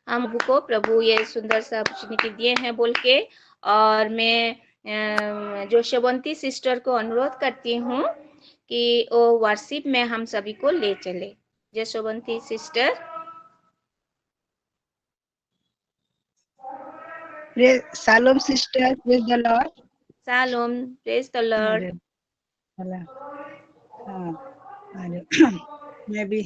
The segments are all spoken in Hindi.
हम को प्रभु ये सुंदर सा अपॉर्चुनिटी दिए हैं बोल के, और मैं जो शबंती सिस्टर को अनुरोध करती हूँ कि वो वर्शिप में हम सभी को ले चले। Jashwanti sister. Shalom sister, praise the Lord. Shalom, praise the Lord. अरे भला, हाँ, अरे मैं भी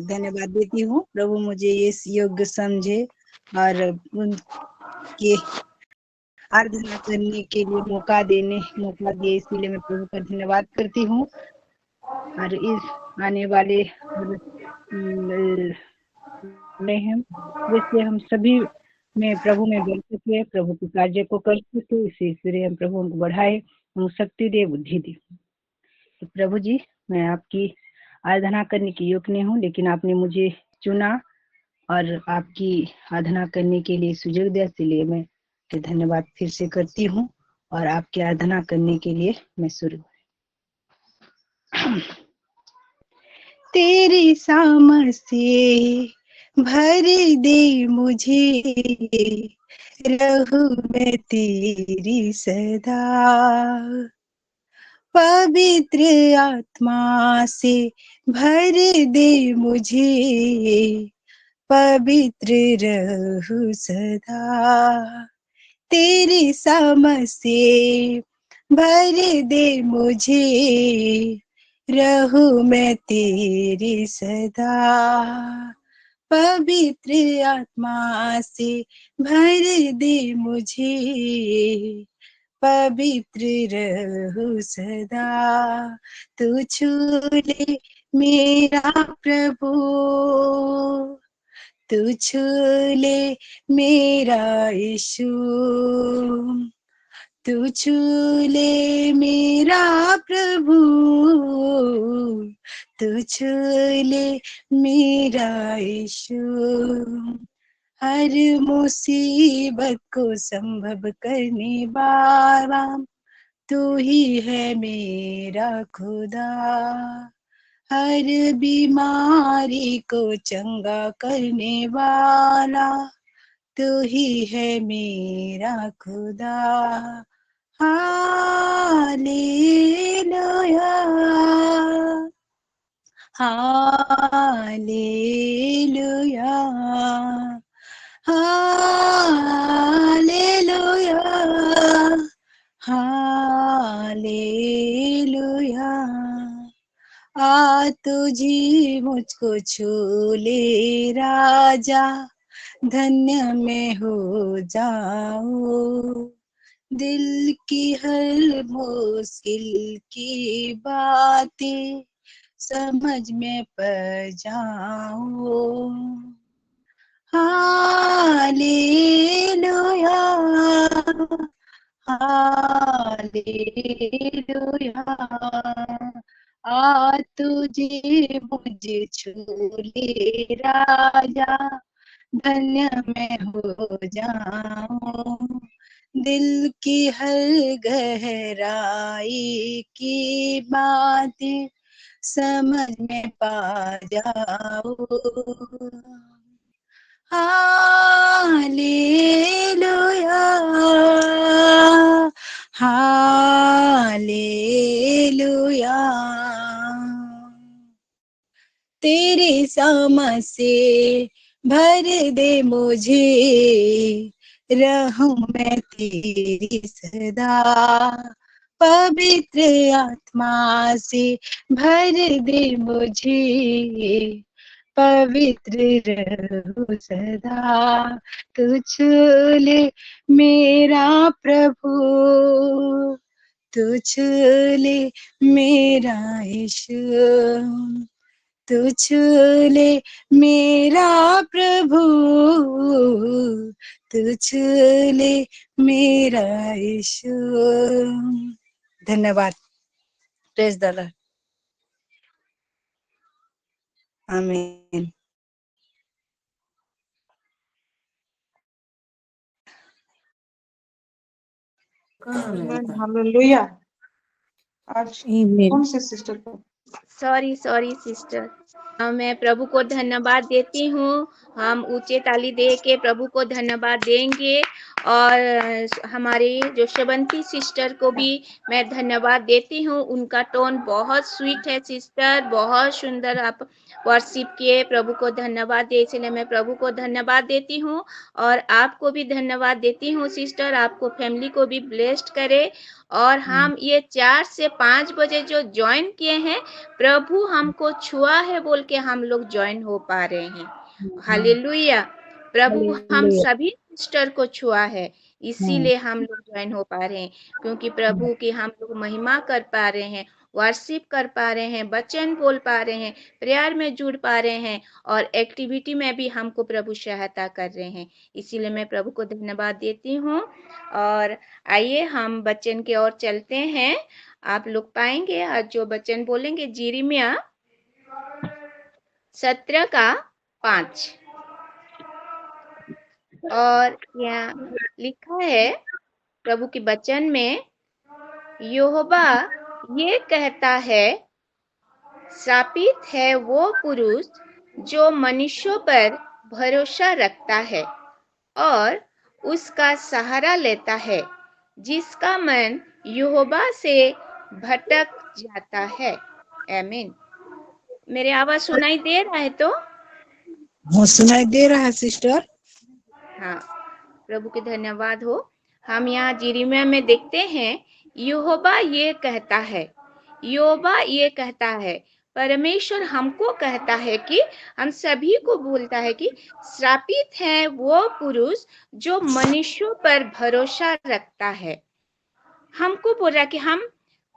धन्यवाद देती हूँ, प्रभु मुझे इस योग्य समझे और उनके आराधना करने के लिए मौका दिए, इसीलिए मैं प्रभु का धन्यवाद करती हूँ। और इस आने वाले में हम जैसे हम सभी में प्रभु में बढ़ सके, प्रभु के कार्य को कर सके, इसीलिए हम प्रभु को बढ़ाए, शक्ति दे, बुद्धि दे। तो प्रभु जी, मैं आपकी आराधना करने की योग्य नहीं हूँ, लेकिन आपने मुझे चुना और आपकी आराधना करने के लिए सुजोग दिया, इसलिए मैं धन्यवाद फिर से करती हूँ और आपकी आराधना करने के लिए मैं शुरू। तेरी सामर्थ से भर दे मुझे, रहूं मैं तेरी सदा, पवित्र आत्मा से भर दे मुझे, पवित्र रहूं सदा, तेरी समझ से भर दे मुझे, रहूं मैं तेरी सदा, पवित्र आत्मा से भर दे मुझे, पवित्र रहूं सदा, तू छू ले मेरा प्रभु, तू छू ले मेरा यीशु, तू छू ले मेरा प्रभु, तू छू ले मेरा यीशु, हर मुसीबत को संभव करने वाला तू ही है मेरा खुदा, हर बीमारी को चंगा करने वाला तू ही है मेरा खुदा, हालेलुया, हालेलुया, हालेलुया, हालेलुया, आ तुझी मुझको छू ले राजा, धन्य मैं हो जाऊं, दिल की हर मुश्किल की बातें समझ में पड़ जाऊं, हालेलुया, हालेलुया, आ तुझे मुझे छू ले राजा, धन्य मैं हो जाऊं, दिल की हर गहराई की बातें समझ में पा जाओ, हालेलुया, हालेलुया, तेरे समझ से भर दे मुझे, रहूं मैं तेरी सदा, पवित्र आत्मा से भर दे मुझे, पवित्र रहूं सदा, तू छू ले मेरा प्रभु, तू छू ले मेरा यीशु, तू छू ले मेरा प्रभु, तू छू ले मेरा यीशु। धन्यवाद। Praise the Lord. आमीन। हालेलुया। आज कौन से सिस्टर को? Sorry sister. मैं प्रभु को धन्यवाद देती हूँ। हम ऊंचे ताली दे के प्रभु को धन्यवाद देंगे। और हमारी जो शबंती सिस्टर को भी मैं धन्यवाद देती हूँ। उनका टोन बहुत स्वीट है सिस्टर, बहुत सुंदर आप वर्शिप किए। प्रभु को धन्यवाद दे, इसलिए मैं प्रभु को धन्यवाद देती हूँ। और आपको भी धन्यवाद देती हूँ सिस्टर, आपको फैमिली को भी ब्लेस्ड करे। और हम ये 4 से 5 बजे जो ज्वाइन किए हैं, प्रभु हमको छुआ है बोल के हम लोग ज्वाइन हो पा रहे हैं। हालेलुया। प्रभु हम सभी सिस्टर को छुआ है, इसीलिए हम लोग ज्वाइन हो पा रहे हैं। क्योंकि प्रभु की हम लोग महिमा कर पा रहे हैं, वर्शिप कर पा रहे हैं, वचन बोल पा रहे हैं, प्रेयर में जुड़ पा रहे हैं, और एक्टिविटी में भी हमको प्रभु सहायता कर रहे हैं। इसीलिए मैं प्रभु को धन्यवाद देती हूँ। और आइए हम वचन की ओर चलते हैं। आप लोग पाएंगे आज जो वचन बोलेंगे, यिर्मयाह 17:5। और यहाँ लिखा है प्रभु के वचन में, यहोवा ये कहता है, श्रापित है वो पुरुष जो मनुष्यों पर भरोसा रखता है और उसका सहारा लेता है, जिसका मन यहोवा से भटक जाता है। आमीन। मेरे आवाज सुनाई दे रहा है? तो हाँ, सुनाई दे रहा है सिस्टर। हाँ, प्रभु के धन्यवाद हो। हम यहाँ यिर्मयाह में देखते हैं, यहोवा ये कहता है, यहोवा ये कहता है, परमेश्वर हमको कहता है कि हम सभी को बोलता है कि श्रापित है वो पुरुष जो मनुष्यों पर भरोसा रखता है। हमको बोल रहा है कि हम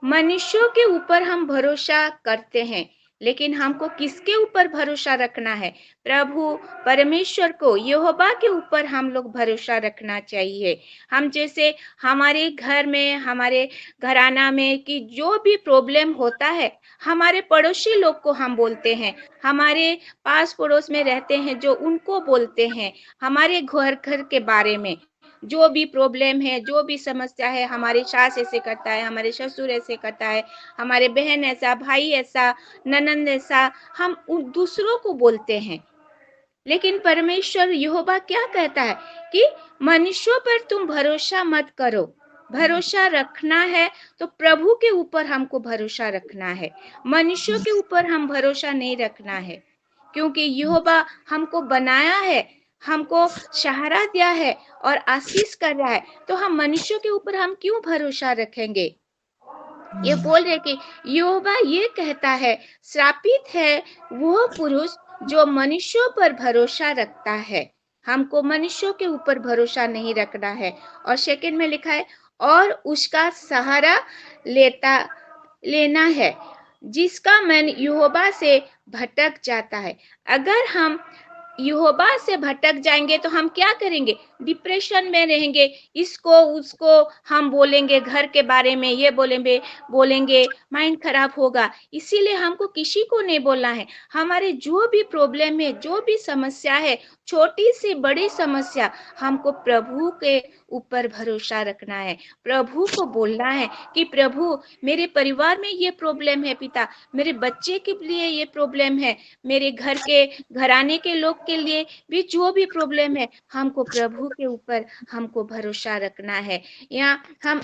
मनुष्यों के ऊपर हम भरोसा करते हैं, लेकिन हमको किसके ऊपर भरोसा रखना है? प्रभु परमेश्वर को, यहोवा के ऊपर हम लोग भरोसा रखना चाहिए। हम जैसे हमारे घर में, हमारे घराना में कि जो भी प्रॉब्लम होता है, हमारे पड़ोसी लोग को हम बोलते हैं, हमारे पास पड़ोस में रहते हैं जो उनको बोलते हैं, हमारे घर के बारे में जो भी प्रॉब्लम है, जो भी समस्या है, हमारे सास ऐसे करता है, हमारे ससुर ऐसे करता है, हमारे बहन ऐसा, भाई ऐसा, ननंद ऐसा, हम उन दूसरों को बोलते हैं। लेकिन परमेश्वर यहोवा क्या कहता है कि मनुष्यों पर तुम भरोसा मत करो। भरोसा रखना है तो प्रभु के ऊपर हमको भरोसा रखना है, मनुष्यों के ऊपर हम भरोसा नहीं रखना है। क्योंकि यहोवा हमको बनाया है, हमको सहारा दिया है और आशीष कर रहा है, तो हम मनुष्यों के ऊपर हम क्यों भरोसा रखेंगे? ये बोल रहे कि यहोवा ये कहता है, श्रापित है वो पुरुष जो मनुष्यों पर भरोसा रखता है। हमको मनुष्यों के ऊपर भरोसा नहीं रखना है। और सेकंड में लिखा है, और उसका सहारा लेना है, जिसका मन यहोवा से भटक जाता है। अगर हम यहोवा से भटक जाएंगे तो हम क्या करेंगे? डिप्रेशन में रहेंगे, इसको उसको हम बोलेंगे, घर के बारे में ये बोलेंगे, माइंड खराब होगा। इसीलिए हमको किसी को नहीं बोलना है। हमारे जो भी प्रॉब्लम है, जो भी समस्या है, छोटी सी बड़ी समस्या, हमको प्रभु के ऊपर भरोसा रखना है। प्रभु को बोलना है कि प्रभु मेरे परिवार में ये प्रॉब्लम है, पिता मेरे बच्चे के लिए ये प्रॉब्लम है, मेरे घर के घराने के लोग के लिए भी जो भी प्रॉब्लम है, हमको प्रभु के ऊपर हमको भरोसा रखना है। यहाँ हम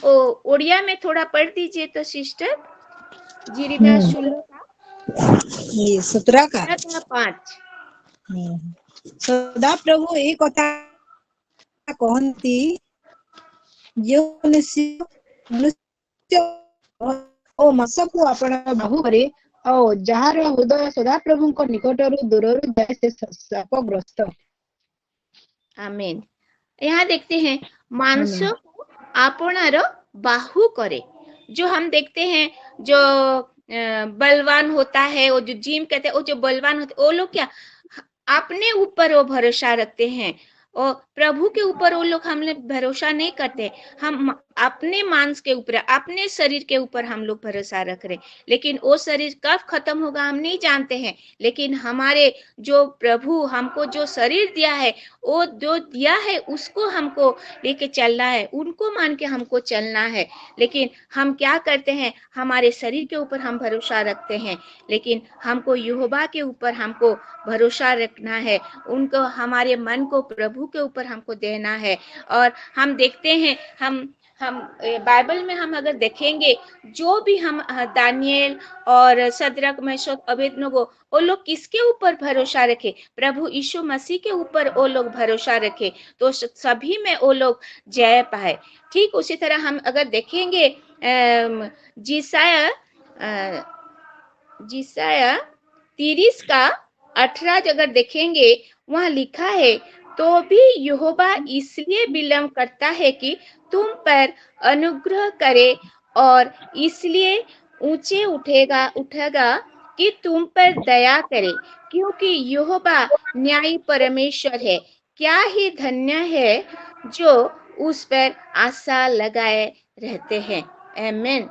ओडिया में थोड़ा पढ़ दीजिए तो सिस्टर, यिर्मयाह 17:5। सदा प्रभु एक कथा कहती, जो मनुष्य ओ मसको आपण बाहु करे और जार हृदय सदा प्रभु को निकटरू दूररू जाए से शापग्रस्त। आमीन। यहाँ देखते हैं, मांस को आपणार बाहु करे। जो हम देखते हैं जो बलवान होता है, वो जो जिम कहते हैं, वो जो बलवान होते, वो लोग क्या अपने ऊपर वो भरोसा रखते हैं, और प्रभु के ऊपर वो लोग हम भरोसा नहीं करते। हम अपने मांस के ऊपर, अपने शरीर के ऊपर हम लोग भरोसा रख रहे हैं, लेकिन वो शरीर कब खत्म होगा हम नहीं जानते हैं। लेकिन हमारे जो प्रभु हमको जो शरीर दिया है, वो जो दिया है उसको हमको लेके चलना है, उनको मान के हमको चलना है। लेकिन हम क्या करते हैं, हमारे शरीर के ऊपर हम भरोसा रखते हैं, लेकिन हमको यहोवा के ऊपर हमको भरोसा रखना है, उनको हमारे मन को प्रभु के ऊपर हमको देना है। और हम देखते हैं, हम बाइबल में हम अगर देखेंगे, जो भी हम दानियेल और सद्रक मेशक अबेदनगो, वो लोग किसके ऊपर भरोसा रखे, प्रभु यीशु मसीह के ऊपर वो लोग भरोसा रखे, तो सभी में वो लोग जय पाए। ठीक उसी तरह हम अगर देखेंगे जिसाया 30 का 18 अगर देखेंगे, वहां लिखा है, तो भी यहोवा इसलिए विलंब करता है कि तुम पर अनुग्रह करे, और इसलिए ऊंचे उठेगा कि तुम पर दया करे, क्योंकि यहोवा न्यायी परमेश्वर है। क्या ही धन्य है जो उस पर आशा लगाए रहते हैं। आमीन।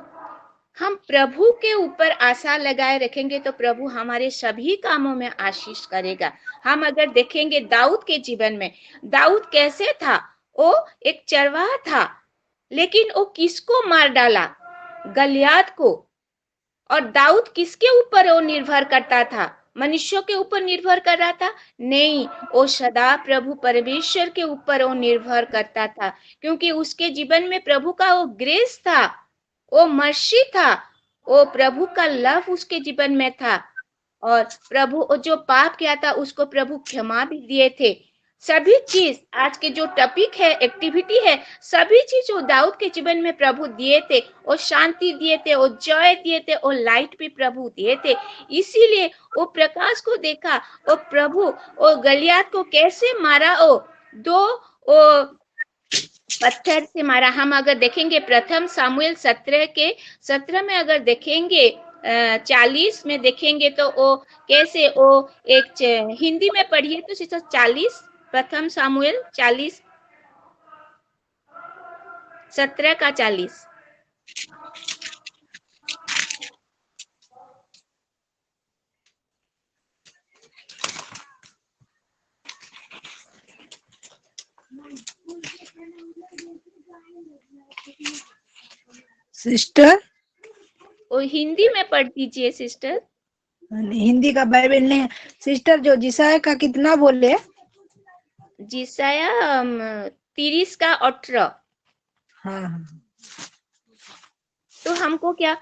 हम प्रभु के ऊपर आशा लगाए रखेंगे तो प्रभु हमारे सभी कामों में आशीष करेगा। हम अगर देखेंगे दाऊद के जीवन में, दाऊद कैसे था, वो एक चरवाहा था, लेकिन वो किसको मार डाला, गलियात को। और दाऊद किसके ऊपर वो निर्भर करता था, मनुष्यों के ऊपर निर्भर कर रहा था? नहीं, वो सदा प्रभु परमेश्वर के ऊपर वो निर्भर करता था, क्योंकि उसके जीवन में प्रभु का वो ग्रेस था, वो मर्सी था, वो प्रभु का लव उसके जीवन में था। और प्रभु जो पाप किया था उसको प्रभु क्षमा भी दिए थे। सभी चीज, आज के जो टॉपिक है, एक्टिविटी है, सभी चीज वो दाऊद के जीवन में प्रभु दिए थे। वो शांति दिए थे, वो जय दिए थे, वो लाइट भी प्रभु दिए थे। इसीलिए वो प्रकाश को देखा, वो प्रभु वो गलियात को कैसे मारा, वो पत्थर से मारा। हम अगर देखेंगे प्रथम सामुएल 17 में अगर देखेंगे 40 में देखेंगे, तो वो कैसे वो एक हिंदी में पढ़िए तो 40, प्रथम सामुएल 40 17 का 40। सिस्टर, वो हिंदी में पढ़ दीजिए सिस्टर। हिंदी का बाइबल नहीं है सिस्टर। जो जिसाया का कितना बोले? जिसाया 30 का 18। हाँ। तो हमको क्या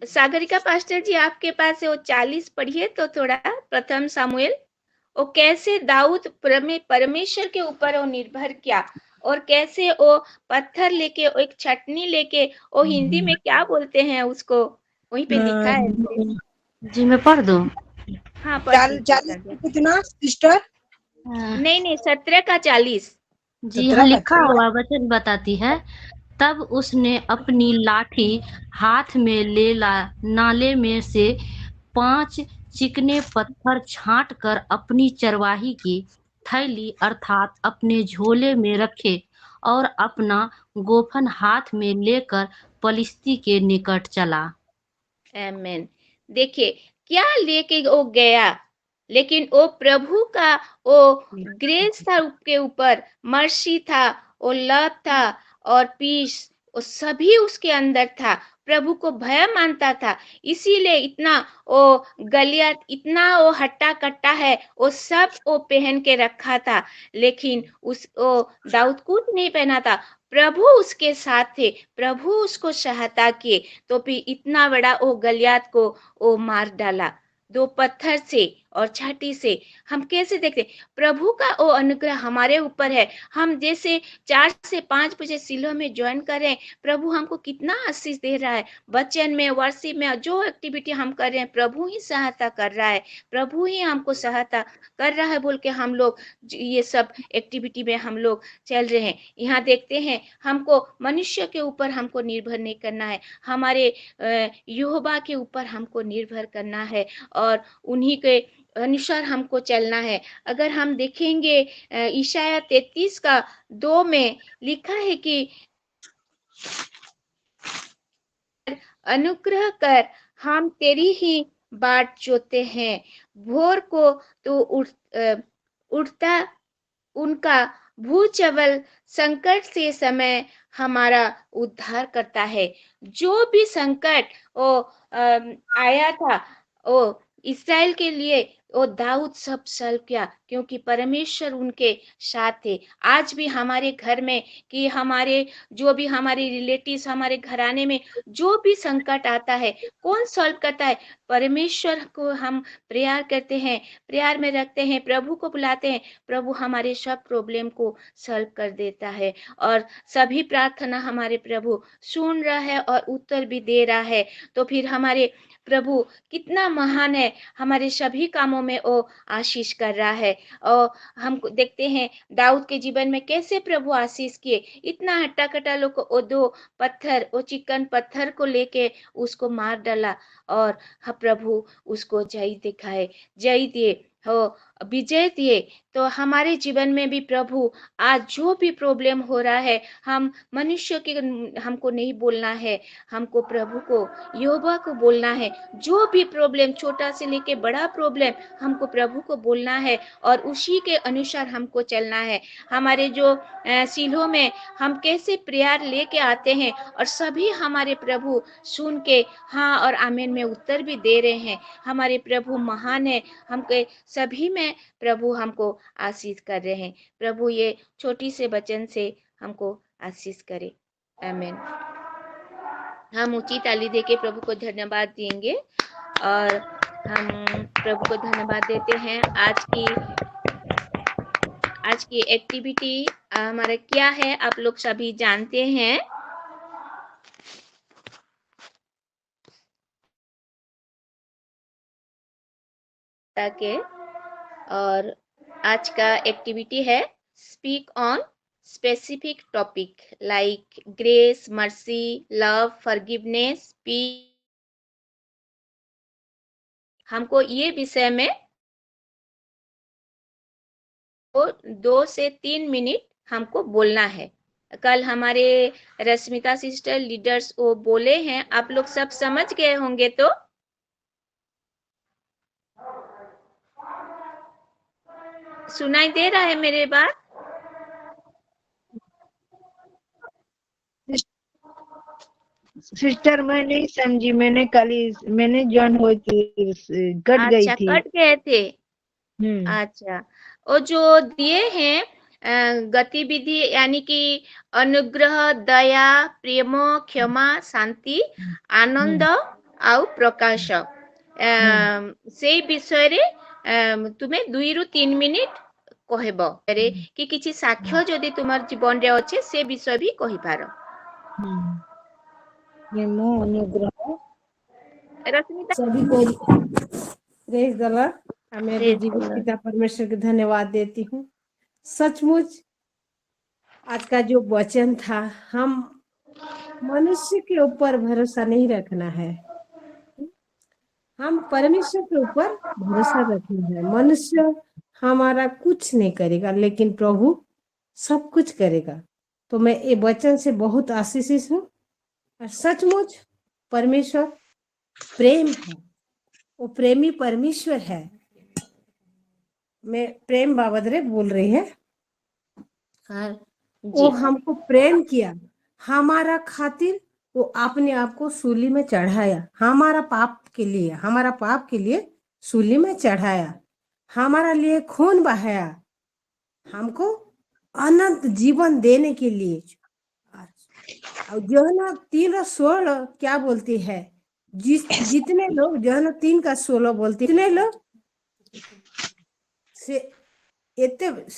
सागरिका पास्टर जी आपके पास है वो 40 पढ़िए तो थोड़ा, प्रथम सामुएल। वो कैसे दाऊद परमेश्वर के ऊपर वो निर्भर किया, और कैसे वो पत्थर लेके, एक छटनी लेके, वो हिंदी में क्या बोलते हैं उसको, वहीं पे लिखा है। जी मैं पढ़ दूं? हाँ पढ़। 40 कितना सिस्टर? नहीं 17 का 40। जी यहाँ लिखा हुआ वचन बताती है, तब उसने अपनी लाठी हाथ में नाले में से 5 चिकने पत्थर छांट कर अपनी चरवाही की थैली अर्थात अपने झोले में रखे, और अपना गोफन हाथ में लेकर पलिश्ती के निकट चला। आमीन। देखिए क्या लेके वो गया, लेकिन वो प्रभु का वो ग्रेस था उसके ऊपर, मर्सी था, वो लव था, और पीस, वो सभी उसके अंदर था। प्रभु को भय मानता था, इसीलिए इतना वो गलियात, इतना वो हट्टा कट्टा है, वो सब वो पहन के रखा था, लेकिन वो दाऊद कुछ नहीं पहना था। प्रभु उसके साथ थे, प्रभु उसको सहायता किए, तो भी इतना बड़ा वो गलियात को वो मार डाला 2 पत्थर से और छाती से। हम कैसे देखते, प्रभु का वो अनुग्रह हमारे ऊपर है। हम जैसे 4 से 5 बजे सिलो में ज्वाइन करें, प्रभु हमको कितना आशीष दे रहा है। वचन में, वर्शिप में, जो एक्टिविटी हम कर रहे हैं, प्रभु ही सहायता कर रहा है, प्रभु ही हमको सहायता कर रहा है बोल के हम लोग ये सब एक्टिविटी में हम लोग चल रहे हैं। यहाँ देखते हैं, हमको मनुष्य के ऊपर हमको निर्भर नहीं करना है, हमारे यहोवा के ऊपर हमको निर्भर करना है, और उन्हीं के अनुसार हमको चलना है। अगर हम देखेंगे ईशाया 33 का 2 में लिखा है कि अनुग्रह कर, हम तेरी ही बाट जोते हैं। भोर को तो उठता उनका भूचवल संकट से समय हमारा उद्धार करता है। जो भी संकट आया था वो इसराइल के लिए वो दाऊद सब सल्व किया, क्योंकि परमेश्वर उनके साथ थे। आज भी हमारे घर में कि हमारे जो भी हमारे रिलेटिव्स हमारे घराने में जो भी संकट आता है, कौन सॉल्व करता है? परमेश्वर को हम प्रेयर करते हैं, प्रेयर में रखते हैं, प्रभु को बुलाते हैं, प्रभु हमारे सब प्रॉब्लम को सॉल्व कर देता है। और सभी प्रार्थना हमारे प्रभु सुन रहा है और उत्तर भी दे रहा है। तो फिर हमारे प्रभु कितना महान है, हमारे सभी कामों में वो आशीष कर रहा है। और हम देखते हैं दाऊद के जीवन में कैसे प्रभु आशीष किए। इतना हट्टा कट्टा लोग वो दो पत्थर, वो चिकन पत्थर को लेके उसको मार डाला और प्रभु उसको जय दिखाए, जय दिए, हो विजय दिए। तो हमारे जीवन में भी प्रभु आज जो भी प्रॉब्लम हो रहा है, हम मनुष्य की हमको नहीं बोलना है, हमको प्रभु को यहोवा को बोलना है। जो भी प्रॉब्लम छोटा से लेके बड़ा प्रॉब्लम हमको प्रभु को बोलना है और उसी के अनुसार हमको चलना है। हमारे जो सीलों में हम कैसे प्रेयर लेके आते हैं और सभी हमारे प्रभु सुन के हाँ और आमीन में उत्तर भी दे रहे हैं। हमारे प्रभु महान है, हमके सभी में प्रभु हमको आशीष कर रहे हैं। प्रभु ये छोटी से वचन से हमको आशीष करे, आमीन। हम ऊंची ताली देके प्रभु को धन्यवाद देंगे और हम प्रभु को धन्यवाद देते हैं। आज की एक्टिविटी हमारा क्या है आप लोग सभी जानते हैं। के और आज का एक्टिविटी है speak on specific topic like grace, mercy, love, forgiveness, peace. हमको ये विषय में 2 से 3 मिनट हमको बोलना है। कल हमारे रश्मिता सिस्टर लीडर्स वो बोले हैं, आप लोग सब समझ गए होंगे। तो सुनाई दे रहा है मेरे बात? सिस्टर मैं नहीं समझी, मैंने जॉइन हुई थी, कट गई थी। कट गए थे। अच्छा, वो जो दिए हैं गतिविधि यानी कि अनुग्रह, दया, प्रेम, क्षमा, शांति, आनंद आउ प्रकाश, से विषय रे तुम्हें 2 ରୁ 3 मिनिट कहब कि किछि साक्ष्य जदि तुमार जीवन रे अछि से विषय भी कहि पारो। रश्मिता सभी को प्रेज द लॉर्ड। मैं जीवित पिता परमेश्वर के धन्यवाद देती हूँ। सचमुच आज का जो वचन था, हम मनुष्य के ऊपर भरोसा नहीं रखना है, हम परमेश्वर के ऊपर भरोसा रखना है। मनुष्य हमारा कुछ नहीं करेगा, लेकिन प्रभु सब कुछ करेगा। तो मैं ये वचन से बहुत आशीषित हूँ। और सचमुच परमेश्वर प्रेम है, वो प्रेमी परमेश्वर है। मैं प्रेम बाबदरे बोल रही है। वो हमको प्रेम किया, हमारा खातिर वो अपने आप को सूली में चढ़ाया, हमारा पाप के लिए सूली में चढ़ाया, हमारा लिए खून बहाया, हमको अनंत जीवन देने के लिए। जो है ना 3:16 क्या बोलती है, जितने लोग जो है ना 3:16 बोलते, इतने लोग से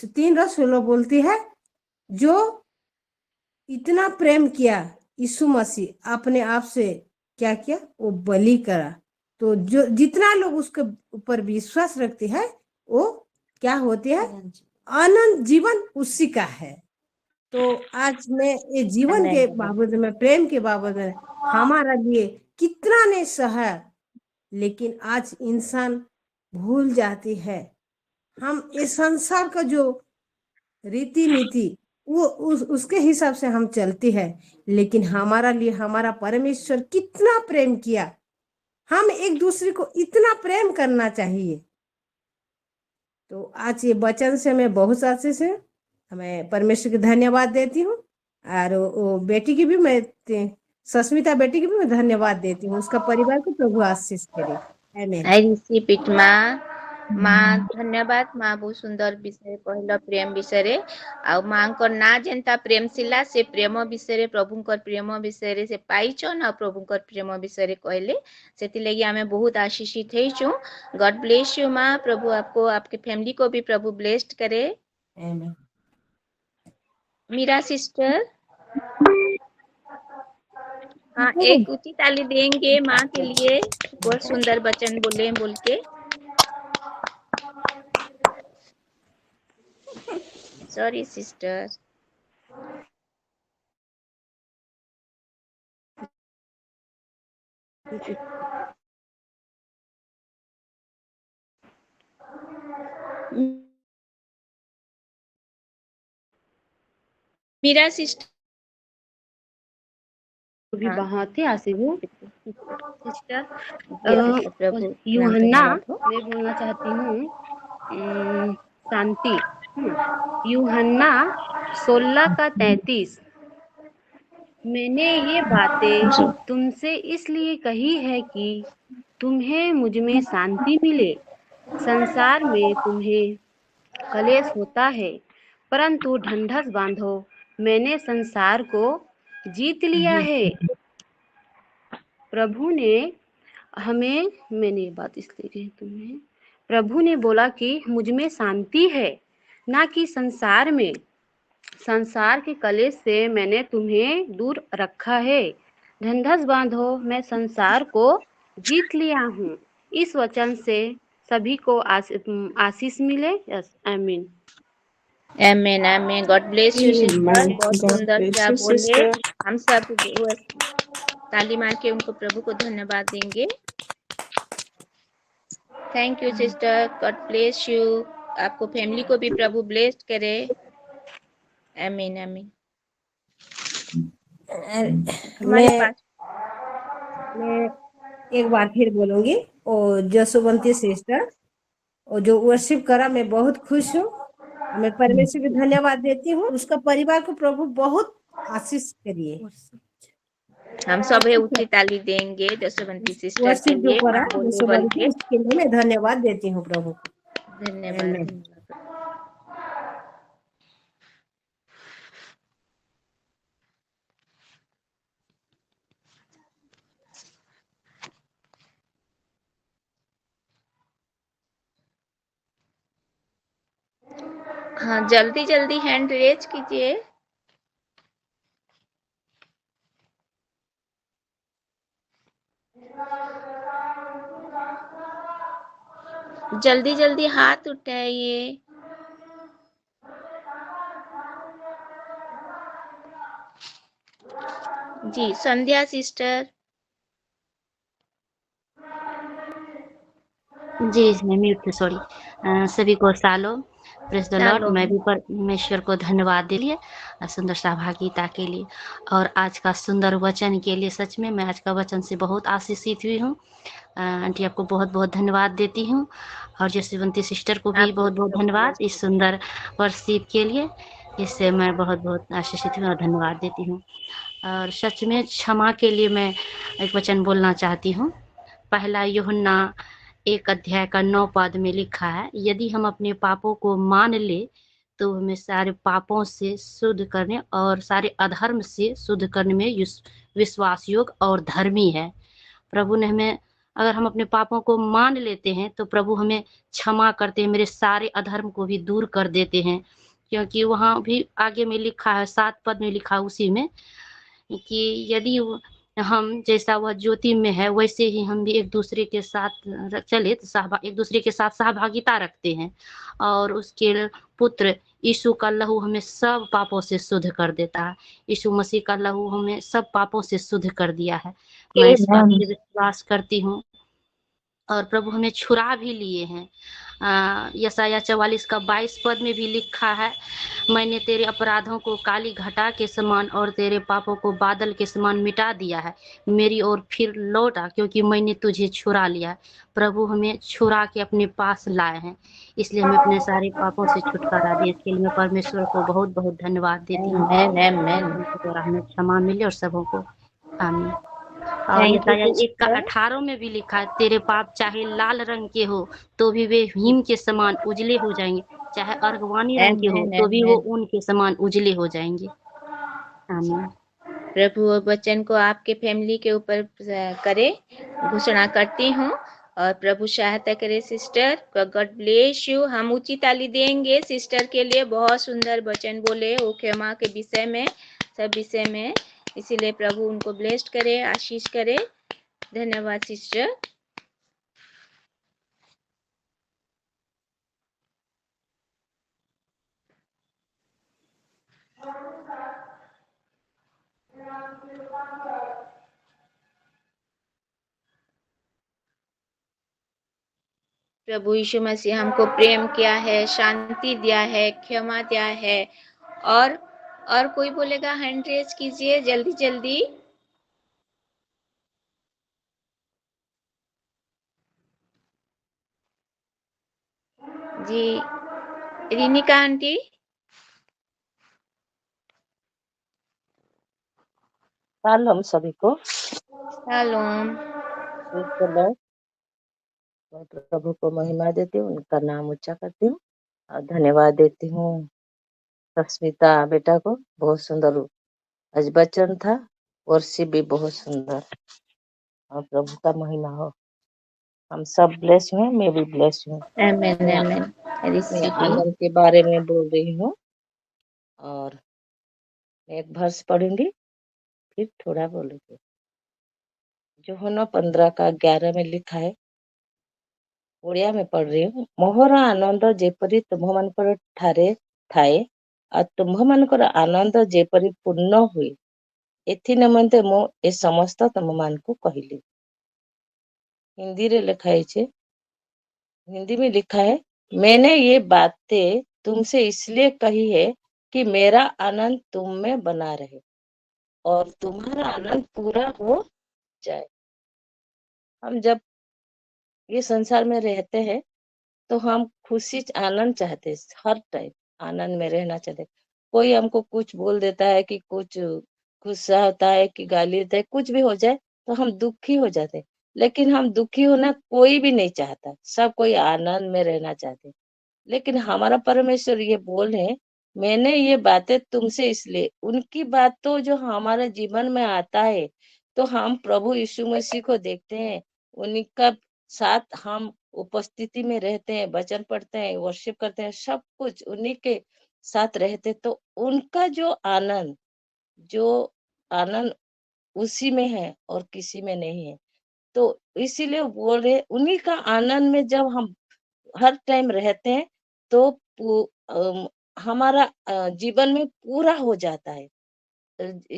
3:16 बोलती है, जो इतना प्रेम किया यीशु मसीह अपने आप से क्या किया, वो बलि करा। तो जो जितना लोग उसके ऊपर विश्वास रखते हैं वो क्या होती है, अनंत जीवन उसी का है। तो आज मैं ये जीवन के बाबत में, प्रेम के बाबत में, हमारा लिए कितना नहीं सहा, लेकिन आज इंसान भूल जाती है। हम इस संसार का जो रीति नीति वो उसके हिसाब से हम चलते हैं। लेकिन हमारा लिए हमारा परमेश्वर कितना प्रेम किया, हम एक दूसरे को इतना प्रेम करना चाहिए। तो आज ये वचन से मैं बहुत आशीष है, मैं परमेश्वर को धन्यवाद देती हूँ। और वो बेटी की भी मैं सस्मिता बेटी की भी मैं धन्यवाद देती हूँ, उसका परिवार को प्रभु आशीष करे। आमेन। आई रिसीव इट माँ। माँ धन्यवाद माँ, बहुत सुंदर विषय कहल प्रेम विषय आ माँ ना जेनता प्रेमशिला से प्रेम विषय प्रभुंकर प्रेम विषय से पाइछन आ प्रभुंकर प्रेम विषय कहले से लगी आमे बहुत आशीषित होइछु। गॉड ब्लेस यू माँ, प्रभु आपको आपके फैमिली को भी प्रभु ब्लेस्ड करे। आमेन। मीरा सिस्टर, हाँ एक ऊंची ताली देंगे माँ के लिए, बहुत सुंदर वचन बोले बोल के। Sorry sister. मीरा सिस्टर भी बहुत ही आशीष हूँ। सिस्टर प्रभु यूहन्ना मैं बोलना चाहती हूँ शांति। यूहन्ना 16:33 मैंने ये बातें तुमसे इसलिए कही है कि तुम्हें मुझ में शांति मिले। संसार में तुम्हें कलेश होता है, परंतु ढंढस बांधो, मैंने संसार को जीत लिया है। प्रभु ने हमें, मैंने ये बात इसलिए कही तुम्हें, प्रभु ने बोला कि मुझ में शांति है, ना कि संसार में। संसार के कलेश से मैंने तुम्हें दूर रखा है। ढंढस बांधो, मैं संसार को जीत लिया हूँ। इस वचन से सभी को आशीष मिले। यस, आमीन। आमेन आमेन। गॉड ब्लेस यू सिस्टर, बहुत सुंदर से आप बोले। हम सब ताली मार के उनको प्रभु को धन्यवाद देंगे। Thank you sister, God bless you. आपको फैमिली को भी प्रभु ब्लेस्ड करे। आमीन आमीन। हमारे पास मैं एक बार फिर बोलूंगी, और जसवंती सिस्टर और जो वर्शिप करा, मैं बहुत खुश हूँ। मैं परमेश्वर को धन्यवाद देती हूँ, उसका परिवार को प्रभु बहुत आशीष करिए। हम सब ऊंची ताली देंगे जसवंती सिस्टर के वर्शिप जो लिए करा माँ बोले बोल जसवंती, के। उसके लिए मैं धन्यवाद देती हूँ प्रभु को। धन्यवाद आमीन। धन्यवाद। हाँ जल्दी जल्दी हैंड रेज कीजिए। जल्दी जल्दी हाथ उठाइए। जी संध्या सिस्टर। जी मैं म्यूट थी, सॉरी। सभी को सालों प्रेस द लॉर्ड। सालों। मैं भी परमेश्वर को धन्यवाद दे लिए सुंदर सहभागिता के लिए और आज का सुंदर वचन के लिए। सच में मैं आज का वचन से बहुत आशीषित हुई हूँ। आंटी आपको बहुत बहुत धन्यवाद देती हूँ, और जसवंती सिस्टर को भी बहुत बहुत धन्यवाद इस सुंदर वर्शिप के लिए। इससे मैं बहुत बहुत आशीषित हूँ और धन्यवाद देती हूँ। और सच में क्षमा के लिए मैं एक वचन बोलना चाहती हूँ। पहला यूहन्ना 1:9 में लिखा है, यदि हम अपने पापों को मान ले तो हमें सारे पापों से शुद्ध करने और सारे अधर्म से शुद्ध करने में विश्वास योग्य और धर्मी है। प्रभु ने हमें, अगर हम अपने पापों को मान लेते हैं तो प्रभु हमें क्षमा करते हैं, मेरे सारे अधर्म को भी दूर कर देते हैं। क्योंकि वहाँ भी आगे में लिखा है, 7 पद में लिखा उसी में, कि यदि हम जैसा वह ज्योति में है वैसे ही हम भी एक दूसरे के साथ चले तो एक दूसरे के साथ सहभागिता रखते हैं। और उसके पुत्र यीशु का लहू हमें सब पापों से शुद्ध कर देता है। यीशु मसीह का लहू हमें सब पापों से शुद्ध कर दिया है। मैं इस बात पे विश्वास करती हूँ और प्रभु हमें छुड़ा भी लिए हैं। यशायाह 44 का 22 पद में भी लिखा है, मैंने तेरे अपराधों को काली घटा के समान और तेरे पापों को बादल के समान मिटा दिया है। मेरी ओर फिर लौट आ, क्योंकि मैंने तुझे छुड़ा लिया है। प्रभु हमें छुड़ा के अपने पास लाए हैं, इसलिए हमें अपने सारे पापों से छुटकारा दिए। इसके लिए मैं परमेश्वर को बहुत बहुत धन्यवाद देती हूँ। आमेन आमेन। उनके द्वारा हमें क्षमा मिले और सबों को आमीन। और थैंक यू यशायाह 1 का सिस्टर। 18 में भी लिखा है, तेरे पाप चाहे लाल रंग के हो तो भी वे हिम के समान उजले हो जाएंगे, चाहे अर्गवानी रंग के हो आमेन तो भी वो आमेन। ऊन के समान उजले हो जाएंगे। आमीन। प्रभु वो वचन को आपके फैमिली के ऊपर करे, घोषणा करती हूँ, और प्रभु सहायता करे सिस्टर। God bless you. हम ऊंची ताली देंगे सिस्टर के लिए, बहुत सुंदर वचन बोले वो क्षमा के विषय में, सब विषय में। इसीलिए प्रभु उनको ब्लेस्ड करे, आशीष करे। धन्यवाद सिस्टर। प्रभु यीशु मसीह हमको प्रेम किया है, शांति दिया है, क्षमा दिया है। और कोई बोलेगा हैंड रेज कीजिए जल्दी जल्दी। जी रिनिका आंटी। शालोम सभी को। शालोम। Praise the Lord. मैं प्रभु को महिमा देती हूँ, उनका नाम ऊंचा करती हूँ और धन्यवाद देती हूँ सस्मिता बेटा को। बहुत सुंदर आज वचन था, वर्षिप भी बहुत सुंदर, और प्रभु का महिमा हो। हम सब ब्लेस हुए, मैं भी ब्लेस हूँ। आमेन आमेन। मैं रिसीविंग। आनंद के बारे में बोल रही हूँ और मैं एक वर्ष पढ़ूंगी फिर थोड़ा बोलूंगी। यूहन्ना 15 का 11 में लिखा है, ओडिया में पढ़ रही हूँ। मोहर आनंद जेपरी तुम्भमानकर ठारे थाए और तुम्भमानकर आनंद जेपरी पूर्ण हुए, एथि निमंते मु ए समस्त तुममानकु कहिली। हिंदी रे लिखा है, हिंदी में लिखा है, मैंने ये बातें तुमसे इसलिए कही है कि मेरा आनंद तुम में बना रहे और तुम्हारा आनंद पूरा हो जाए। हम जब ये संसार में रहते हैं तो हम खुशी आनंद चाहते हैं, हर टाइम आनंद में रहना चाहते हैं। कोई हमको कुछ बोल देता है कि कुछ गुस्सा होता है कि गाली देता है, कुछ भी हो जाए तो हम दुखी हो जाते हैं। लेकिन हम दुखी होना कोई भी नहीं चाहता, सब कोई आनंद में रहना चाहते हैं। लेकिन हमारा परमेश्वर ये बोल रहे हैं, मैंने ये बातें तुमसे इसलिए, उनकी बात तो जो हमारे जीवन में आता है तो हम प्रभु यीशु मसीह को देखते हैं, उनका साथ हम उपस्थिति में रहते हैं, वचन पढ़ते हैं, वर्शिप करते हैं, सब कुछ उन्हीं के साथ रहते, तो उनका जो आनंद उसी में है और किसी में नहीं है। तो इसीलिए बोल रहे, उन्हीं का आनंद में जब हम हर टाइम रहते हैं तो हमारा जीवन में पूरा हो जाता है।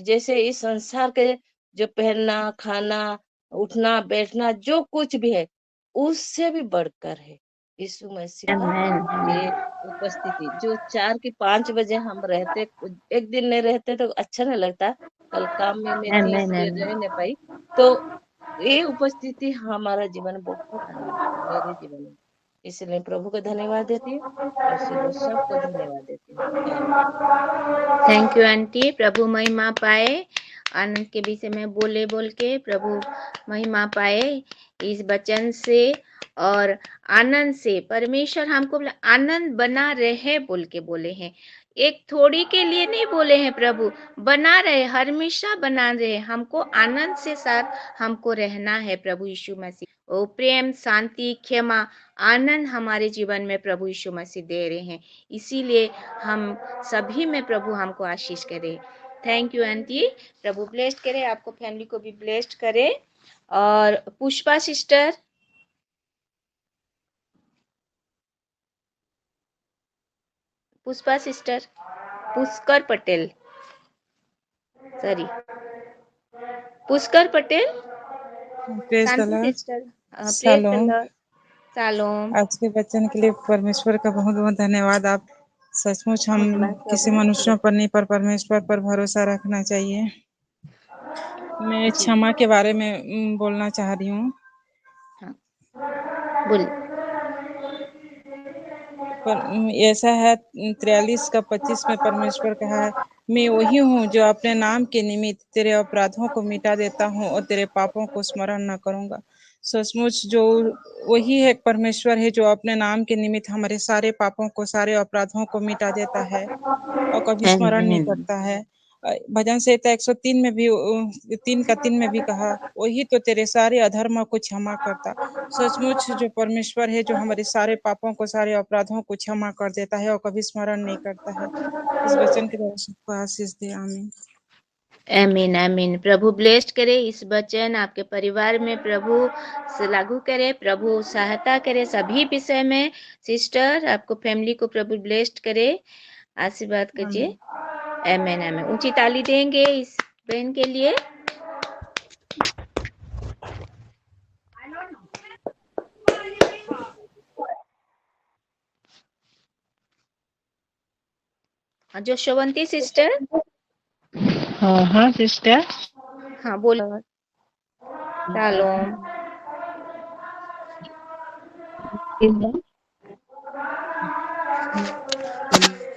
जैसे इस संसार के जो पहनना, खाना, उठना, बैठना, जो कुछ भी है, उससे भी बढ़कर है यीशु मसीह का आमेन ये उपस्थिति। जो 4 की 5 बजे हम रहते, एक दिन नहीं रहते तो अच्छा नहीं लगता। कल काम में मैं थी आमेन इसलिए रह आमेन। नहीं पाई। तो ये उपस्थिति हमारा जीवन बहुत आनंद है, मेरे जीवन में। इसलिए प्रभु को धन्यवाद देती हूँ और सिर्फ सबको धन्यवाद देती हूँ। आमीन। Thank you aunty. प्रभु महिमा पाए। आनंद के विषय में बोल के प्रभु महिमा पाए इस वचन से, और आनंद से परमेश्वर हमको आनंद बना रहे बोल के बोले हैं। एक थोड़ी के लिए नहीं बोले हैं, प्रभु बना रहे, हमेशा बना रहे। हमको आनंद से साथ हमको रहना है। प्रभु यीशु मसीह वो प्रेम, शांति, क्षमा, आनंद हमारे जीवन में प्रभु यीशु मसीह दे रहे हैं। इसीलिए हम सभी में प्रभु हमको आशीष करे। Thank you aunty. Prabhu blessed करे, आपको फैमिली को भी ब्लेस्ड करे। और Pushpa sister. Pushpa sister, Pushkar Patel, sorry Pushkar Patel, praise the Shanti Lord. Sister. Praise the shalom. Lord. Shalom. आज के वचन के लिए परमेश्वर का बहुत बहुत धन्यवाद। आप सचमुच हम धन्यवाद किसी प्रभु। मनुष्यों पर नहीं पर परमेश्वर पर भरोसा रखना चाहिए। मैं जी क्षमा के बारे में बोलना चाह रही हूँ। हाँ बोलिए। पर ऐसा है 43 का 25 में परमेश्वर कहा है, मैं वही हूँ जो अपने नाम के निमित्त तेरे अपराधों को मिटा देता हूँ और तेरे पापों को स्मरण न करूंगा। सचमुच जो वही है परमेश्वर है जो अपने नाम के निमित्त हमारे सारे पापों को, सारे अपराधों को मिटा देता है और कभी स्मरण नहीं आमीन। करता है। भजन संहिता 103 में भी 3 में भी कहा, वही तो तेरे सारे अधर्म को क्षमा करता। सचमुच जो परमेश्वर है जो हमारे सारे पापों को, सारे अपराधों को क्षमा कर देता है और कभी स्मरण नहीं करता है। इस वचन के द्वारा सबको आशीष दे। आमीन। आमीन आमीन। प्रभु ब्लेस्ड करे इस वचन आपके परिवार में, प्रभु से लागू करे, प्रभु सहायता करे सभी विषय में। सिस्टर आपको फैमिली को प्रभु ब्लेस्ड करे, आशीर्वाद कीजिए। आमीन आमीन। ऊंची ताली देंगे इस बहन के लिए। जो शोभंती सिस्टर। हाँ सिस्टर। हाँ बोलो। शालोम।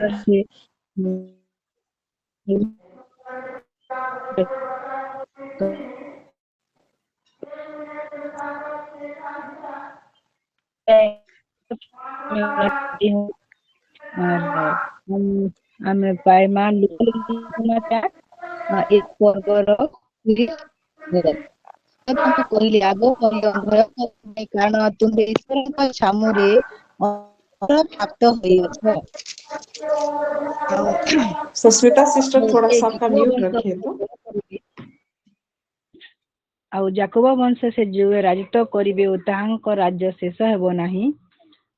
और ଆମେ ପାଇମା ଲୁକା एक पर्वର 30 ତାଙ୍କୁ କହିଲେ ଆଗ ଭୟ ନାହିଁ କାରଣ ତୁମେ ଈଶ୍ୱରଙ୍କ ସାମୁରେ ପ୍ରାପ୍ତ ହୋଇଅଛ। सुस्मिता सिस्टर थोड़ा सा आपका म्यूट रखिए तो। ଆଉ ଯାକୋବ ବଂଶ ସେ ଯୁଗେ ରାଜତ୍ୱ କରିବେ ଓ ତାହାଙ୍କ ରାଜ୍ୟ ଶେଷ ହେବ ନାହିଁ।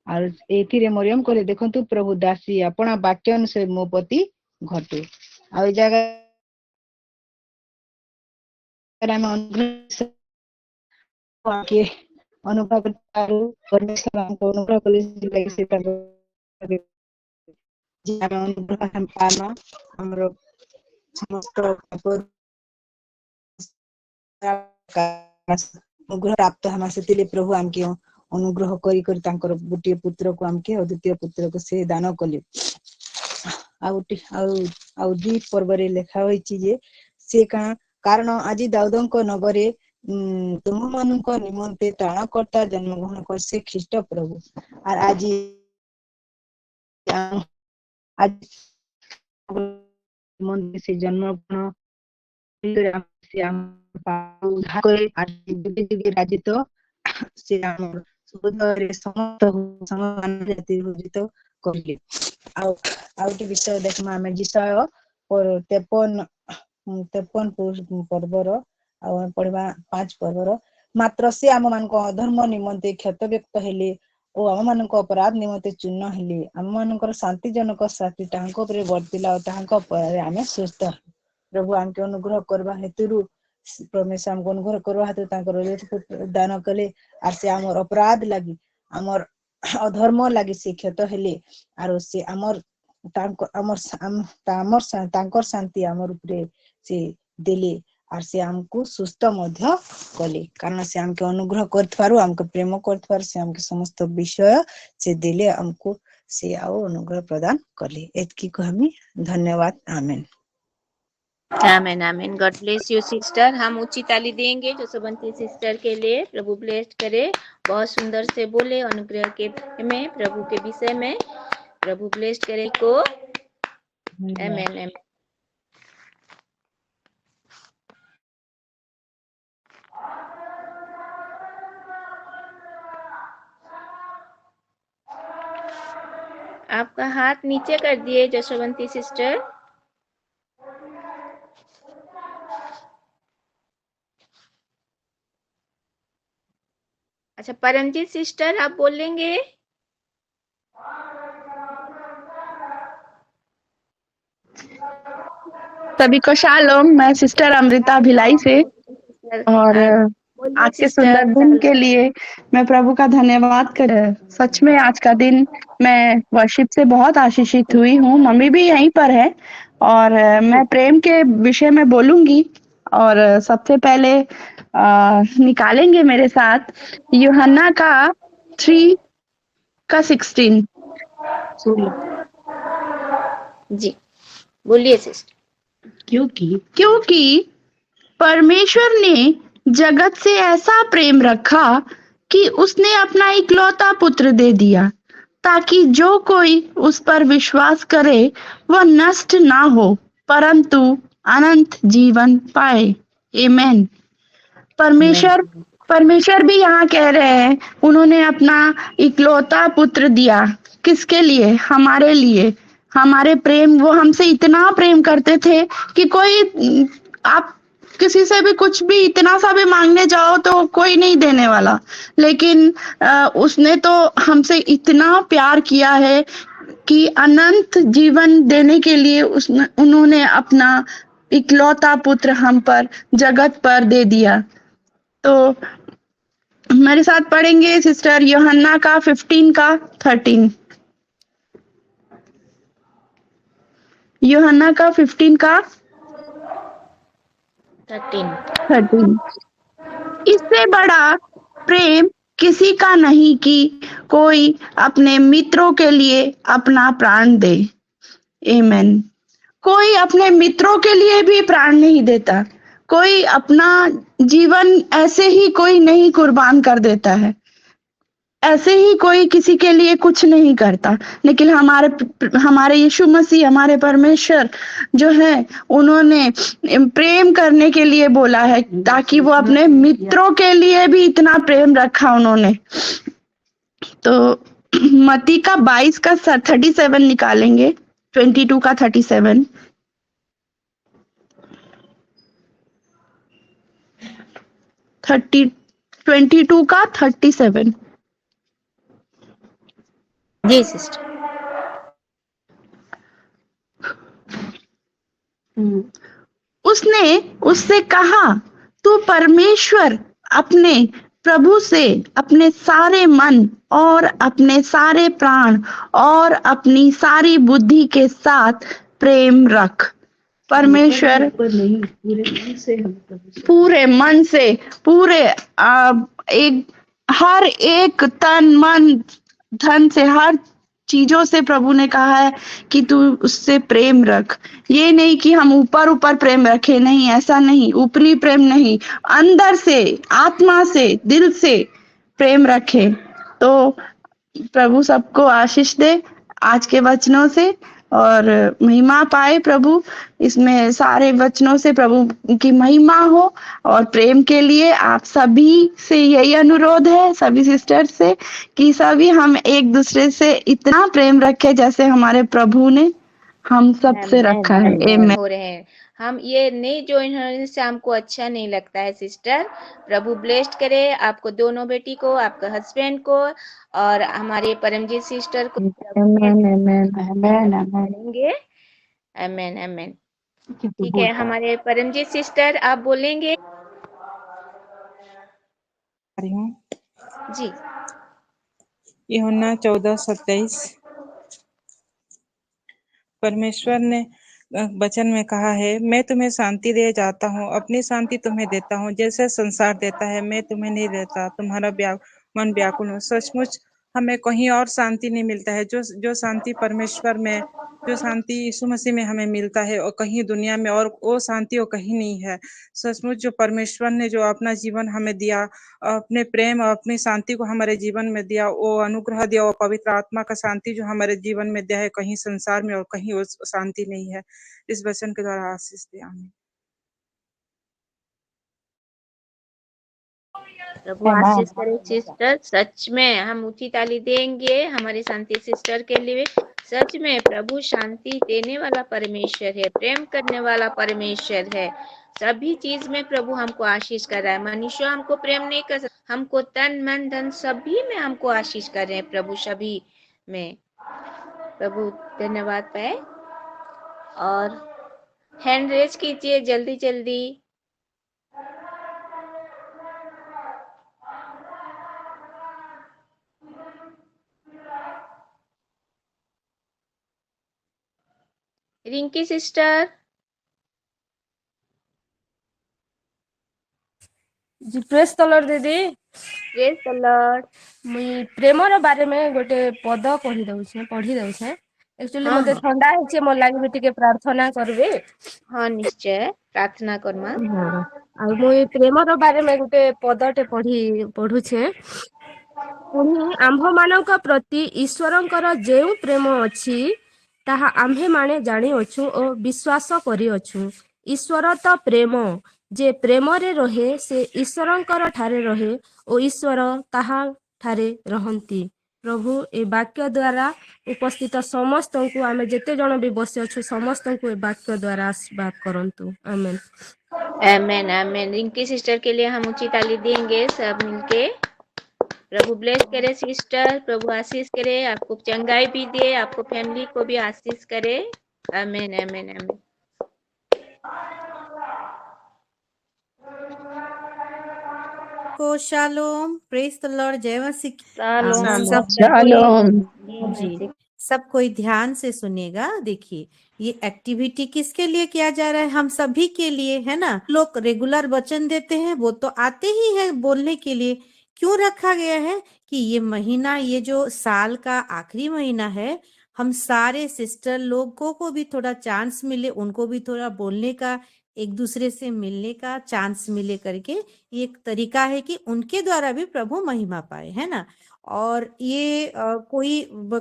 ଆଉ ଏଥିରେ ମରିୟମ କହିଲେ, ଦେଖନ୍ତୁ ପ୍ରଭୁ ଦାସୀ ଆପଣା ବାକ୍ୟ ଅନୁସାରେ ମୋ ପ୍ରତି ଘଟୁ। ଆଉ ଏ ଜାଗା ଅନୁଭବ କରିପାରୁ ପରମେଶ୍ୱର ଆମକୁ ଅନୁଗ୍ରହ କଲେ ଆମେ ଅନୁଗ୍ରହ ପାଇବା ଆମର ସମସ୍ତ ଅନୁଗ୍ରହ ପ୍ରାପ୍ତ ହେବା। ସେଥିରେ ପ୍ରଭୁ ଆମକେ ଅନୁଗ୍ରହ କରି କରି ତାଙ୍କର ଗୋଟିଏ ପୁତ୍ରକୁ ଆମକେ ଆଉ ଦ୍ୱିତୀୟ ପୁତ୍ରକୁ ସେ ଦାନ କଲେ। ଆଉ 2 ପର୍ବରେ ଲେଖା ହୋଇଛି ଯେ ସେ କାରଣ ଆଜି ଦାଉଦଙ୍କ ନଗରରେ ତୁମମାନଙ୍କ ନିମନ୍ତେ ତ୍ରାଣକର୍ତ୍ତା ଜନ୍ମଗ୍ରହଣ କରିছে ଖ୍ରୀଷ୍ଟ ପ୍ରଭୁ। আর আজি ସେ ଜନ୍ମଗ୍ରହଣ ରାଜିତ ସେ ଆମର ହୃଦୟରେ ସମସ୍ତ ବିଜିତ କହିଲେ। ଆଉ ଗୋଟେ ବିଷୟ ଦେଖମା ଆମେ ଜିସାୟ 53 ପର୍ବର ଆଉ ପଢିବା 5 ପର୍ବର। ମାତ୍ର ସେ ଆମମାନଙ୍କ ଅଧର୍ମ ନିମନ୍ତେ କ୍ଷତବ୍ୟକ୍ତ ହେଲେ ଓ ଆମମାନଙ୍କ ଅପରାଧ ନିମନ୍ତେ ଚୂର୍ଣ୍ଣ ହେଲେ। ଆମମାନଙ୍କର ଶାନ୍ତିଜନକ ଶାସ୍ତି ତାହାଙ୍କ ଉପରେ ବର୍ତ୍ତିଲା ଓ ତାହାଙ୍କ ପରେ ଆମେ ସୁସ୍ଥ। ପ୍ରଭୁ ଆମକୁ ଅନୁଗ୍ରହ କରିବା ହେତୁରୁ परमेश्वर हमको अनुग्रह करवा हेतु तांकर दान कले। आर से हमर अपराध लगी हमर अधर्म लगी से क्षत हेले आरो से हमर तांकर शांति हमर उपरे से देले आर से हमको सुस्थ मध्य कले। कारण से हमके अनुग्रह करथारु हमके प्रेम करथारु से हमके समस्त विषय से देले हमको से आओ अनुग्रह प्रदान कले। एतकी को हमें धन्यवाद। आमीन आमीन आमीन। God bless you sister. हम ऊंची ताली देंगे जो शोभंती सिस्टर के लिए। प्रभु ब्लेस्ड करे, बहुत सुंदर से बोले अनुग्रह के में, प्रभु के विषय में। प्रभु ब्लेस्ड करे को। आमीन आमीन। आपका हाथ नीचे कर दिए जशवंती सिस्टर। अच्छा परमजीत सिस्टर आप बोलेंगे। सभी को शालोम। मैं सिस्टर अमृता भिलाई से और बोलिए आज के सिस्टर सुंदर दिन के लिए मैं प्रभु का धन्यवाद कर। सच में आज का दिन मैं वर्शिप से बहुत आशीषित हुई हूँ। मम्मी भी यहीं पर है और मैं प्रेम के विषय में बोलूंगी। और सबसे पहले निकालेंगे मेरे साथ यूहन्ना का 3 का 16। जी बोलिए सिस्टर। क्योंकि परमेश्वर ने जगत से ऐसा प्रेम रखा कि उसने अपना इकलौता पुत्र दे दिया, ताकि जो कोई उस पर विश्वास करे वह नष्ट ना हो, परंतु अनंत जीवन पाए। आमीन। परमेश्वर भी यहाँ कह रहे हैं, उन्होंने अपना इकलौता पुत्र दिया। किसके लिए? हमारे लिए। हमारे प्रेम, वो हमसे इतना प्रेम करते थे कि कोई आप किसी से भी कुछ भी इतना सा भी मांगने जाओ तो कोई नहीं देने वाला, लेकिन उसने तो हमसे इतना प्यार किया है कि अनंत जीवन देने के लिए उन्होंने अपना इकलौता पुत्र हम पर, जगत पर दे दिया। तो मेरे साथ पढ़ेंगे सिस्टर यूहन्ना का 15 का 13। यूहन्ना का 15 का 13। इससे बड़ा प्रेम किसी का नहीं कि कोई अपने मित्रों के लिए अपना प्राण दे। आमीन। कोई अपने मित्रों के लिए भी प्राण नहीं देता। कोई अपना जीवन ऐसे ही कोई नहीं कुर्बान कर देता है। ऐसे ही कोई किसी के लिए कुछ नहीं करता, लेकिन हमारे यीशु मसीह, हमारे परमेश्वर जो है, उन्होंने प्रेम करने के लिए बोला है, ताकि वो अपने मित्रों के लिए भी इतना प्रेम रखा उन्होंने। तो मत्ती का 22 का 37 निकालेंगे, 22 का 37। थर्टी 22 का 37। जी सिस्टर। उसने उससे कहा, तू परमेश्वर अपने प्रभु से अपने सारे मन और अपने सारे प्राण और अपनी सारी बुद्धि के साथ प्रेम रख। परमेश्वर पूरे मन से, पूरे हर एक तन मन धन से, हर चीजों से प्रभु ने कहा है कि तू उससे प्रेम रख। ये नहीं कि हम ऊपर प्रेम रखें, नहीं, ऐसा नहीं। ऊपरी प्रेम नहीं, अंदर से, आत्मा से, दिल से प्रेम रखें। तो प्रभु सबको आशीष दे आज के वचनों से, और महिमा पाए प्रभु। इसमें सारे वचनों से प्रभु की महिमा हो। और प्रेम के लिए आप सभी से यही अनुरोध है, सभी सिस्टर से, कि सभी हम एक दूसरे से इतना प्रेम रखें जैसे हमारे प्रभु ने हम सब से रखा है। आमीन। हो रहे हैं हम, ये नहीं ज्वाइन होने से हमको अच्छा नहीं लगता है सिस्टर। प्रभु ब्लेस्ड करे आपको, दोनों बेटी को, आपके हस्बैंड को, और हमारे परमजीत सिस्टर को। आमीन, आमीन, आमीन, आमीन, आमीन, आमीन। ठीक है, हमारे परमजीत सिस्टर आप बोलेंगे। जी। यूहन्ना 14:27। परमेश्वर ने वचन में कहा है, मैं तुम्हें शांति दे जाता हूँ, अपनी शांति तुम्हें देता हूँ। जैसे संसार देता है, मैं तुम्हें नहीं देता। तुम्हारा मन व्याकुल हो। सचमुच हमें कहीं और शांति नहीं मिलता है। जो शांति परमेश्वर में, जो शांति यीशु मसीह में हमें मिलता है, और कहीं दुनिया में और वो शांति वो कहीं नहीं है। सचमुच जो परमेश्वर ने जो अपना जीवन हमें दिया, अपने प्रेम और अपनी शांति को हमारे जीवन में दिया, वो अनुग्रह दिया, वो पवित्र आत्मा का शांति जो हमारे जीवन में दिया है, कहीं संसार में और कहीं वो शांति नहीं है। इस वचन के द्वारा आशीष दिया। आमीन। प्रभु आशीष करे सिस्टर। सच में हम ऊंची ताली देंगे हमारी शांति सिस्टर के लिए। सच में प्रभु शांति देने वाला परमेश्वर है, प्रेम करने वाला परमेश्वर है। सभी चीज में प्रभु हमको आशीष कर रहा है। मनुष्य हमको प्रेम नहीं कर सकता, हमको तन मन धन सभी में हमको आशीष कर रहे हैं प्रभु, सभी में। प्रभु धन्यवाद पाए। और हैंड रेज कीजिए जल्दी जल्दी। रिंकी सिस्टर। जी प्रेस तलर दीदी प्रेज द लॉर्ड। मुई प्रेमर बारे में गोटे पद पढ़ी दउछे एक्चुअली हाँ मते हाँ ठंडा है मोर लागि भी टिके प्रार्थना करबे। हाँ निश्चय प्रार्थना करमा। हाँ आ मुई प्रेमर बारे में गोटे पदटे पढ़ुछे पुଣି ଆମ୍ଭମାନଙ୍କ ପ୍ରତି ଈଶ୍ୱରଙ୍କର ଯେଉଁ ପ୍ରେମ ଅଛି ତାହା ଆମ୍ଭେମାନେ ଜାଣିଅଛୁ ଓ ବିଶ୍ୱାସ କରିଅଛୁ। ଈଶ୍ୱର ତ ପ୍ରେମ, ଯେ ପ୍ରେମରେ ରହେ ସେ ଈଶ୍ୱରଙ୍କର ଠାରେ ରହେ ଓ ଈଶ୍ୱର ତାହା ଠାରେ ରହନ୍ତି। ପ୍ରଭୁ ଏ ବାକ୍ୟ ଦ୍ୱାରା ଉପସ୍ଥିତ ସମସ୍ତଙ୍କୁ ଆମେ ଯେତେ ଜଣ ବି ବସିଅଛୁ ସମସ୍ତଙ୍କୁ ଏ ବାକ୍ୟ ଦ୍ୱାରା ଆଶୀର୍ବାଦ କରନ୍ତୁ। ଆମେନ୍। आमेन आमेन। रिंकी सिस्टर के लिए हम ऊंची ताली देंगे सब मिलके। प्रभु ब्लेस करे सिस्टर, प्रभु आशीष करे, आपको चंगाई भी दे, आपको फैमिली को भी आशीष करे। आमेन आमेन आमेन। को शालोम, प्रेज द लॉर्ड, जय मसीह की। शालोम। सब शालोम। जी सब कोई ध्यान से सुनेगा। देखिए ये एक्टिविटी किसके लिए किया जा रहा है? हम सभी के लिए, है ना। लोग रेगुलर वचन देते हैं, वो तो आते ही है बोलने के लिए। क्यों रखा गया है कि ये महीना, ये जो साल का आखिरी महीना है, हम सारे सिस्टर लोगों को भी थोड़ा चांस मिले, उनको भी थोड़ा बोलने का, एक दूसरे से मिलने का चांस मिले करके ये एक तरीका है कि उनके द्वारा भी प्रभु महिमा पाए, है ना। और ये कोई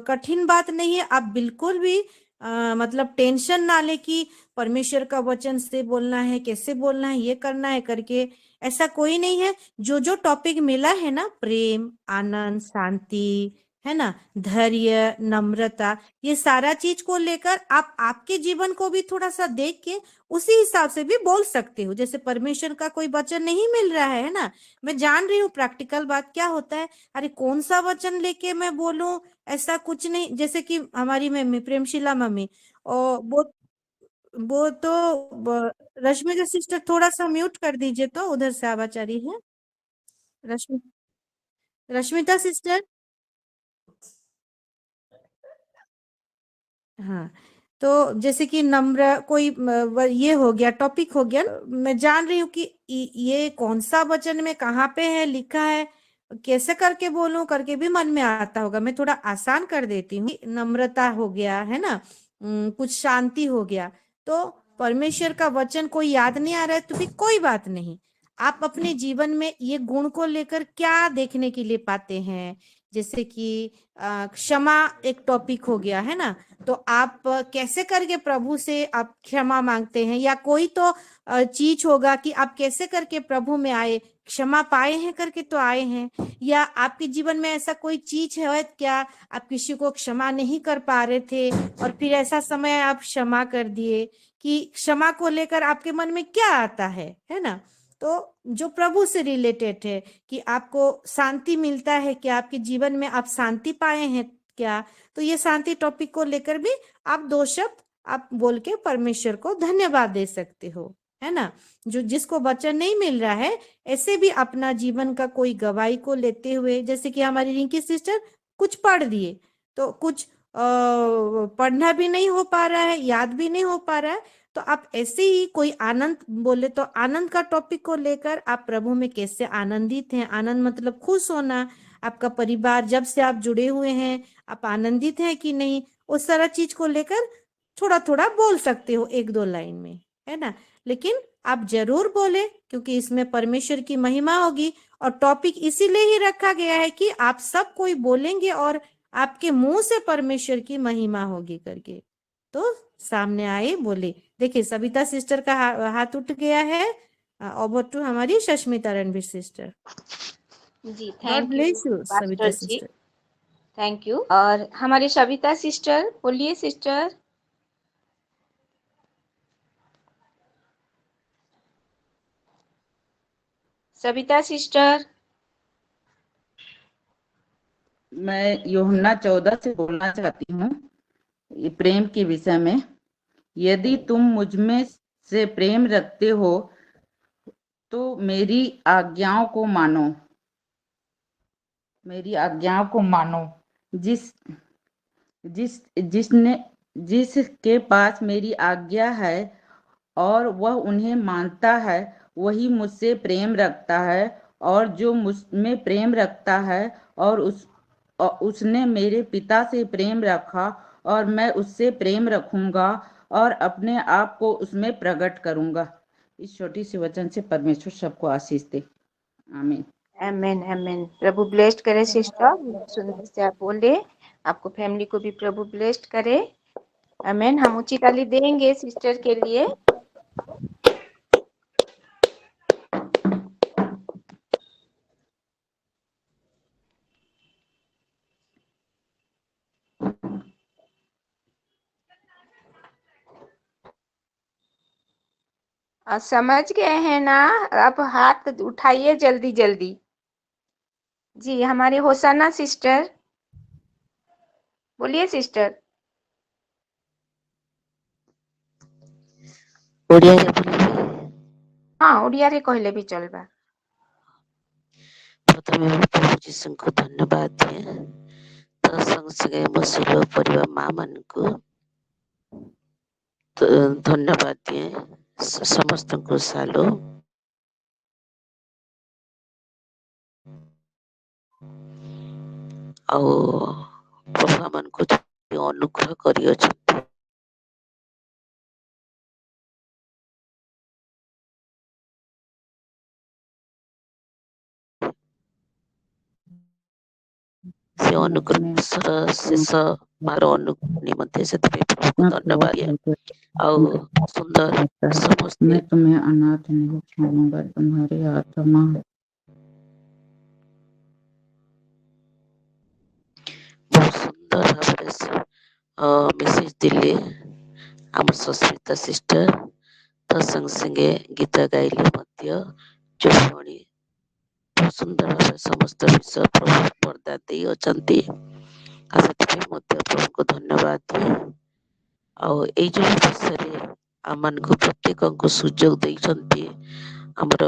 कठिन बात नहीं है। आप बिल्कुल भी मतलब टेंशन ना ले कि परमेश्वर का वचन से बोलना है, कैसे बोलना है, ये करना है करके, ऐसा कोई नहीं है। जो जो टॉपिक मिला है ना, प्रेम, आनंद, शांति, है ना, धैर्य, नम्रता, ये सारा चीज को लेकर आप आपके जीवन को भी थोड़ा सा देख के उसी हिसाब से भी बोल सकते हो। जैसे परमेश्वर का कोई वचन नहीं मिल रहा है ना, मैं जान रही हूँ प्रैक्टिकल बात क्या होता है, अरे कौन सा वचन लेके मैं बोलूं, ऐसा कुछ नहीं। जैसे कि हमारी मम्मी प्रेमशीला मम्मी, और वो तो रश्मिका सिस्टर थोड़ा सा म्यूट कर दीजिए, तो उधर से आवाज आ रही है। रश्मि रश्मिता सिस्टर, हाँ। तो जैसे कि नम्र कोई ये हो गया, टॉपिक हो गया, मैं जान रही हूँ कि ये कौन सा वचन में कहाँ पे है लिखा है, कैसे करके बोलूं करके भी मन में आता होगा। मैं थोड़ा आसान कर देती हूँ। नम्रता हो गया, है ना, कुछ शांति हो गया। तो परमेश्वर का वचन कोई याद नहीं आ रहा है तो भी कोई बात नहीं। आप अपने जीवन में ये गुण को लेकर क्या देखने के लिए पाते हैं? जैसे कि क्षमा एक टॉपिक हो गया, है ना। तो आप कैसे करके प्रभु से आप क्षमा मांगते हैं, या कोई तो चीज होगा कि आप कैसे करके प्रभु में आए, क्षमा पाए हैं करके तो आए हैं, या आपके जीवन में ऐसा कोई चीज है क्या, आप किसी को क्षमा नहीं कर पा रहे थे और फिर ऐसा समय आप क्षमा कर दिए, कि क्षमा को लेकर आपके मन में क्या आता है ना। तो जो प्रभु से रिलेटेड है कि आपको शांति मिलता है क्या, आपके जीवन में आप शांति पाए हैं क्या, तो ये शांति टॉपिक को लेकर भी आप 2 शब्द आप बोल के परमेश्वर को धन्यवाद दे सकते हो, है ना। जो जिसको वचन नहीं मिल रहा है, ऐसे भी अपना जीवन का कोई गवाही को लेते हुए, जैसे कि हमारी रिंकी सिस्टर कुछ पढ़ दिए, तो कुछ पढ़ना भी नहीं हो पा रहा है, याद भी नहीं हो पा रहा है, तो आप ऐसे ही कोई आनंद बोले तो आनंद का टॉपिक को लेकर आप प्रभु में कैसे आनंदित हैं। आनंद मतलब खुश होना, आपका परिवार जब से आप जुड़े हुए हैं आप आनंदित हैं कि नहीं, उस सारा चीज को लेकर थोड़ा थोड़ा बोल सकते हो 1-2 लाइन में, है ना। लेकिन आप जरूर बोले, क्योंकि इसमें परमेश्वर की महिमा होगी। और टॉपिक इसीलिए ही रखा गया है कि आप सब कोई बोलेंगे और आपके मुंह से परमेश्वर की महिमा होगी करके। तो सामने आए बोले। देखिए सविता सिस्टर का हाथ उठ गया है। ओवर टू हमारी सष्मिता रणवीर सिस्टर। जी God thank you bless you Savita pastor ji, sister. Thank you. और हमारी सविता सिस्टर, बोलिए सिस्टर। सविता सिस्टर। मैं यूहन्ना 14 से बोलना चाहती हूँ ये प्रेम के विषय में। यदि तुम मुझ में से प्रेम रखते हो तो मेरी आज्ञाओं को मानो, मेरी आज्ञाओं को मानो। जिसने जिसके पास मेरी आज्ञा है और वह उन्हें मानता है वही मुझसे प्रेम रखता है, और जो मुझ में प्रेम रखता है और उसने मेरे पिता से प्रेम रखा, और मैं उससे प्रेम रखूंगा और अपने आप को उसमें प्रकट करूंगा। इस छोटी सी वचन से परमेश्वर सबको आशीष दे। आमीन। आमेन आमेन। प्रभु ब्लेस्ड करे सिस्टर, सुंदर से आप बोले, आपको फैमिली को भी प्रभु ब्लेस्ड करे। आमेन। हम ऊंची ताली देंगे सिस्टर के लिए। समझ गए हैं ना? आप हाथ उठाइए जल्दी जल्दी। जी, हमारी होसाना सिस्टर, बोलिए सिस्टर। ओडिया बोलिए। हाँ, ओडिया रे कहले भी चलबा। प्रथमे प्रभु जीशुଙ୍କୁ धन्यवाद दिए, ତା संगे संगे ମୋ ସୁର ପରିବାର ମା ମାନଙ୍କୁ ଧନ୍ୟବାଦ ଦିଏ। ସମସ୍ତଙ୍କୁ ସାଲୁ। ଆଉ ପ୍ରଭୁ ଆମମାନଙ୍କୁ ଅନୁଗ୍ରହ କରିଅଛନ୍ତି, ସେ ଅନୁଗ୍ରହର ଶେଷ ମାର ଅନୁଗ୍ରହ ନିମନ୍ତେ ସେଥିପାଇଁ ପ୍ରଭୁଙ୍କୁ ଧନ୍ୟବାଦ ଦିଏ। ଆଉ ସୁନ୍ଦର ସମସ୍ତେ मैं तुम्हें अनाथ नहीं छोड़ूंगा, तुम्हारी आत्मा ବହୁତ ସୁନ୍ଦର ଭାବରେ ମେସେଜ ଦେଲେ ଆମ ସସ୍ମିତା ସିଷ୍ଟର। ତା संगे संगे ଗୀତ ଗାଇଲେ ମଧ୍ୟ ଯୋଉ ଭଉଣୀ ବହୁତ ସୁନ୍ଦର ଭାବରେ ସମସ୍ତ ବିଷୟ ପ୍ରଭୁ ପର୍ଦ୍ଦା ଦେଇ ଅଛନ୍ତି, ଆଉ ସେଥିପାଇଁ ମଧ୍ୟ ପ୍ରଭୁଙ୍କୁ ଧନ୍ୟବାଦ ଦିଏ। ଆଉ ଏଇ ଯୋଉ ବିଷୟରେ ଆମମାନଙ୍କୁ ପ୍ରତ୍ୟେକଙ୍କୁ ସୁଯୋଗ ଦେଇଛନ୍ତି ଆମର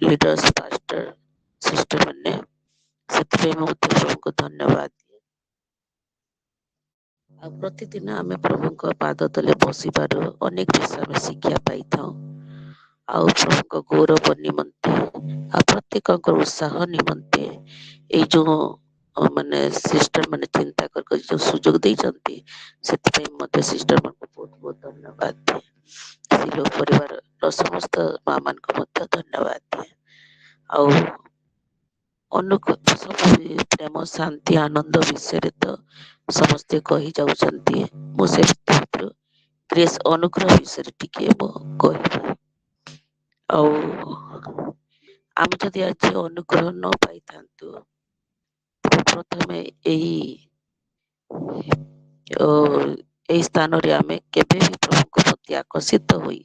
ଲିଡର୍ସ ପାଷ୍ଟର ସିଷ୍ଟର ମାନେ, ସେଥିପାଇଁ ମଧ୍ୟ ପ୍ରଭୁଙ୍କୁ ଧନ୍ୟବାଦ ଦିଏ। ଆଉ ପ୍ରତିଦିନ ଆମେ ପ୍ରଭୁଙ୍କ ପାଦ ତଳେ ବସିବାରୁ ଅନେକ ବିଷୟ ଆମେ ଶିକ୍ଷା ପାଇଥାଉ। ଆଉ ପ୍ରଭୁଙ୍କ ଗୌରବ ନିମନ୍ତେ ଆଉ ପ୍ରତ୍ୟେକଙ୍କର ଉତ୍ସାହ ନିମନ୍ତେ ଏଇ ଯୋଉ ମାନେ ସିଷ୍ଟର ମାନେ ଚିନ୍ତା କରି ଯୋଉ ସୁଯୋଗ ଦେଇଛନ୍ତି, ସେଥିପାଇଁ ମଧ୍ୟ ସିଷ୍ଟର ମାନଙ୍କୁ ବହୁତ ବହୁତ ଧନ୍ୟବାଦ ଦିଏ। ସିଲୋ ପରିବାରର ସମସ୍ତ ମା ମାନଙ୍କୁ ମଧ୍ୟ ଧନ୍ୟବାଦ ଦିଏ। ଆଉ ସବୁ ପ୍ରେମ ଶାନ୍ତି ଆନନ୍ଦ ବିଷୟରେ ତ ସମସ୍ତେ କହି ଯାଉଛନ୍ତି, ମୁଁ ସେ ଭିତରୁ ଗ୍ରେସ୍ ଅନୁଗ୍ରହ ବିଷୟରେ ଟିକେ ମୁଁ କହିବି। ଆଉ ଆମେ ଯଦି ଆଜି ଅନୁଗ୍ରହ ନ ପାଇଥାନ୍ତୁ, ତେବେ ପ୍ରଥମେ ଏଇ ସ୍ଥାନରେ ଆମେ କେବେ ବି ପ୍ରଭୁଙ୍କ ପ୍ରତି ଆକର୍ଷିତ ହୋଇ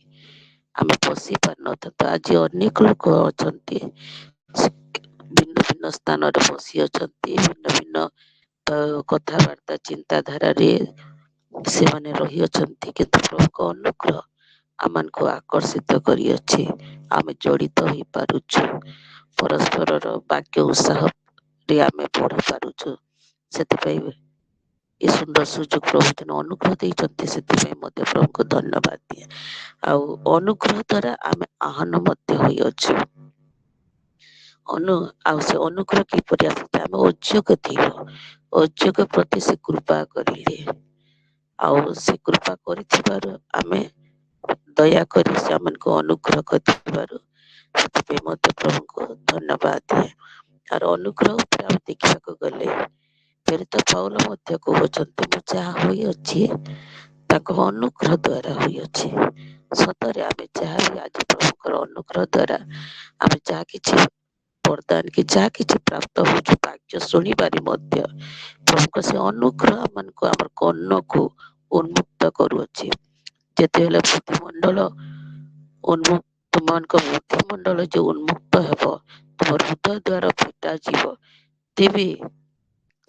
ଆମେ ବସି ପାରିନଥାନ୍ତୁ। ଆଜି ଅନେକ ଲୋକ ଅଛନ୍ତି ଭିନ୍ନ ଭିନ୍ନ ସ୍ଥାନରେ ବସି ଅଛନ୍ତି, ଭିନ୍ନ ଭିନ୍ନ କଥାବାର୍ତ୍ତା ଚିନ୍ତାଧାରାରେ ସେମାନେ ରହିଅଛନ୍ତି, କିନ୍ତୁ ପ୍ରଭୁଙ୍କ ଅନୁଗ୍ରହ ଆମମାନଙ୍କୁ ଆକର୍ଷିତ କରିଅଛି। ଆମେ ଜଡ଼ିତ ହେଇପାରୁଛୁ, ପରସ୍ପରର ବାକ୍ୟ ଉତ୍ସାହରେ ଆମେ ପଢି ପାରୁଛୁ। ସେଥିପାଇଁ ଏ ସୁନ୍ଦର ସୁଯୋଗ ପ୍ରଭୁ ଦିନ ଅନୁଗ୍ରହ ଦେଇଛନ୍ତି, ସେଥିପାଇଁ ମଧ୍ୟ ପ୍ରଭୁଙ୍କୁ ଧନ୍ୟବାଦ ଦିଏ। ଆଉ ଅନୁଗ୍ରହ ଦ୍ୱାରା ଆମେ ଆହ୍ୱାନ ମଧ୍ୟ ହୋଇଅଛୁ। ଆଉ ସେ ଅନୁଗ୍ରହ କିପରି ଆସିଛି? ଆମେ ଅଯୋଗ୍ୟ ଥିଲୁ, ଅଯୋଗ୍ୟ ପ୍ରତି ସେ କୃପା କରିଲେ, ଆଉ ସେ କୃପା କରିଥିବାରୁ ଆମେ ଦୟାକରି ସେମାନଙ୍କୁ ଅନୁଗ୍ରହ କରିଥିବାରୁ ସେଥିପାଇଁ ମଧ୍ୟ ପ୍ରଭୁଙ୍କୁ ଧନ୍ୟବାଦ ଦିଏ। ଆର ଅନୁଗ୍ରହ ଉପରେ ଆମେ ଦେଖିବାକୁ ଗଲେ ପ୍ରେରିତ ପାଉଲ ମଧ୍ୟ କହୁଛନ୍ତି, ମୁଁ ଯାହା ହୋଇଅଛି ତାଙ୍କ ଅନୁଗ୍ରହ ଦ୍ୱାରା ହୋଇଅଛି। ସତରେ ଆମେ ଯାହା ବି ଆଜି ପ୍ରଭୁଙ୍କର ଅନୁଗ୍ରହ ଦ୍ୱାରା ଆମେ ଯାହା କିଛି ବର୍ତ୍ତମାନ କି ଯାହା କିଛି ପ୍ରାପ୍ତ ହଉଛୁ, ବାକ୍ୟ ଶୁଣିବାରେ ମଧ୍ୟ ପ୍ରଭୁଙ୍କ ସେ ଅନୁଗ୍ରହ ଆମମାନଙ୍କୁ ଆମର କର୍ଣ୍ଣକୁ ଉନ୍ମୁକ୍ତ କରୁଅଛି। ଯେତେବେଳେ ବୁଦ୍ଧିମଣ୍ଡଳ ତୁମମାନଙ୍କ ବୁଦ୍ଧିମଣ୍ଡଳ ଯୋଉ ଉନ୍ମୁକ୍ତ ହେବ, ତୁମ ହୃଦୟ ଦ୍ୱାର ଫିଟା ଯିବ, ତେବେ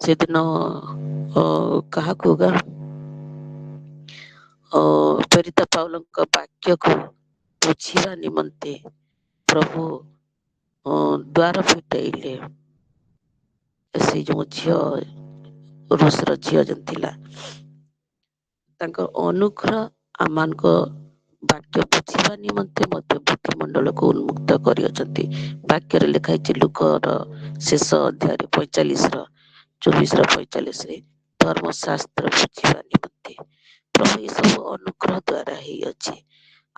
ସେଦିନ କାହାକୁ ପ୍ରେରିତ ପାଉଲଙ୍କ ବାକ୍ୟକୁ ବୁଝିବା ନିମନ୍ତେ ପ୍ରଭୁ ଦ୍ୱାର ଫିଟାଇଲେ। ସେ ଯୋଉ ଝିଅ ରୁଷର ଝିଅ ଯେମିତି ଥିଲା, ତାଙ୍କ ଅନୁଗ୍ରହ ଆମମାନଙ୍କ ବାକ୍ୟ ବୁଝିବା ନିମନ୍ତେ ମଧ୍ୟ ବୁଦ୍ଧିମଣ୍ଡଳକୁ ଉନ୍ମୁକ୍ତ କରିଅଛନ୍ତି। ବାକ୍ୟରେ ଲେଖା ହେଇଛି ଲୁକର ଶେଷ ଅଧ୍ୟାୟରେ 24:45 ଧର୍ମଶାସ୍ତ୍ର ବୁଝିବା ନିମନ୍ତେ। ପ୍ରଭୁ ଏସବୁ ଅନୁଗ୍ରହ ଦ୍ଵାରା ହେଇଅଛି।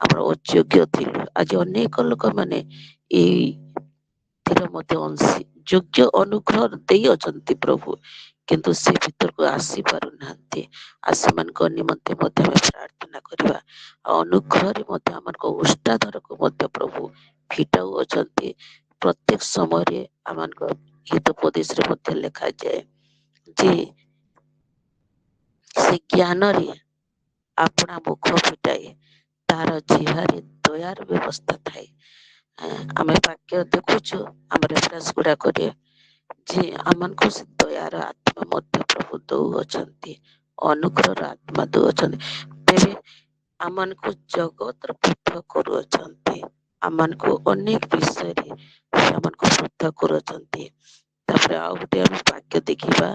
ଆମର ଅଯୋଗ୍ୟ ଥିଲୁ, ଆଜି ଅନେକ ଲୋକମାନେ ଏଇଥିର ମଧ୍ୟ ଅଂଶୀ ଯୋଗ୍ୟ ଅନୁଗ୍ରହ ଦେଇ ଅଛନ୍ତି ପ୍ରଭୁ, କିନ୍ତୁ ସେ ଭିତରକୁ ଆସି ପାରୁନାହାନ୍ତି। ଆଉ ସେମାନଙ୍କ ନିମନ୍ତେ ମଧ୍ୟ ଆମେ ପ୍ରାର୍ଥନା କରିବା। ଆଉ ଅନୁଗ୍ରହରେ ମଧ୍ୟ ଆମମାନଙ୍କ ଉଷ୍ଠାଧରକୁ ମଧ୍ୟ ପ୍ରଭୁ ଫିଟାଉ ଅଛନ୍ତି। ପ୍ରତ୍ୟେକ ସମୟରେ ଆମମାନଙ୍କ ହିତୋପଦେଶରେ ମଧ୍ୟ ଲେଖାଯାଏ ଯେ ସେ ଜ୍ଞାନରେ ଆପଣା ମୁଖ ଫିଟାଏ, ତାର ଜିହ୍ୱାରେ ଦୟାର ବ୍ୟବସ୍ଥା ଥାଏ। ଆମେ ବାକ୍ୟ ଦେଖୁଛୁ, ଆମ ରେଫରେନ୍ସ ଗୁଡାକରେ ଯେ ଆମମାନଙ୍କୁ ସେ ଦୟାର ଆତ୍ମା ମଧ୍ୟ ପ୍ରଭୁ ଦଉଅଛନ୍ତି, ଅନୁଗ୍ରହର ଆତ୍ମା ଦଉଅଛନ୍ତି। ତେବେ ଆମମାନଙ୍କୁ ଜଗତର ପୃଥକ କରୁଅଛନ୍ତି, ଆମମାନଙ୍କୁ ଅନେକ ବିଷୟରେ ସେମାନଙ୍କୁ ପୃଥକ କରୁଅଛନ୍ତି। ତାପରେ ଆଉ ଗୋଟେ ଆମେ ବାକ୍ୟ ଦେଖିବା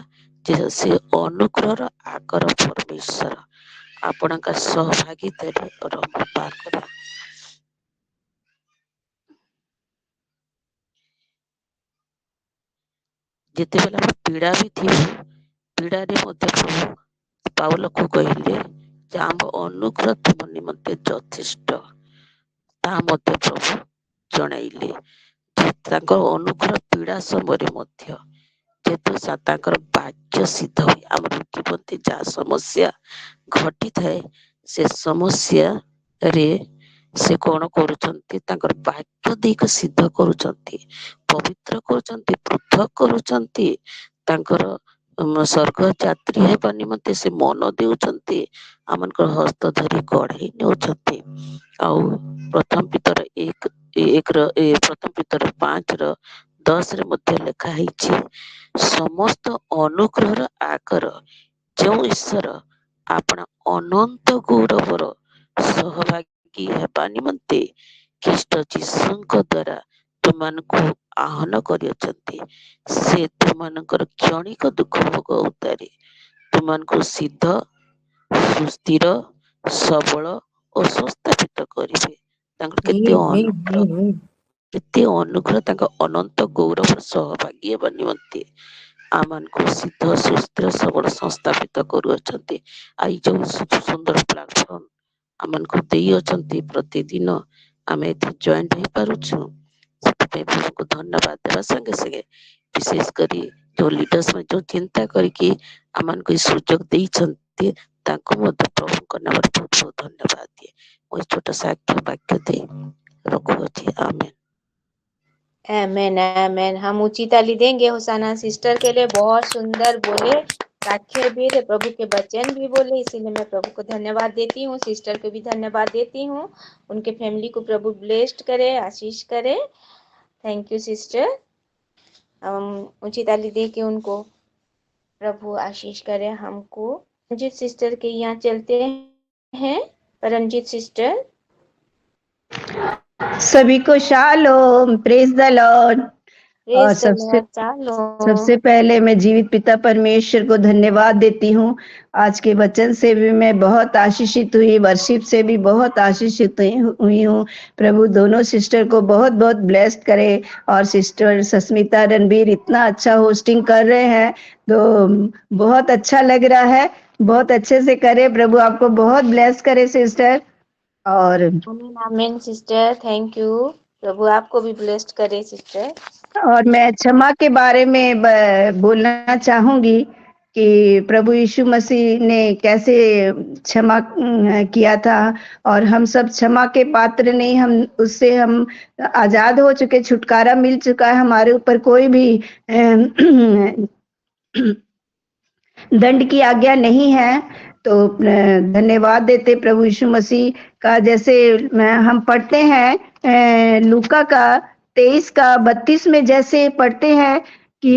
ଯେ ସେ ଅନୁଗ୍ରହର ଆଗର ପରମେଶ୍ୱର ଆପଣଙ୍କ ସହଭାଗିତାରେ ପାର କରେ। ଯେତେବେଳେ ଆମେ ପୀଡ଼ା ବି ଥିବୁ, ପୀଡ଼ାରେ ମଧ୍ୟ ପ୍ରଭୁ ପାଉଲକୁ କହିଲେ ଯେ ଆମ ଅନୁଗ୍ରହ ତୁମ ନିମନ୍ତେ ଯଥେଷ୍ଟ। ତାହା ମଧ୍ୟ ପ୍ରଭୁ ଜଣାଇଲେ ଯେ ତାଙ୍କ ଅନୁଗ୍ରହ ପୀଡ଼ା ସମୟରେ ମଧ୍ୟ, ଯେହେତୁ ତାଙ୍କର ବାକ୍ୟ ସିଦ୍ଧ ହୁଏ ଆମର ଜୀବନରେ ଯାହା ସମସ୍ୟା ଘଟିଥାଏ, ସେ ସମସ୍ୟାରେ ସେ କଣ କରୁଛନ୍ତି, ତାଙ୍କର ବାକ୍ୟ ଦେଇକି ସିଦ୍ଧ କରୁଛନ୍ତି, ପବିତ୍ର କରୁଛନ୍ତି, ପୃଥକ କରୁଛନ୍ତି। ତାଙ୍କର ସ୍ୱର୍ଗ ଯାତ୍ରୀ ହେବା ନିମନ୍ତେ ସେ ମନ ଦେଉଛନ୍ତି, ଆମଙ୍କର ହସ୍ତ ଧରି ଗଢେଇ ନେଉଛନ୍ତି। ଆଉ ପ୍ରଥମ ପିତର 5:10 ମଧ୍ୟ ଲେଖା ହେଇଛି, ସମସ୍ତ ଅନୁଗ୍ରହର ଆଗର ଯେଉଁ ଈଶ୍ୱର ଆପଣା ଅନନ୍ତ ଗୌରବର ସହଭାଗୀ ହେବା ନିମନ୍ତେ ଖ୍ରୀଷ୍ଟ ଯୀଶୁଙ୍କ ଦ୍ୱାରା ତୁମମାନଙ୍କୁ ଆହ୍ୱାନ କରିଅଛନ୍ତି, ସେ ତୁମମାନଙ୍କର କ୍ଷଣିକ ଦୁଃଖ ଭୋଗ ଉତ୍ତାରେ ତୁମମାନଙ୍କୁ ସିଦ୍ଧ, ସୁସ୍ଥିର, ସବଳ ଓ ସଂସ୍ଥାପିତ କରିବେ। ତାଙ୍କର କେତେ ଅନୁଗ୍ରହ, ତାଙ୍କ ଅନନ୍ତ ଗୌରବର ସହଭାଗୀ ହେବା ନିମନ୍ତେ ଆମମାନଙ୍କୁ ସିଦ୍ଧ, ସୁସ୍ଥିର, ସବଳ, ସଂସ୍ଥାପିତ କରୁଅଛନ୍ତି। ଆଉ ଏଇ ଯୋଉ ସୁନ୍ଦର ପ୍ଲାଟଫର୍ମ ଆମମାନଙ୍କୁ ଦେଇ ଅଛନ୍ତି, ପ୍ରତିଦିନ ଆମେ ଏଥିରେ ଜଏଣ୍ଟ ହେଇପାରୁଛୁ, ସେଥିପାଇଁ ପ୍ରଭୁଙ୍କୁ ଧନ୍ୟବାଦ ଦେବା ସାଙ୍ଗେ ସାଙ୍ଗେ ବିଶେଷ କରି ଯୋଉ ଲିଡର୍ସ ମାନେ ଯୋଉ ଚିନ୍ତା କରିକି ଆମମାନଙ୍କୁ ଏ ସୁଯୋଗ ଦେଇଛନ୍ତି, ତାଙ୍କୁ ମଧ୍ୟ ପ୍ରଭୁଙ୍କ ନାମରେ ବହୁତ ବହୁତ ଧନ୍ୟବାଦ ଦିଏ। ମୁଁ ଛୋଟ ସାକ୍ଷ୍ୟ ବାକ୍ୟ ଦେଇ ରଖୁଅଛି। ଆମେନ୍। आमेन आमेन। हम ऊंची ताली देंगे होसाना सिस्टर के लिए, बहुत सुंदर बोले, साक्ष्य भी थे, प्रभु के वचन भी बोले, इसीलिए मैं प्रभु को धन्यवाद देती हूँ, सिस्टर को भी धन्यवाद देती हूँ। उनके फैमिली को प्रभु ब्लेस्ड करे, आशीष करे। Thank you sister. हम ऊंची ताली दे के उनको प्रभु आशीष करे हमको। रंजीत सिस्टर के यहाँ चलते हैं। परमजीत सिस्टर। सभी को शालोम, प्रेज द लॉर्ड। और सबसे पहले मैं जीवित पिता परमेश्वर को धन्यवाद देती हूँ। आज के वचन से भी मैं बहुत आशीषित हुई, वर्शिप से भी बहुत आशीषित हुई हूँ। प्रभु दोनों सिस्टर को बहुत बहुत ब्लेस्ड करे। और सिस्टर सस्मिता रणबीर इतना अच्छा होस्टिंग कर रहे हैं, तो बहुत अच्छा लग रहा है। बहुत अच्छे से करे, प्रभु आपको बहुत ब्लेस करे सिस्टर। और आमीन सिस्टर, थैंक यू। प्रभु आपको भी ब्लेस्ड करे सिस्टर। और मैं क्षमा के बारे में बोलना चाहूंगी कि प्रभु यीशु मसीह ने कैसे क्षमा किया था, और हम सब क्षमा के पात्र नहीं, हम उससे हम आजाद हो चुके, छुटकारा मिल चुका है, हमारे ऊपर कोई भी दंड की आज्ञा नहीं है। तो धन्यवाद देते प्रभु यीशु मसीह का। जैसे हम पढ़ते हैं लूका का 23:32 में जैसे पढ़ते हैं कि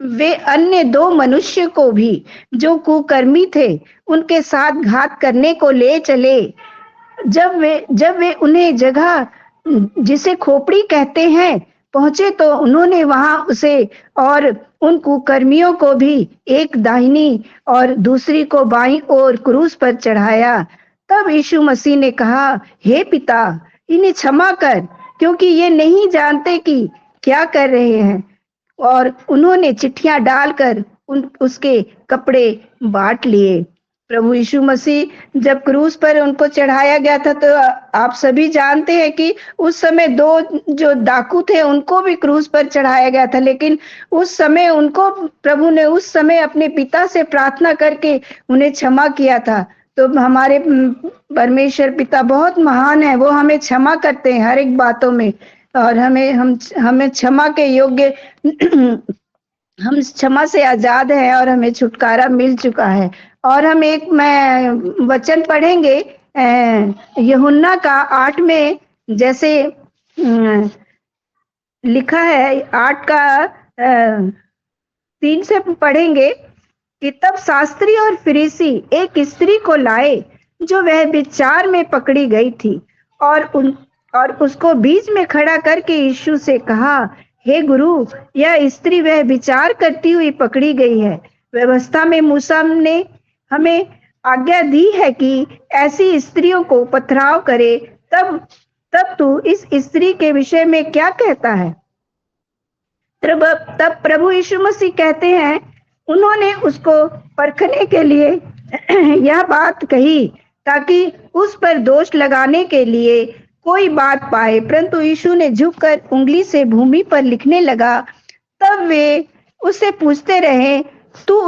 वे अन्य 2 मनुष्य को भी जो कुकर्मी थे उनके साथ घात करने को ले चले। जब वे उन्हें जगह जिसे खोपड़ी कहते हैं पहुंचे तो उन्होंने वहां उसे और उन कुकर्मियों को भी एक दाहिनी और दूसरी को बाईं ओर क्रूस पर चढ़ाया। तब यीशु मसीह ने कहा, हे पिता, इन्हें क्षमा कर, क्योंकि ये नहीं जानते कि क्या कर रहे हैं। और उन्होंने चिट्ठियां डालकर उसके कपड़े बांट लिए। प्रभु यीशु मसीह जब क्रूस पर उनको चढ़ाया गया था, तो आप सभी जानते हैं कि उस समय दो जो डाकू थे उनको भी क्रूस पर चढ़ाया गया था, लेकिन उस समय उनको प्रभु ने उस समय अपने पिता से प्रार्थना करके उन्हें क्षमा किया था। तो हमारे परमेश्वर पिता बहुत महान है, वो हमें क्षमा करते हैं हर एक बातों में, और हमें क्षमा के योग्य हम क्षमा से आजाद हैं और हमें छुटकारा मिल चुका है। और हम मैं वचन पढ़ेंगे यूहन्ना का 8 में, जैसे लिखा है 8 का 3 से पढ़ेंगे कि तब शास्त्री और फरीसी एक स्त्री को लाए जो वह विचार में पकड़ी गई थी, और उसको बीच में खड़ा करके यीशु से कहा, हे गुरु, यह स्त्री वह विचार करती हुई पकड़ी गई है। व्यवस्था में मूसा ने हमें आज्ञा दी है कि ऐसी स्त्रियों को पथराव करे। तब तू इस स्त्री के विषय में क्या कहता है? तब प्रभु यीशु मसीह कहते हैं, उन्होंने उसको परखने के लिए यह बात कही ताकि उस पर दोष लगाने के लिए कोई बात पाए, परंतु यीशु ने झुककर उंगली से भूमि पर लिखने लगा। तब वे उससे पूछते रहे। तू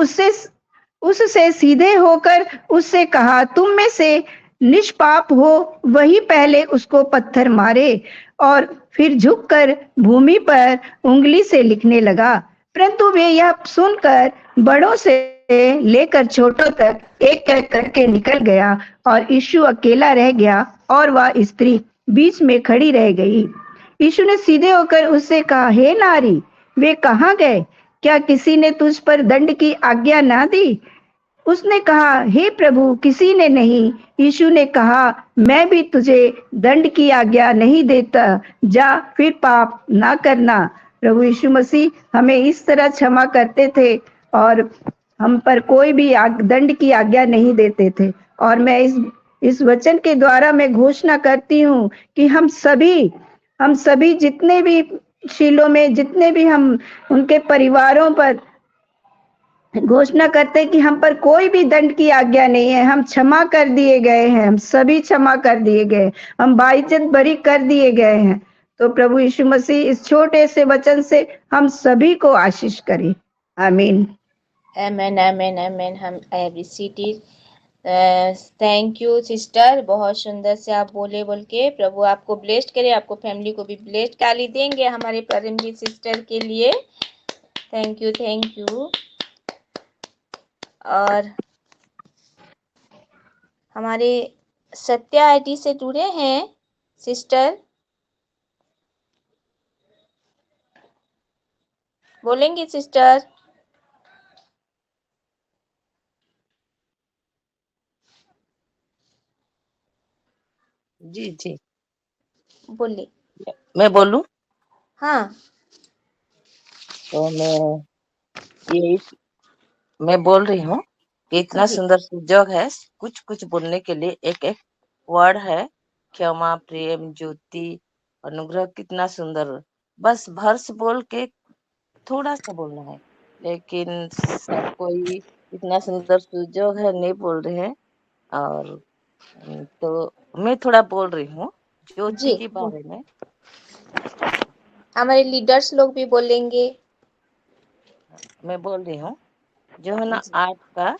उससे सीधे होकर उससे कहा, तुम में से निष्पाप हो वही पहले उसको पत्थर मारे। और फिर झुककर भूमि पर उंगली से लिखने लगा। परंतु वे यह सुनकर बड़ों से लेकर छोटों तक एक एक करके निकल गया, और यीशु अकेला रह गया और वह स्त्री बीच में खड़ी रह गई। यीशु ने सीधे होकर उससे कहा, हे नारी, वे कहाँ गए? क्या किसी ने तुझ पर दंड की आज्ञा ना दी? उसने कहा, हे प्रभु, किसी ने नहीं। यीशु ने कहा, मैं भी तुझे दंड की आज्ञा नहीं देता, जा फिर पाप ना करना। प्रभु यीशु मसीह हमें इस तरह क्षमा करते थे और हम पर कोई भी दंड की आज्ञा नहीं देते थे। और मैं इस वचन के द्वारा मैं घोषणा करती हूँ कि हम सभी जितने भी शीलों में, जितने भी हम उनके परिवारों पर घोषणा करते हैं कि हम पर कोई भी दंड की आज्ञा नहीं है। हम क्षमा कर दिए गए हैं, हम सभी क्षमा कर दिए गए, हम बाइज्जत बरी कर दिए गए हैं। तो प्रभु यीशु मसीह इस छोटे से वचन से हम सभी को आशीष करे। आमीन। आमेन आमेन आमेन। हम I receive it. Thank you sister, बहुत सुंदर से आप बोल के। प्रभु आपको ब्लेस्ड करे, आपको फैमिली को भी ब्लेस्ड गाली देंगे हमारे परमजीत सिस्टर के लिए। Thank you. और हमारे सत्या आईडी से जुड़े हैं सिस्टर, बोलेंगी सिस्टर? जी जी, बोलिए। मैं बोलूं? हाँ। तो मैं बोल रही हूँ कि इतना सुंदर सुजोग है कुछ कुछ बोलने के लिए। एक एक वर्ड है, क्षमा, प्रेम, ज्योति, अनुग्रह, कितना सुंदर। बस भर्स बोल के थोड़ा सा बोलना है, लेकिन सब कोई इतना सुंदर सुजोग है नहीं बोल रहे हैं। और तो मैं थोड़ा बोल रही हूँ ज्योति के बारे में। हमारे लीडर्स लोग भी बोलेंगे। मैं बोल रही हूँ यूहन्ना 8 का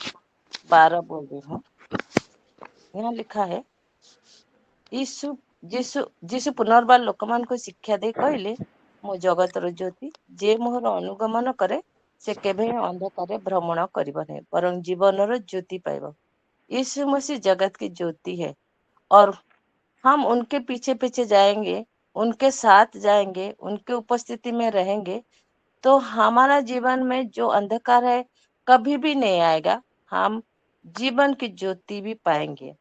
12 बोल रही हूँ। यहाँ लिखा है, ଯୀଶୁ ପୁନର୍ବାର ଲୋକମାନଙ୍କୁ ଶିକ୍ଷା ଦେଇ କହିଲେ, ମୁଁ ଜଗତର ଜ୍ୟୋତି, ଯେ ମୋହର ଅନୁଗମନ କରେ ସେ କେବେ ଅନ୍ଧକାରରେ ଭ୍ରମଣ କରିବ ନାହିଁ, ବରଂ ଜୀବନର ଜ୍ୟୋତି ପାଇବ। यीशु मसीह जगत की ज्योति है और हम उनके पीछे पीछे जाएंगे, उनके साथ जाएंगे, उनके उपस्थिति में रहेंगे तो हमारा जीवन में जो अंधकार है कभी भी नहीं आएगा, हम जीवन की ज्योति भी पाएंगे।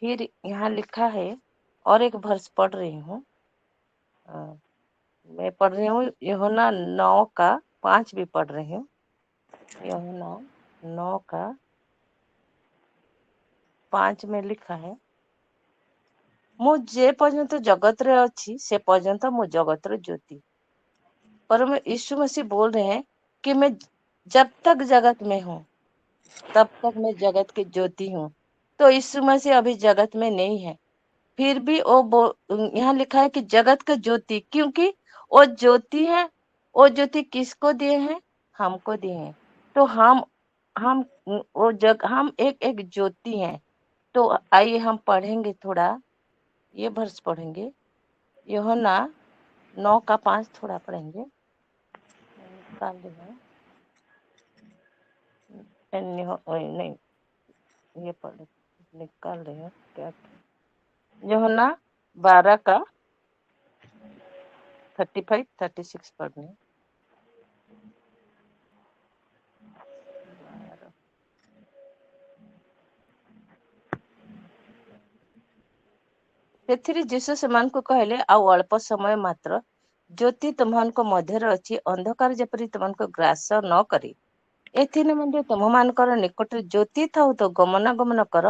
फिर यहाँ लिखा है, और एक वर्ष पढ़ रही हूँ, मैं पढ़ रही हूँ यूहन्ना 9:5 भी पढ़ रही हूँ। यूहन्ना 9:5 में लिखा है, ମୁଁ ଯେ ପର୍ଯ୍ୟନ୍ତ जगत रे अच्छी से पर्यंत ମୁଁ जगत रे ज्योति। पर मैं यीशु मसीह बोल रहे हैं कि मैं जब तक जगत में हूँ तब तक मैं जगत की ज्योति हूँ। तो यीशु मसीह अभी जगत में नहीं है, फिर भी यहाँ लिखा है कि जगत का ज्योति, क्योंकि वो ज्योति है। वो ज्योति किसको दिए हैं? हमको दिए हैं। तो हम हम एक एक ज्योति हैं। तो आइए हम पढ़ेंगे, थोड़ा ये वर्ष पढ़ेंगे, यूहन्ना 9:5 थोड़ा पढ़ेंगे। निकाल देना, नहीं ये पढ़ निकाल रहे हैं क्या? यूहन्ना 12:35-36 पढ़ने। 12 ସେଥିରେ ଯୀଶୁ ସେମାନଙ୍କୁ କହିଲେ, ଆଉ ଅଳ୍ପ ସମୟ ମାତ୍ର ଜ୍ୟୋତି ତୁମମାନଙ୍କ ମଧ୍ୟରେ ଅଛି, ଅନ୍ଧକାର ଯେପରି ତୁମମାନଙ୍କୁ ଗ୍ରାସ ନ କରେ। ଏଥି ନିମନ୍ତେ ତୁମମାନଙ୍କର ନିକଟରେ ଜ୍ୟୋତି ଥାଉ ତ ଗମନାଗମନ କର।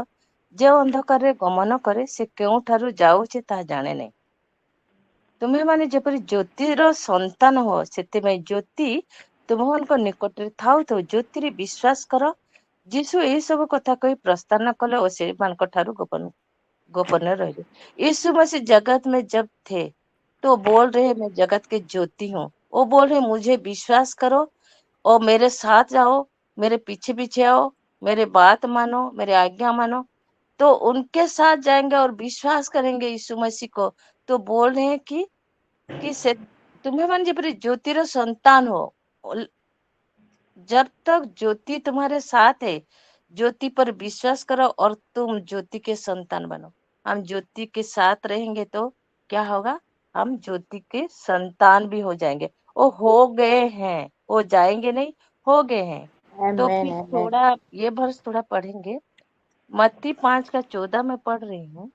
ଯେ ଅନ୍ଧକାରରେ ଗମନ କରେ ସେ କେଉଁଠାରୁ ଯାଉଛି ତାହା ଜାଣେ ନାହିଁ। ତୁମେମାନେ ଯେପରି ଜ୍ୟୋତିର ସନ୍ତାନ ହୁଅ, ସେଥିପାଇଁ ଜ୍ୟୋତି ତୁମମାନଙ୍କ ନିକଟରେ ଥାଉ ତ ଜ୍ୟୋତିରେ ବିଶ୍ୱାସ କର। ଯୀଶୁ ଏହି ସବୁ କଥା କହି ପ୍ରସ୍ଥାନ कले और सेवक ठारू गोपनीय रहे। यीशु मसीह जगत में जब थे तो बोल रहे मैं जगत के ज्योति हूँ। वो बोल रहे मुझे विश्वास करो और मेरे साथ जाओ, मेरे पीछे पीछे आओ, मेरे बात मानो, मेरे आज्ञा मानो। तो उनके साथ जाएंगे और विश्वास करेंगे यीशु मसीह को। तो बोल रहे हैं कि से तुम्हें मन जब ज्योतिर संतान हो, जब तक ज्योति तुम्हारे साथ है, ज्योति पर विश्वास करो और तुम ज्योति के संतान बनो। हम ज्योति के साथ रहेंगे तो क्या होगा? हम ज्योति के संतान भी हो जाएंगे। वो हो गए हैं, वो जाएंगे नहीं, हो गए हैं। तो Amen, फिर amen. थोड़ा ये वर्ष थोड़ा पढ़ेंगे। मत्ती 5:14 में पढ़ रही हूँ।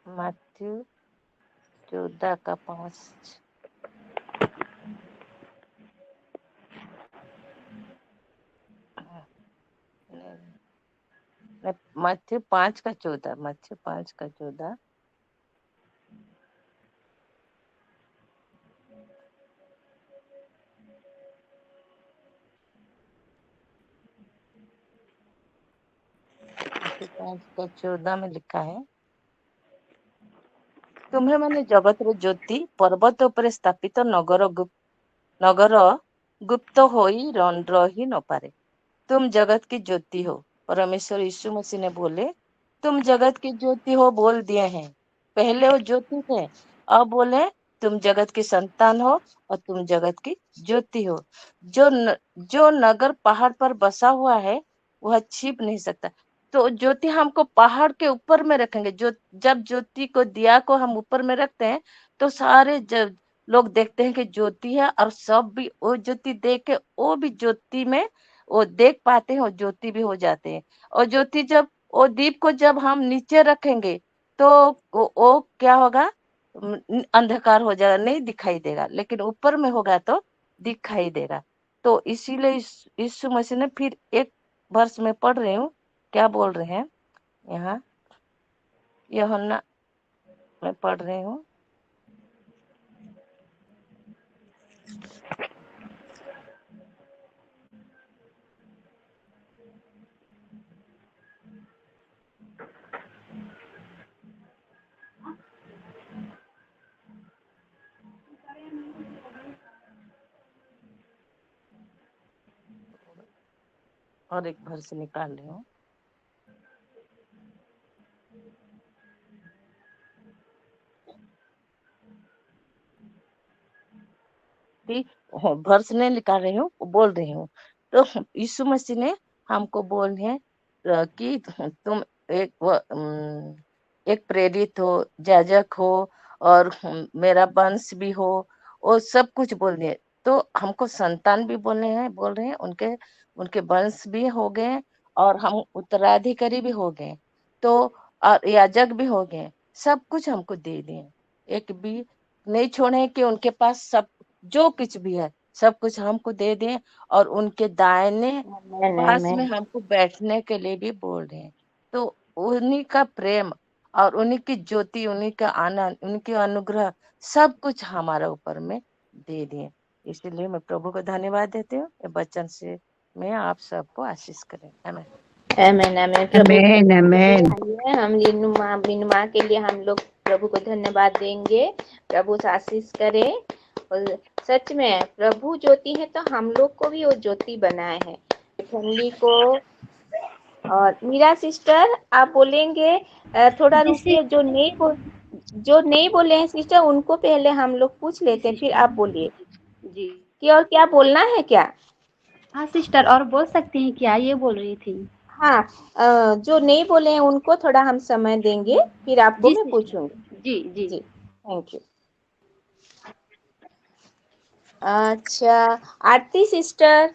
मत्ती 14:5 मत्ती 5:14 मत्ती 5:14 5:14 में लिखा है, तुम्हें माने जगत रे ज्योति पर्वत उपरे स्थापित नगर गुप्त होई रही न पारे। तुम जगत की ज्योति हो। परमेश्वर यीशु मसीह ने बोले तुम जगत की ज्योति हो, बोल दिए हैं। पहले वो ज्योति थे, अब बोले तुम जगत की संतान हो और तुम जगत की ज्योति हो। जो नगर पहाड़ पर बसा हुआ है वह छिप नहीं सकता। तो ज्योति हमको पहाड़ के ऊपर में रखेंगे। जब ज्योति को दिया को हम ऊपर में रखते हैं तो सारे लोग देखते हैं कि ज्योति है, और सब भी वो ज्योति देख के वो भी ज्योति में वो देख पाते हैं और ज्योति भी हो जाते हैं। और ज्योति जब वो दीप को जब हम नीचे रखेंगे तो वो क्या होगा? अंधकार हो जाएगा, नहीं दिखाई देगा। लेकिन ऊपर में होगा तो दिखाई देगा। तो इसीलिए यीशु मसीह ने फिर एक वर्ष में पढ़ रही हूँ, क्या बोल रहे हैं यहाँ, यूहन्ना मैं पढ़ रही हूँ। और एक वर्ष निकाल रही हूँ। वर्ष नहीं निकाल रही हूँ, बोल रही हूँ। तो यीशु मसीह ने हमको बोल है कि तुम एक प्रेरित हो, जाजक हो और मेरा वंश भी हो, और सब कुछ बोल दिए। तो हमको संतान भी बोल रहे हैं, उनके वंश भी हो गए और हम उत्तराधिकारी भी हो गए। तो और याजक भी हो गए, सब कुछ हमको दे दिए, एक भी नहीं छोड़े कि उनके पास सब जो कुछ भी है सब कुछ हमको दे दें, और उनके दाहिने पास में हमको बैठने के लिए भी बोल रहे हैं। तो उन्हीं का प्रेम और उन्हीं की ज्योति, उन्हीं का आनंद, उनके अनुग्रह सब कुछ हमारे ऊपर में दे दिए। इसलिए मैं प्रभु को धन्यवाद देती हूँ। ये वचन से मैं आप सबको आशीष करें। आमीन। आमीन आमीन। प्रभु आमेन आमेन। आइए हम बिनुमा के लिए हम लोग प्रभु को धन्यवाद देंगे, प्रभु से आशीष करें। और सच में प्रभु ज्योति है, तो हम लोग को भी वो ज्योति बनाए हैं, फैमिली को। और मीरा सिस्टर आप बोलेंगे? थोड़ा रुकिए, जो नहीं बोले हैं सिस्टर उनको पहले हम लोग पूछ लेते हैं, फिर आप बोलिए जी कि और क्या बोलना है क्या। हाँ सिस्टर, और बोल सकते हैं क्या, ये बोल रही थी। हाँ, जो नहीं बोले हैं उनको थोड़ा हम समय देंगे, फिर आपको जी मैं सिस्टर। पूछूंगी। जी जी जी, थैंक यू। अच्छा, आरती सिस्टर।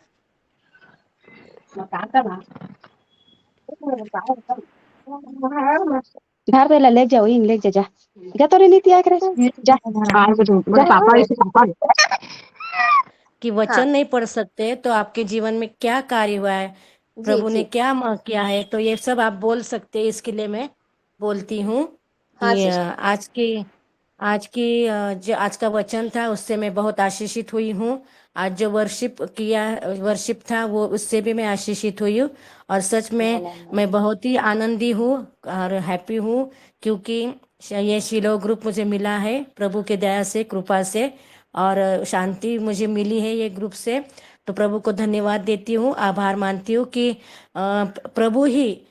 घर पे ले जाओ, इन ले जा जा तो नहीं दिया करे जा कि हाँ वचन नहीं पढ़ सकते तो आपके जीवन में क्या कार्य हुआ है, जी प्रभु ने जी क्या किया है, तो ये सब आप बोल सकते हैं। इसके लिए मैं बोलती हूँ हाँ कि सिस्टर। जो आज का वचन था उससे मैं बहुत आशीषित हुई हूँ। आज जो वर्शिप था वो उससे भी मैं आशीषित हुई हूँ। और सच में मैं बहुत ही आनंदी हूँ और हैप्पी हूँ, क्योंकि ये शिलो ग्रुप मुझे मिला है प्रभु के दया से, कृपा से, और शांति मुझे मिली है ये ग्रुप से। तो प्रभु को धन्यवाद देती हूँ, आभार मानती हूँ कि प्रभु ही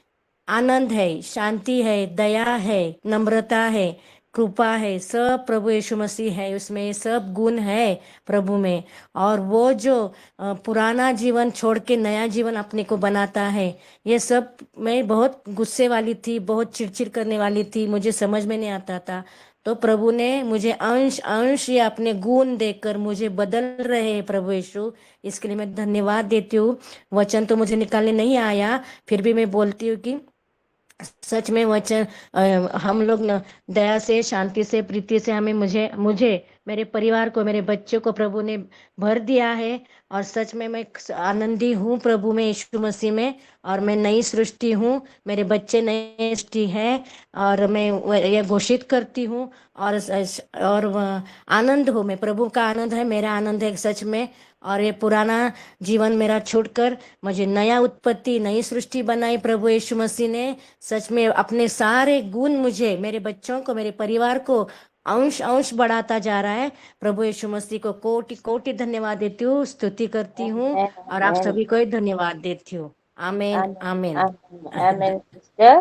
आनंद है, शांति है, दया है, नम्रता है, कृपा है, सब प्रभु यीशु मसीह है, उसमें सब गुण है प्रभु में। और वो जो पुराना जीवन छोड़ के नया जीवन अपने को बनाता है, ये सब मैं बहुत गुस्से वाली थी, बहुत चिड़चिड़ करने वाली थी, मुझे समझ में नहीं आता था। तो प्रभु ने मुझे अंश अंश या अपने गुण देकर मुझे बदल रहे हैं प्रभु यीशु। इसके लिए मैं धन्यवाद देती हूँ। वचन तो मुझे निकालने नहीं आया, फिर भी मैं बोलती हूँ कि सच में वचन हम लोग न दया से, शांति से, प्रीति से हमें मुझे मेरे परिवार को, मेरे बच्चों को प्रभु ने भर दिया है। और सच में मैं आनंदी हूँ प्रभु में, यीशु मसीह में। और मैं नई सृष्टि हूँ, मेरे बच्चे नई सृष्टि हैं। और मैं ये घोषित करती हूँ। और आनंद हो, मैं प्रभु का आनंद है, मेरा आनंद है सच में। और ये पुराना जीवन मेरा छोड़कर मुझे नया उत्पत्ति, नई सृष्टि बनाई प्रभु यीशु मसीह ने। सच में अपने सारे गुण मुझे, मेरे बच्चों को, मेरे परिवार को अंश अंश बढ़ाता जा रहा है। प्रभु यीशु मसीह को कोटि कोटि धन्यवाद देती हूँ, स्तुति करती हूँ, और आप आमेन सभी को ही धन्यवाद देती हूँ। Amen amen. Amen sister.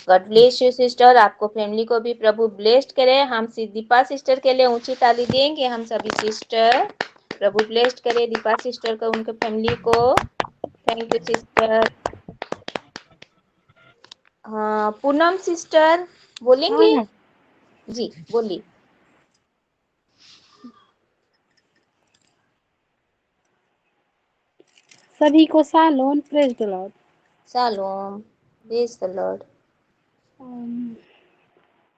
God bless you sister, आपको फैमिली को भी प्रभु ब्लेस्ड करे। हम दीपा सिस्टर के लिए ऊंची ताली देंगे हम सभी सिस्टर। प्रभु ब्लेस्ड करे दीपा सिस्टर को, उनके फैमिली को। Thank you sister. हाँ, पूनम सिस्टर बोलेंगे? हाँ जी बोलिए। सभी को shalom, praise the Lord. Shalom, praise the Lord.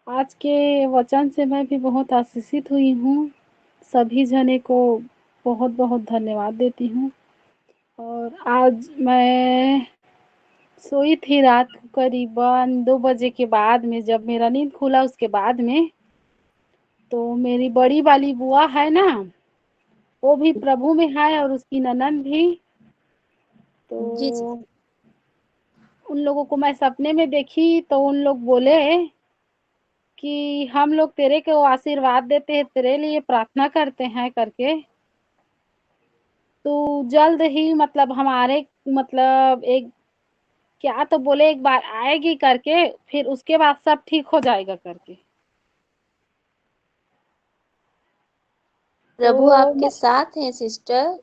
आज के वचन से मैं भी बहुत आशीषित हुई हूँ। सभी जने को बहुत बहुत धन्यवाद देती हूँ। और आज मैं सोई थी रात को करीबन 2 बजे के बाद में, जब मेरा नींद खुला उसके बाद में, तो मेरी बड़ी वाली बुआ है ना, वो भी प्रभु में है और उसकी ननद भी। जी जी। तो उन लोगों को मैं सपने में देखी, तो उन लोग बोले कि हम लोग तेरे को आशीर्वाद देते हैं, तेरे लिए प्रार्थना करते हैं करके। तो जल्द ही मतलब हमारे मतलब एक क्या तो बोले एक बार आएगी करके, फिर उसके बाद सब ठीक हो जाएगा करके। प्रभु तो आपके साथ हैं सिस्टर।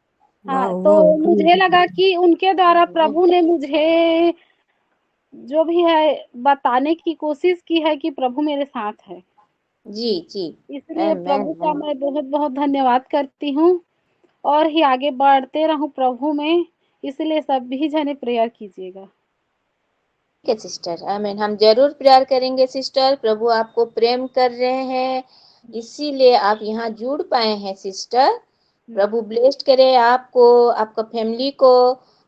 हाँ, तो मुझे लगा कि उनके द्वारा प्रभु ने मुझे जो भी है बताने की कोशिश की है कि प्रभु मेरे साथ है। जी जी। इसलिए प्रभु का आमेन मैं बहुत बहुत धन्यवाद करती हूँ, और ही आगे बढ़ते रहूं प्रभु में। इसलिए सभी जने प्रेयर कीजिएगा। है सिस्टर, आमीन। हम जरूर प्यार करेंगे सिस्टर। प्रभु आपको प्रेम कर रहे हैं, इसीलिए आप यहाँ जुड़ पाए हैं सिस्टर। प्रभु ब्लेस्ड करे आपको, आपका फैमिली को,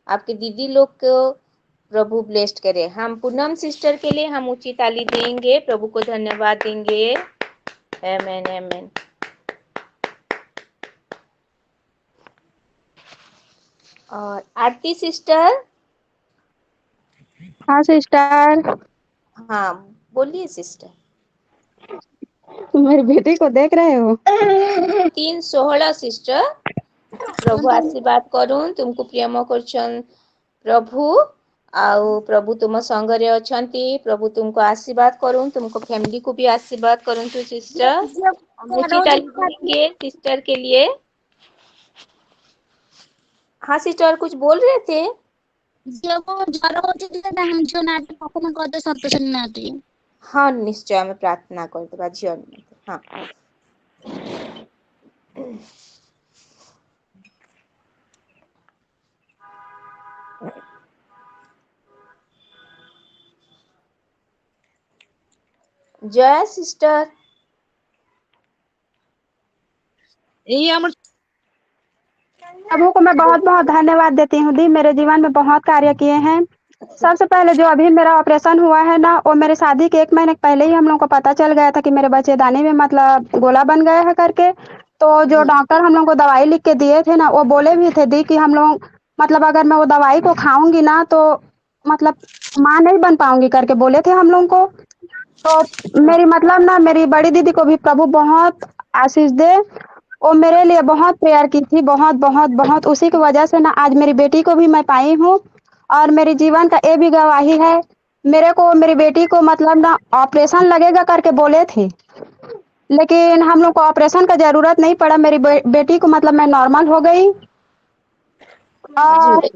आपके दीदी लोग को प्रभु ब्लेस्ड करे। हम पूनम सिस्टर के लिए हम ऊंची ताली देंगे, प्रभु को धन्यवाद देंगे। आमीन आमीन। और आरती सिस्टर। हाँ सिस्टर, हाँ बोलिए सिस्टर। मेरी बेटी को देख रहे हो? 3:16 सिस्टर। प्रभु आशीर्वाद करूं तुमको प्रेम करछन प्रभु, आउ प्रभु तुम संगरे अछंती। प्रभु तुमको आशीर्वाद करूं, तुमको फैमिली को भी आशीर्वाद करूं तो सिस्टर। हम ऊंची ताली देंगे सिस्टर के लिए। हाँ सिस्टर कुछ बोल रहे थे? हाँ निश्चय ଆମେ ପ୍ରାର୍ଥନା କରିଦେବା ଝିଅ ନିମନ୍ତେ। हाँ जय सिस्टर। प्रभु को मैं बहुत बहुत धन्यवाद देती हूँ दी, मेरे जीवन में बहुत कार्य किए हैं। सबसे पहले जो अभी मेरा ऑपरेशन हुआ है ना, वो मेरे शादी के 1 महीने पहले ही हम लोग को पता चल गया था कि मेरे बच्चेदानी में मतलब गोला बन गया है करके। तो जो डॉक्टर हम लोग को दवाई लिख के दिए थे ना, वो बोले भी थे दी कि हम लोग मतलब अगर मैं वो दवाई को खाऊंगी ना तो मतलब माँ नहीं बन पाऊंगी करके बोले थे हम लोग को। तो मेरी मतलब ना मेरी बड़ी दीदी को भी प्रभु बहुत आशीष दे, वो मेरे लिए बहुत प्रेयर की थी, बहुत बहुत बहुत। उसी की वजह से ना आज मेरी बेटी को भी मैं पाई हूँ। और मेरे जीवन का ये भी गवाही है, मेरे को मेरी बेटी को मतलब ना ऑपरेशन लगेगा करके बोले थे, लेकिन हम लोग को ऑपरेशन का जरूरत नहीं पड़ा। मेरी बेटी को मतलब मैं नॉर्मल हो गई। और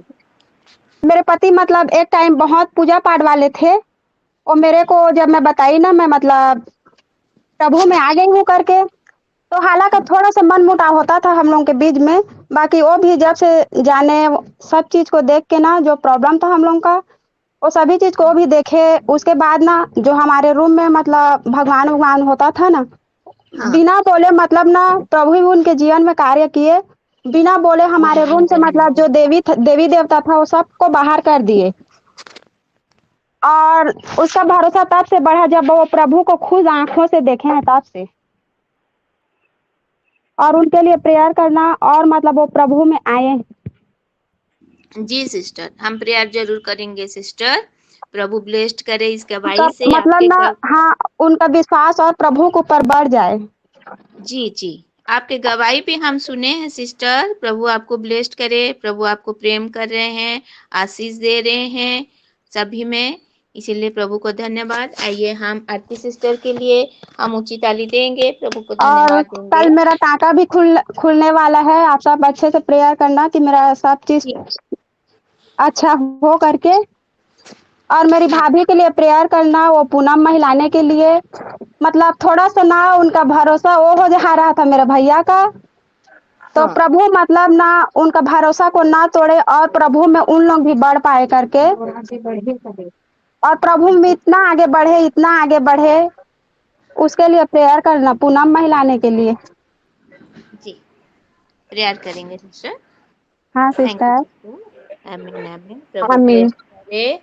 मेरे पति मतलब एक टाइम बहुत पूजा पाठ वाले थे, और मेरे को जब मैं बताई ना मैं मतलब प्रभु में आ गई हूँ करके, तो हालांकि थोड़ा सा मन मुटाव होता था हम लोगों के बीच में। बाकी वो भी जब से जाने सब चीज को देख के ना, जो प्रॉब्लम था हम लोगों का वो सभी चीज को भी देखे। उसके बाद ना जो हमारे रूम में मतलब भगवान होता था ना, बिना बोले मतलब ना प्रभु ही उनके जीवन में कार्य किए। बिना बोले हमारे रूम से मतलब जो देवी देवता था वो सबको बाहर कर दिए। और उसका भरोसा तब से बढ़ा जब वो प्रभु को खुद आंखों से देखे हैं, तब से। और उनके लिए प्रेयर करना, और मतलब वो प्रभु में आए। जी सिस्टर, हम प्रेयर जरूर करेंगे सिस्टर। प्रभु ब्लेस्ड करे इस गवाही से मतलब आपके ना हाँ, उनका विश्वास और प्रभु के ऊपर बढ़ जाए। जी जी, आपके गवाही पे हम सुने हैं सिस्टर। प्रभु आपको ब्लेस्ड करे, प्रभु आपको प्रेम कर रहे हैं, आशीष दे रहे हैं सभी में, इसीलिए प्रभु को धन्यवाद। आइए हम आरती सिस्टर के लिए हम ऊंची ताली देंगे, प्रभु को और धन्यवाद कल देंगे। मेरा टाका भी खुलने वाला है। आप सब अच्छे से प्रेयर करना कि मेरा सब चीज अच्छा हो करके। और मेरी भाभी के लिए प्रेयर करना, वो पूनम महिलाने के लिए मतलब थोड़ा सा ना उनका भरोसा वो हो जा रहा था मेरे भैया का। तो प्रभु मतलब ना उनका भरोसा को ना तोड़े, और प्रभु में उन लोग भी बढ़ पाए करके। और प्रभु में इतना आगे बढ़े, इतना आगे बढ़े, उसके लिए प्रेयर करना पूनम महिलाने के लिए। जी प्रेयर करेंगे सिस्टर। हाँ थैंक यू सिस्टर। सिस्टर। आमीन आमीन। प्रभु आमीन। ब्लेस्ड करे।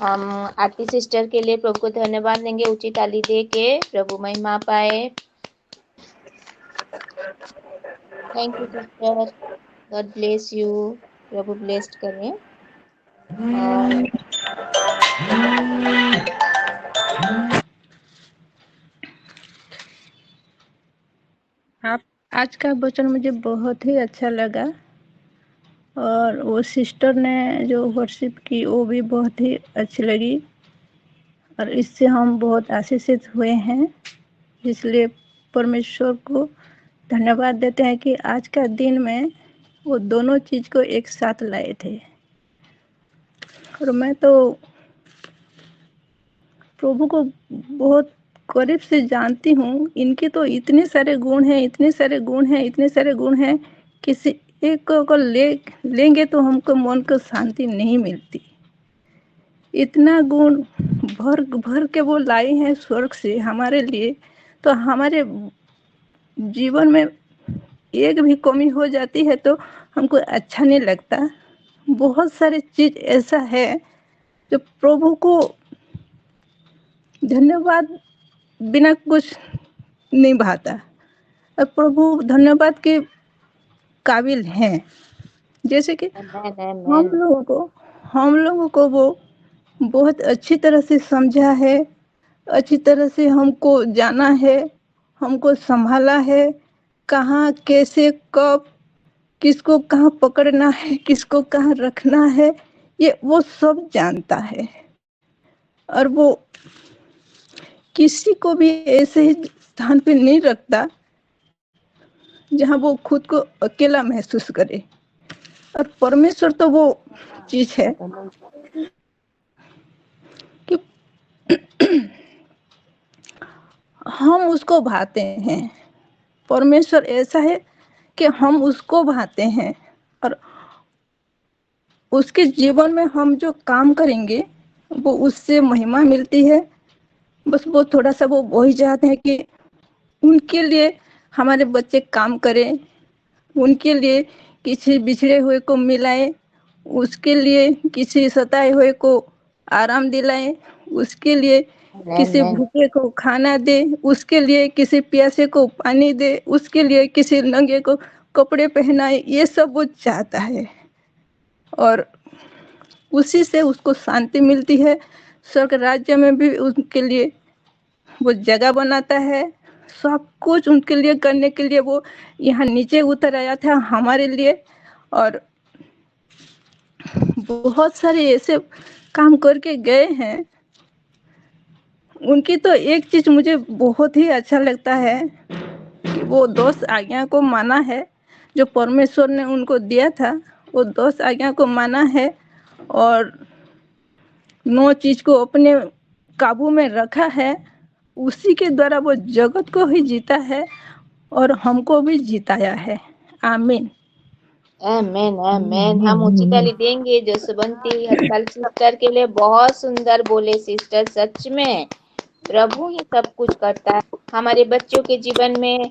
हम आरती सिस्टर के लिए प्रभु को धन्यवाद देंगे ऊंची ताली दे के, प्रभु महिमा पाए। Thank you sister, God bless you. Prabhu blessed करें। और आप आज का वचन मुझे बहुत ही अच्छा लगा, और वो सिस्टर ने जो वर्शिप की वो भी बहुत ही अच्छी लगी, और इससे हम बहुत आशीषित हुए हैं। इसलिए परमेश्वर को धन्यवाद देते हैं कि आज का दिन में वो दोनों चीज को एक साथ लाए थे। और मैं तो प्रभु को बहुत करीब से जानती हूँ। इनके तो इतने सारे गुण हैं, इतने सारे गुण हैं, इतने सारे गुण हैं, किसी एक को लेंगे तो हमको मन को शांति नहीं मिलती। इतना गुण भर भर के वो लाई हैं स्वर्ग से हमारे लिए, तो हमारे जीवन में एक भी कमी हो जाती है तो हमको अच्छा नहीं लगता। बहुत सारी चीज ऐसा है जो प्रभु को धन्यवाद बिना कुछ नहीं भाता, और प्रभु धन्यवाद के काबिल हैं। जैसे कि हम लोगों को वो बहुत अच्छी तरह से समझा है, अच्छी तरह से हमको जाना है, हमको संभाला है, कहाँ कैसे कब किसको कहाँ पकड़ना है, किसको कहाँ रखना है, ये वो सब जानता है। और वो किसी को भी ऐसे ही स्थान पे नहीं रखता जहाँ वो खुद को अकेला महसूस करे। और परमेश्वर तो वो चीज है कि हम उसको भाते हैं। परमेश्वर ऐसा है कि हम उसको भाते हैं, और उसके जीवन में हम जो काम करेंगे वो उससे महिमा मिलती है। बस वो थोड़ा सा वो वही चाहते हैं कि उनके लिए हमारे बच्चे काम करें, उनके लिए किसी बिछड़े हुए को मिलाएं, उसके लिए किसी सताए हुए को आराम दिलाएं, उसके लिए किसी भूखे को खाना दे, उसके लिए किसी प्यासे को पानी दे, उसके लिए किसी नंगे को कपड़े पहनाए। ये सब वो चाहता है, और उसी से उसको शांति मिलती है। स्वर्ग राज्य में भी उनके लिए वो जगह बनाता है। सब कुछ उनके लिए करने के लिए वो यहाँ नीचे उतर आया था हमारे लिए, और बहुत सारे ऐसे काम करके गए हैं। उनकी तो एक चीज मुझे बहुत ही अच्छा लगता है कि वो 10 आज्ञा को माना है जो परमेश्वर ने उनको दिया था। वो 10 आज्ञा को माना है और 9 चीज को अपने काबू में रखा है। उसी के द्वारा वो जगत को ही जीता है और हमको भी जिताया है। आमीन। आमेन आमेन। हम ऊंची ताली देंगे जसवंती हड़ताल सिस्टर के लिए। बहुत सुंदर बोले सिस्टर। सच में प्रभु ही सब कुछ करता है हमारे बच्चों के जीवन में,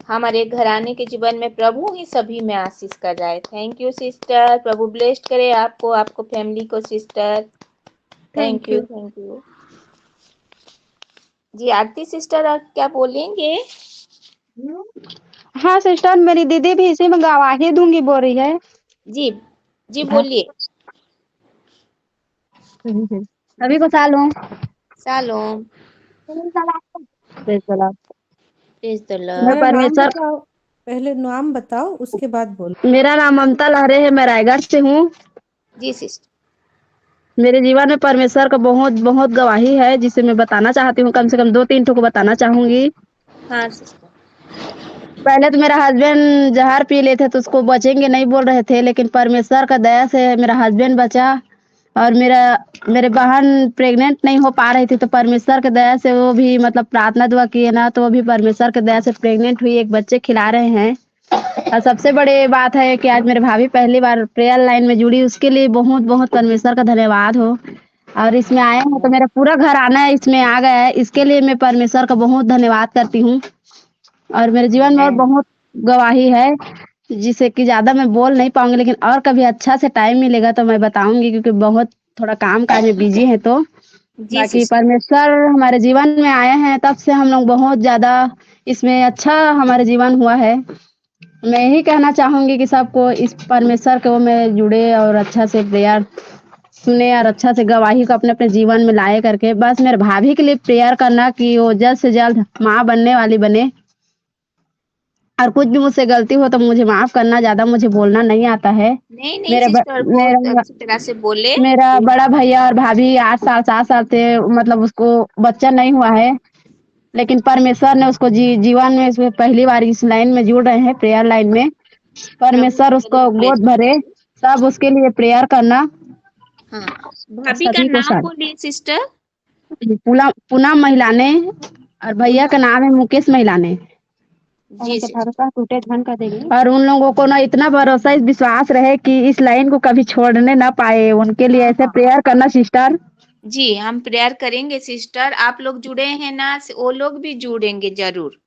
हमारे घराने के जीवन में। प्रभु ही सभी में आशीष कर रहा है। Thank you sister. प्रभु ब्लेस्ड करे आपको, आपको फैमिली को sister. Thank you thank you जी। आरती सिस्टर आप क्या बोलेंगे? हाँ सिस्टर, मेरी दीदी भी इसी में गवाही दूंगी बोल रही है। जी जी बोलिए। सभी को सालों shalom. Praise the Lord. Praise the मैं लॉर्ड। परमेश्वर, पहले नाम बताओ उसके बाद बोलो। मेरा नाम ममता लहरे है, मैं रायगढ़ से हूँ। जी सिस्टर। मेरे जीवन में परमेश्वर का बहुत बहुत गवाही है जिसे मैं बताना चाहती हूँ। कम से कम 2-3 ठो को बताना चाहूंगी। हाँ सिस्टर। पहले तो मेरा हस्बैंड जहर पी लेते तो उसको बचेंगे नहीं बोल रहे थे, लेकिन परमेश्वर का दया से मेरा हस्बैंड बचा। और मेरे बहन प्रेग्नेंट नहीं हो पा रही थी, तो परमेश्वर के दया से वो भी मतलब प्रार्थना दुआ किए ना, तो वो भी परमेश्वर के दया से प्रेग्नेंट हुई, एक बच्चे खिला रहे हैं। और सबसे बड़ी बात है कि आज मेरे भाभी पहली बार प्रेयर लाइन में जुड़ी, उसके लिए बहुत बहुत परमेश्वर का धन्यवाद हो। और इसमें आए हैं तो मेरा पूरा घर आना इसमें आ गया है, इसके लिए मैं परमेश्वर का बहुत धन्यवाद करती हूँ। और मेरे जीवन में और बहुत गवाही है जिसे कि ज्यादा मैं बोल नहीं पाऊंगी, लेकिन और कभी अच्छा से टाइम मिलेगा तो मैं बताऊंगी, क्योंकि बहुत थोड़ा काम काज में बिजी है। तो बाकी परमेश्वर हमारे जीवन में आए हैं तब से हम लोग बहुत ज्यादा इसमें अच्छा हमारे जीवन हुआ है। मैं यही कहना चाहूंगी कि सबको इस परमेश्वर को में जुड़े और अच्छा से प्रेयर सुने और अच्छा से गवाही को अपने अपने जीवन में लाए करके। बस मेरे भाभी के लिए प्रेयर करना कि वो जल्द से जल्द माँ बनने वाली बने। और कुछ भी मुझसे गलती हो तो मुझे माफ करना, ज्यादा मुझे बोलना नहीं आता है। नहीं नहीं सिस्टर, बहुत अच्छी तरह से बोले। मेरा बड़ा भैया और भाभी 8 साल 7 साल से मतलब उसको बच्चा नहीं हुआ है, लेकिन परमेश्वर ने उसको जीवन में इसमें पहली बार इस लाइन में जुड़ रहे हैं, प्रेयर लाइन में। परमेश्वर उसको गोद भरे, सब उसके लिए प्रेयर करना। हाँ, भाभी का नाम बोलिए सिस्टर। पूनम महिलाने, और भैया का नाम है मुकेश महिलाने। जी टूटे धन का देंगे। और उन लोगों को ना इतना भरोसा विश्वास रहे कि इस लाइन को कभी छोड़ने ना पाए, उनके लिए ऐसे प्रेयर करना सिस्टर। जी, हम प्रेयर करेंगे सिस्टर। आप लोग जुड़े हैं ना, वो लोग भी जुड़ेंगे जरूर।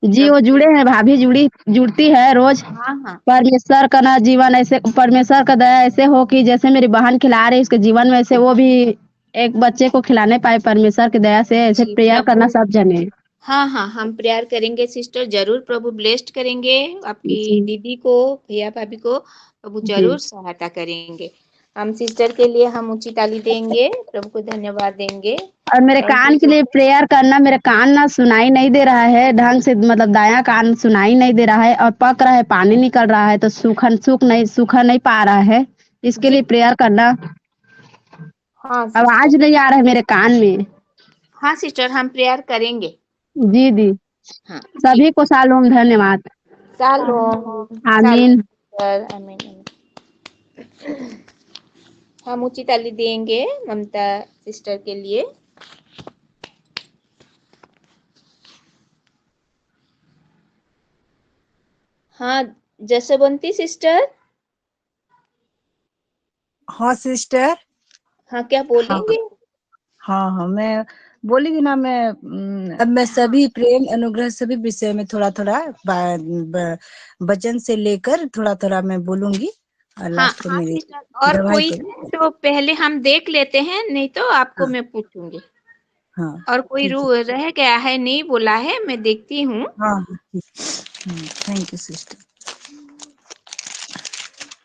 जी वो जुड़े हैं, भाभी जुड़ती है रोज। हाँ हाँ परमेश्वर का ना जीवन ऐसे, परमेश्वर का दया ऐसे हो कि जैसे मेरी बहन खिला रही उसके जीवन में से वो भी एक बच्चे को खिलाने पाए परमेश्वर की दया से। ऐसे जी प्रेयर करना प्रभु। सब जने। हाँ हाँ, हम प्रेयर करेंगे सिस्टर, जरूर प्रभु ब्लेस्ड करेंगे आपकी जी दीदी को, भैया भाभी को। प्रभु जी। जरूर सहायता करेंगे। हम सिस्टर के लिए हम ऊंची ताली देंगे, प्रभु को धन्यवाद देंगे। और मेरे थैंक यू कान के सो लिए प्रेयर करना। मेरे कान ना सुनाई नहीं दे रहा है ढंग से, मतलब दायां कान सुनाई नहीं दे रहा है और पक रहा है, पानी निकल रहा है, तो सूखा नहीं पा रहा है। इसके जी। लिए प्रेयर करना। हाँ आवाज सिस्टर। नहीं आ रहा है मेरे कान में। हाँ सिस्टर, हम प्रेयर करेंगे। जी दी। हाँ जी। सभी को सालों धन्यवाद। शालोम आमीन। सिस्टर, आमीन। हम ऊंची ताली देंगे ममता सिस्टर के लिए। हाँ जसवंती सिस्टर। हाँ सिस्टर। हाँ क्या हाँ बोलेंगे? हाँ हाँ, मैं बोलेगी ना। अब मैं हाँ सभी प्रेम अनुग्रह सभी विषय में थोड़ा थोड़ा वचन से लेकर थोड़ा थोड़ा मैं बोलूंगी और हाँ लास्ट को हाँ मेरी सिस्टर, और गवाही कोई करूँ। तो पहले हम देख लेते हैं, नहीं तो आपको हाँ मैं पूछूंगी। हाँ और कोई ठीक है। रह गया है, नहीं बोला है, मैं देखती हूँ। हाँ हाँ, ठीक। Thank you sister.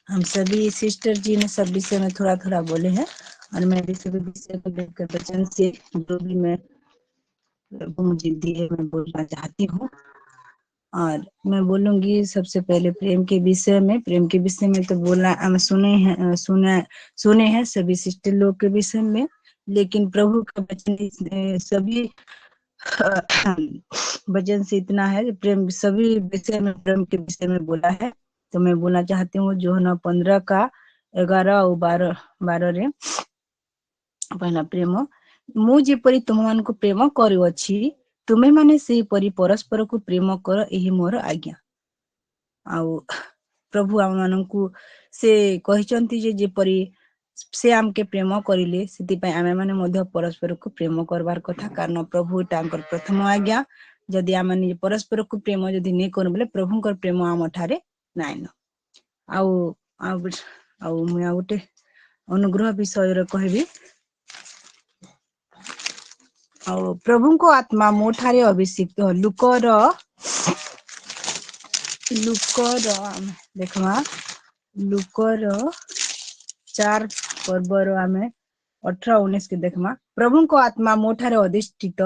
हम सभी सिस्टर जी ने सब विषय में थोड़ा थोड़ा बोले हैं और मैं भी सभी विषय को लेकर वचन से जो भी मैं प्रभु मुझे दिए मैं बोलना चाहती हूँ। और मैं बोलूंगी सबसे पहले प्रेम के विषय में। प्रेम के विषय में तो बोलना हम सुने हैं सभी सिस्टर लोग के विषय में, लेकिन प्रभु का वचन सभी वचन से इतना है कि प्रेम सभी विषय में, प्रेम के विषय में बोला है। तो मैं बोलना चाहती हूँ यूहन्ना 15 का 11 और 12 रे पहला प्रेम ମୁଁ ଯେପରି ତୁମମାନଙ୍କୁ ପ୍ରେମ କରୁଅଛି ତୁମେମାନେ ସେହିପରି ପରସ୍ପରକୁ ପ୍ରେମ କର, ଏହି ମୋର ଆଜ୍ଞା। ଆଉ ପ୍ରଭୁ ଆମ ମାନଙ୍କୁ ସେ କହିଛନ୍ତି ଯେ ଯେପରି ସେ ଆମକେ ପ୍ରେମ କରିଲେ ସେଥିପାଇଁ ଆମେ ମାନେ ମଧ୍ୟ ପରସ୍ପରକୁ ପ୍ରେମ କରବାର କଥା, କାରଣ ପ୍ରଭୁ ତାଙ୍କର ପ୍ରଥମ ଆଜ୍ଞା। ଯଦି ଆମେ ନିଜେ ପରସ୍ପରକୁ ପ୍ରେମ ଯଦି ନେଇ କରୁ ବୋଲେ ପ୍ରଭୁଙ୍କର ପ୍ରେମ ଆମ ଠାରେ ନାଇଁନ। ଆଉ ଆଉ ମୁଁ ଆଉ ଗୋଟେ ଅନୁଗ୍ରହ ବିଷୟରେ କହିବି। ଆଉ ପ୍ରଭୁଙ୍କ ଆତ୍ମା ମୋ ଠାରେ ଅଭିଷିକ୍ତ। ଲୁକର ଦେଖମା ଲୁକର 4 ପର୍ବର ଆମେ 18-19 के देखमा। प्रभुଙ୍କ आत्मा ମୋ ଠାରେ ଅଧିଷ୍ଠିତ,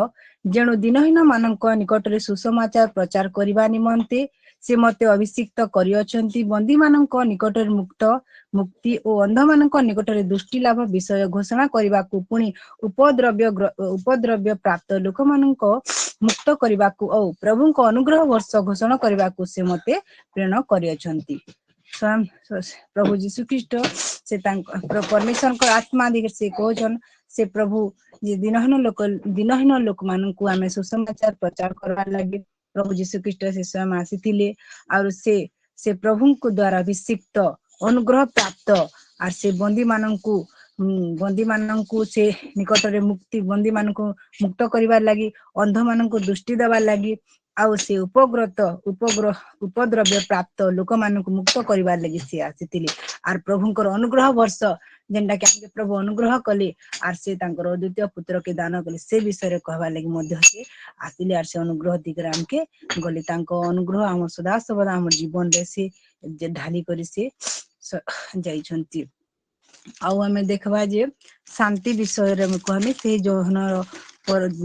ଯେଣୁ ଦିନହୀନ ମାନଙ୍କ ନିକଟରେ ସୁସମାଚାର ପ୍ରଚାର କରିବା ନିମନ୍ତେ ସେ ମୋତେ ଅଭିଷିକ୍ତ କରିଅଛନ୍ତି। ବନ୍ଦୀ ମାନଙ୍କ ନିକଟରେ ମୁକ୍ତି ଓ ଅନ୍ଧମାନଙ୍କ ନିକଟରେ ଦୃଷ୍ଟି ଲାଭ ବିଷୟ ଘୋଷଣା କରିବାକୁ, ପୁଣି ଉପଦ୍ରବ୍ୟ ପ୍ରାପ୍ତ ଲୋକମାନଙ୍କ ମୁକ୍ତ କରିବାକୁ ଓ ପ୍ରଭୁଙ୍କ ଅନୁଗ୍ରହ ବର୍ଷ ଘୋଷଣା କରିବାକୁ ସେ ମୋତେ ପ୍ରେରଣ କରିଅଛନ୍ତି। ପ୍ରଭୁ ଯୀଶୁ ଖ୍ରୀଷ୍ଟ ସେ ତାଙ୍କ ପରମେଶ୍ୱରଙ୍କ ଆତ୍ମା ଦେଇକି ସେ କହୁଛନ୍ ସେ ପ୍ରଭୁ ଯେ ଦିନହୀନ ଲୋକମାନଙ୍କୁ ଆମେ ସୁସମାଚାର ପ୍ରଚାର କରବାର ଲାଗି ପ୍ରଭୁ ଯୀଶୁ ଖ୍ରୀଷ୍ଟ ସେ ସ୍ୱୟଂ ଆସିଥିଲେ। ଆଉ ସେ ପ୍ରଭୁଙ୍କ ଦ୍ଵାରା ଅଭିଷିକ୍ତ, ଅନୁଗ୍ରହ ପ୍ରାପ୍ତ। ଆର୍ ସେ ବନ୍ଦୀ ମାନଙ୍କୁ ସେ ନିକଟରେ ବନ୍ଦୀ ମାନଙ୍କୁ ମୁକ୍ତ କରିବାର ଲାଗି, ଅନ୍ଧ ମାନଙ୍କୁ ଦୃଷ୍ଟି ଦେବାର ଲାଗି, ଆଉ ସେ ଉପଦ୍ରବ୍ୟ ପ୍ରାପ୍ତ ଲୋକମାନଙ୍କୁ ମୁକ୍ତ କରିବାର ଲାଗି ସେ ଆସିଥିଲେ। ଆର୍ ପ୍ରଭୁଙ୍କର ଅନୁଗ୍ରହ ବର୍ଷ ଯେନ୍ଟା କି ଆମକେ ପ୍ରଭୁ ଅନୁଗ୍ରହ କଲେ ଆର୍ ସେ ତାଙ୍କର ଦ୍ୱିତୀୟ ପୁତ୍ରକେ ଦାନ କଲେ, ସେ ବିଷୟରେ କହିବାର ଲାଗି ମଧ୍ୟ ସେ ଆସିଲେ। ଆର୍ ସେ ଅନୁଗ୍ରହ ଦିଗରେ ଆମକେ ଗଲେ। ତାଙ୍କ ଅନୁଗ୍ରହ ଆମର ସଦାସର୍ବଦା ଆମ ଜୀବନରେ ସେ ଢାଲି କରି ସେ ଯାଇଛନ୍ତି। ଆଉ ଆମେ ଦେଖବା ଯେ ଶାନ୍ତି ବିଷୟରେ ମୁଁ କହିବି। ସେ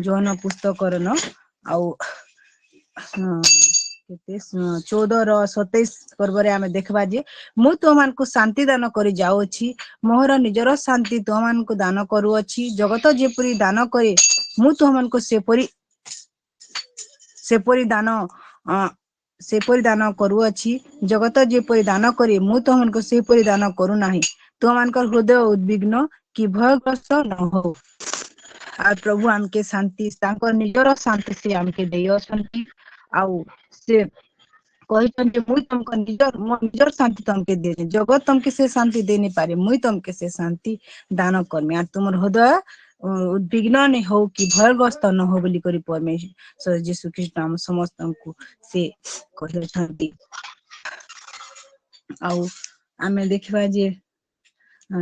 ଯୌନ ପୁସ୍ତକର ଆଉ 14-27 ପର୍ବରେ ଆମେ ଦେଖବା ଯେ ମୁଁ ତୁମମାନଙ୍କୁ ଶାନ୍ତି ଦାନ କରି ଯାଉଅଛି, ମୋର ନିଜର ଶାନ୍ତି ତୁମମାନଙ୍କୁ ଦାନ କରୁଅଛି। ଜଗତ ଯେପରି ଦାନ କରେ ମୁଁ ତୁମମାନଙ୍କୁ ସେପରି ଦାନ କରୁଅଛି। ଜଗତ ଯେପରି ଦାନ କରେ ମୁଁ ତୁମମାନଙ୍କୁ ସେପରି ଦାନ କରୁନାହିଁ। ତୁମମାନଙ୍କର ହୃଦୟ ଉଦ୍ବିଗ୍ନ କି ଭୟଗ୍ରସ୍ତ ନ ହଉ। ଆଉ ପ୍ରଭୁ ଆମକେ ଶାନ୍ତି, ତାଙ୍କର ନିଜର ଶାନ୍ତି ସେ ଆମକେ ଦେଇ ଅଛନ୍ତି। ଆଉ ସେ କହିଛନ୍ତି ମୁଁ ମୋ ନିଜର ଶାନ୍ତି ତମକେ ଦେଇଛି। ଜଗତ ତମକେ ସେ ଶାନ୍ତି ଦେଇ ନି ପାରେ, ମୁଇଁ ତମକେ ସେ ଶାନ୍ତି ଦାନ କରମି। ଆର୍ ତୁମର ହୃଦୟ उद्विग्न नहीं हो कि भयग्रस्त न हो बोली करी परमेश्वर यीशु ख्रीष्ट हम समस्त को से कहते आउ आमे देखिबा जे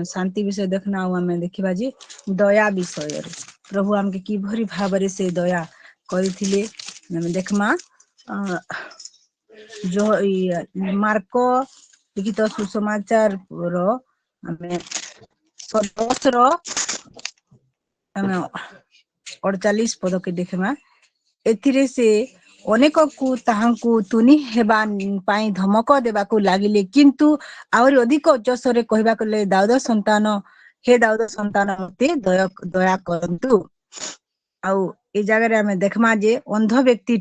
शांति विषय देखना आउ आमे देखिबा जे दया विषय प्रभु हमके कि भरी भाबरे से दया करिथिले आमे देखमा जो मार्को लिखित सुसमाचार रो आमे 10 रो आमे 48 पद के देखमा एथिरे से अनेक को ताहांकु तुनी हेबा पाई धमक देबाकू लागिले किंतु आउरी अधिक उच्चस्वरे कहबा कले दाऊद संतान हे दाऊद संतान मते दया करंतु आउ ए जगह रे हमें देखमा जे अंध व्यक्ति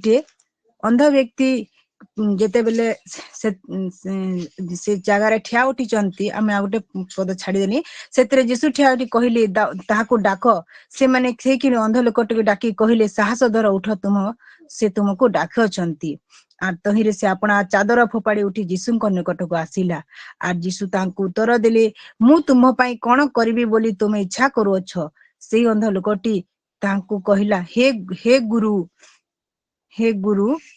जेते बेले से जगह रे ठिया उठी चंती हमें आ गोटे पद छाड़ी देनी सेतरे यीशु ठिया उठी कहिले ताहाकू डाक से माने से कि अंध लोकटके डाकी कहिले साहस धर उठ तुम से तुमको डाक अछंती आर तहिरे से अपना चादर फोपाड़ी उठी यीशु को निकट को आसिला आर यीशु तांकू उत्तर देले मु तुम पई कोन करबी बोली तुम इच्छा करूछ से अंध लोकटी तांकू कहिला हे गुरु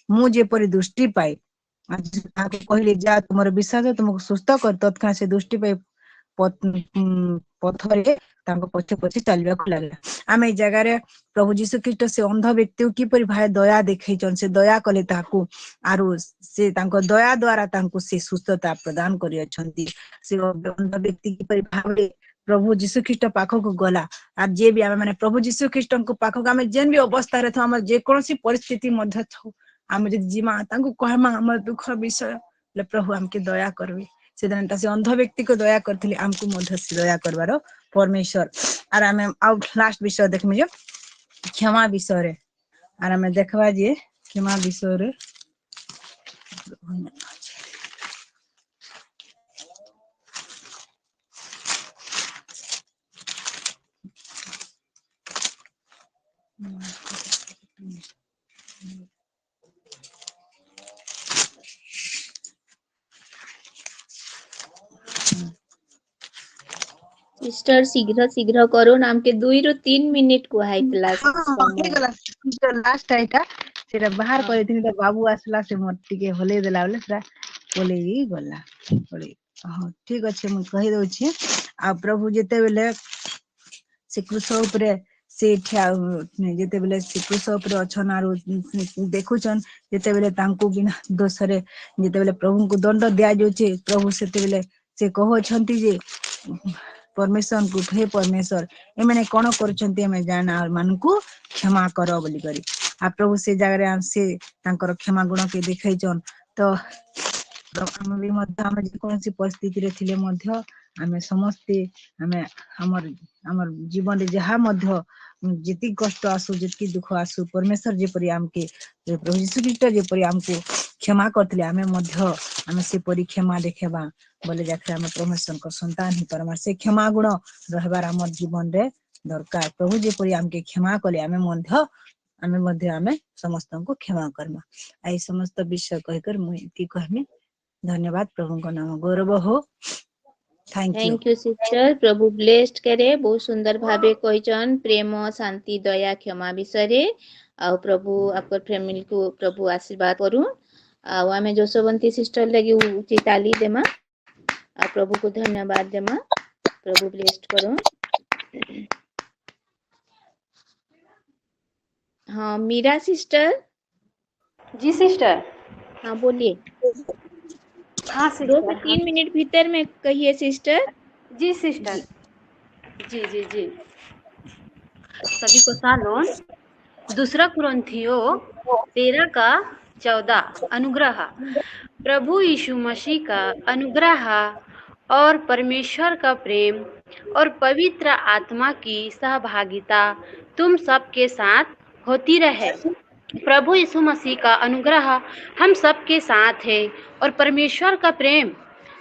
मु जेपरि दृष्टि पाए कहले जा तुमर विश्वास तुमको सुस्थ कर तत्क्षण से दृष्टि पाए पथरे पछे पछे चलवा को लागला आम ए जगह रे प्रभु यीशु ख्रीष्ट से अंध व्यक्ति किपरि भाई दया देखैछन से दया कले ताकू आरु से तांको दया द्वारा तांको से सुस्थता प्रदान करि अछंती से अंध व्यक्ति किपरि भाबे प्रभु यीशु ख्रीष्ट पाखो को गला आर जे भी आमे माने प्रभु यीशु ख्रीष्ट को पाखो आमे जेन भी अवस्था रे हम जे कोनसी परिस्थिति मध्य थौ आमे जे जीमा तांको कहमा हमर दुख विषय ले प्रभु हमके दया करबे से दिन से अंध व्यक्ति को दया करथिले हमको मध्य से दया करबारो परमेश्वर आर आमे आउ लास्ट विषय देखमे जे क्षमा विषय रे आर आमे देखबा जे क्षमा विषय रे सिस्टर शीघ्र शीघ्र करो नाम के 2 ରୁ 3 मिनिट को हाइतला लास्ट आइटा सेरा बाहर करे थिन त बाबू आसला से मोर टिके होले देला बोले सेरा बोले ही गला बोले हां ठीक अछि हम कहि दउ छी आ प्रभु जेते बेले से क्रूस ऊपर से जेते बेले से क्रूस ऊपर अछन आरो देखुचन जेते बेले तांको बिना दोषरे जेते बेले प्रभु को दंड दिया जोचे प्रभु सेते बेले से कहो छंती जे परमेश्वर को हे परमेश्वर ए माने कोन करछंती हमें जाना और मन को क्षमा करो बोली करी आ प्रभु से जगह रे से तांकर क्षमा गुण के देखैछन तो हम भी मध्य हम जे कोनसी परिस्थिति रे थिले मध्य हमें समस्ते हमें हमर जीवन रे जहा मध्य जिति कष्ट आसु जिति दुख आसु परमेश्वर जे परि हमके प्रभु यीशु ख्रीष्ट जे परि हमको क्षमा करथिले हमें मध्य हमें से परि क्षमा देखेबा बोले जाके हमें परमेश्वर को संतान ही परमेश्वर से क्षमा गुण रहबार हमर जीवन रे दरकार प्रभु जे परि हमके क्षमा कले हमें मध्य हमें समस्त को क्षमा करमा आई समस्त विषय कहकर मु इति कहमे धन्यवाद प्रभु को नाम गौरव हो थैंक यू सिस्टर प्रभु ब्लेस्ड करे बहुत सुंदर भाबे कहचन प्रेम शांति दया क्षमा विषय रे आ प्रभु आपकर फैमिली को प्रभु आशीर्वाद करू आ हमें जोशवंती सिस्टर लगी उची ताली देमा आ प्रभु को धन्यवाद देमा प्रभु ब्लेस्ड करो हाँ मीरा सिस्टर जी सिस्टर हाँ बोलिए हाँ 2 से 3 मिनट भीतर में कहिए सिस्टर जी सिस्टर जी जी जी सभी को सालोन 2 कुरिन्थियों 13:14 अनुग्रह प्रभु यीशु मसीह का अनुग्रह और परमेश्वर का प्रेम और पवित्र आत्मा की सहभागिता तुम सबके साथ होती रहे प्रभु यीशु मसीह का अनुग्रह हम सबके साथ है और परमेश्वर का प्रेम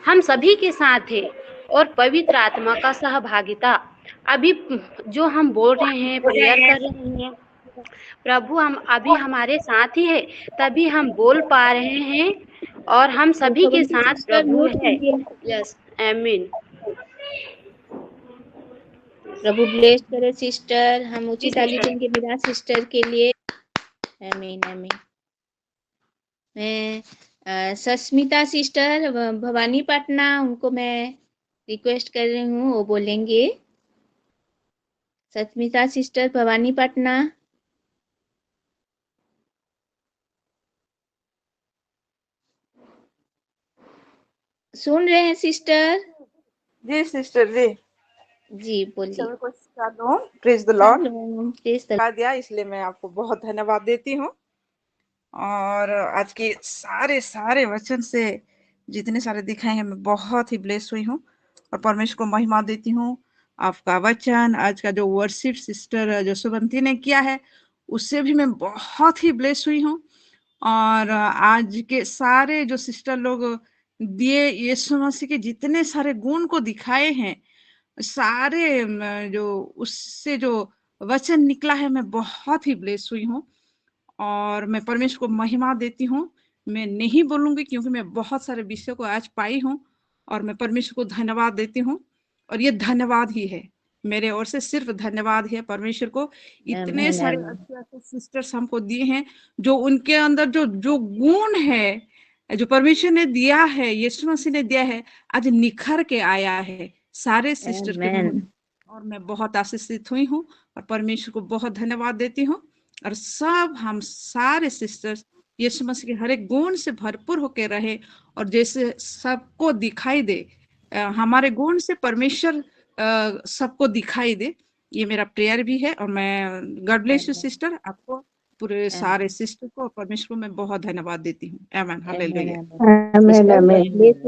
हम सभी के साथ है और पवित्र आत्मा का सहभागिता अभी जो हम बोल रहे हैं प्रेयर कर रहे हैं प्रभु हम अभी हमारे साथ ही है तभी हम बोल पा रहे हैं और हम सभी के साथ प्रभु है यस आमीन प्रभु ब्लेस करे सिस्टर। हम उचित ताली देंगे मेरा सिस्टर के लिए। आमीन आमीन। मैं सस्मिता सिस्टर भवानी पटना, उनको मैं रिक्वेस्ट कर रही हूँ, वो बोलेंगे। सस्मिता सिस्टर भवानी पटना। सुन रहे हैं सिस्टर? जी सिस्टर जी। जी बोलिए। सभी को shalom, praise the Lord. Praise the Lord. दिया इसलिए मैं आपको बहुत धन्यवाद देती हूँ। और आज के सारे वचन से जितने सारे दिखाए हैं मैं बहुत ही ब्लेस हुई हूँ और परमेश्वर को महिमा देती हूँ। आपका वचन, आज का जो वर्शिप सिस्टर जसवंती ने किया है, उससे भी मैं बहुत ही ब्लेस हुई हूँ। और आज के सारे जो सिस्टर लोग दिए यीशु मसीह के जितने सारे गुण को दिखाए हैं, सारे जो उससे जो वचन निकला है, मैं बहुत ही ब्लेस हुई हूँ और मैं परमेश्वर को महिमा देती हूँ। मैं नहीं बोलूंगी क्योंकि मैं बहुत सारे विषयों को आज पाई हूँ और मैं परमेश्वर को धन्यवाद देती हूँ। और ये धन्यवाद ही है, मेरे ओर से सिर्फ धन्यवाद है परमेश्वर को। इतने सारे अच्छे सिस्टर्स हमको दिए हैं, जो उनके अंदर जो जो गुण है, जो परमेश्वर ने दिया है, यीशु मसीह ने दिया है, आज निखर के आया है सारे सिस्टर के गुण। और मैं बहुत आशीषित हुई हूँ और परमेश्वर को बहुत धन्यवाद देती हूँ। और सब हम सारे सिस्टर्स यीशु मसीह के हर एक गुण से भरपूर होकर रहे और जैसे सबको दिखाई दे, हमारे गुण से परमेश्वर सबको दिखाई दे, ये मेरा प्रेयर भी है। और मैं गॉड ब्लेस यू सिस्टर, आपको पूरे सारे सिस्टर को परमेश्वर को मैं बहुत धन्यवाद देती हूँ। आमीन, हालेलुया।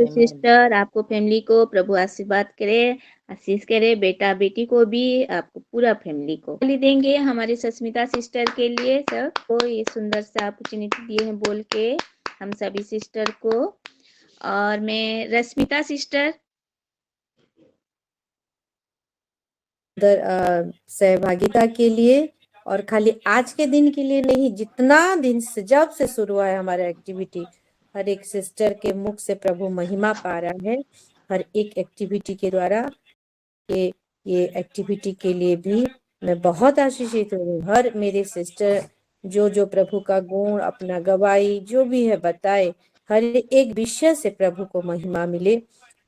सिस्टर, आपको फैमिली को प्रभु आशीर्वाद करे, आशीष करे, बेटा बेटी को भी, आपको पूरा फैमिली को देंगे। हमारी सस्मिता सिस्टर के लिए सबको ये सुंदर सा अपॉर्चुनिटी दिए हैं बोल के, हम सभी सिस्टर को। और मैं रश्मिता सिस्टर सहभागिता के लिए, और खाली आज के दिन के लिए नहीं, जितना दिन से जब से शुरू हुआ है हमारा एक्टिविटी, हर एक सिस्टर के मुख से प्रभु महिमा पा रहा है हर एक एक्टिविटी के द्वारा। ये एक्टिविटी के लिए भी मैं बहुत आशीषित हूँ। हर मेरे सिस्टर जो जो प्रभु का गुण, अपना गवाही जो भी है बताए, हर एक विषय से प्रभु को महिमा मिले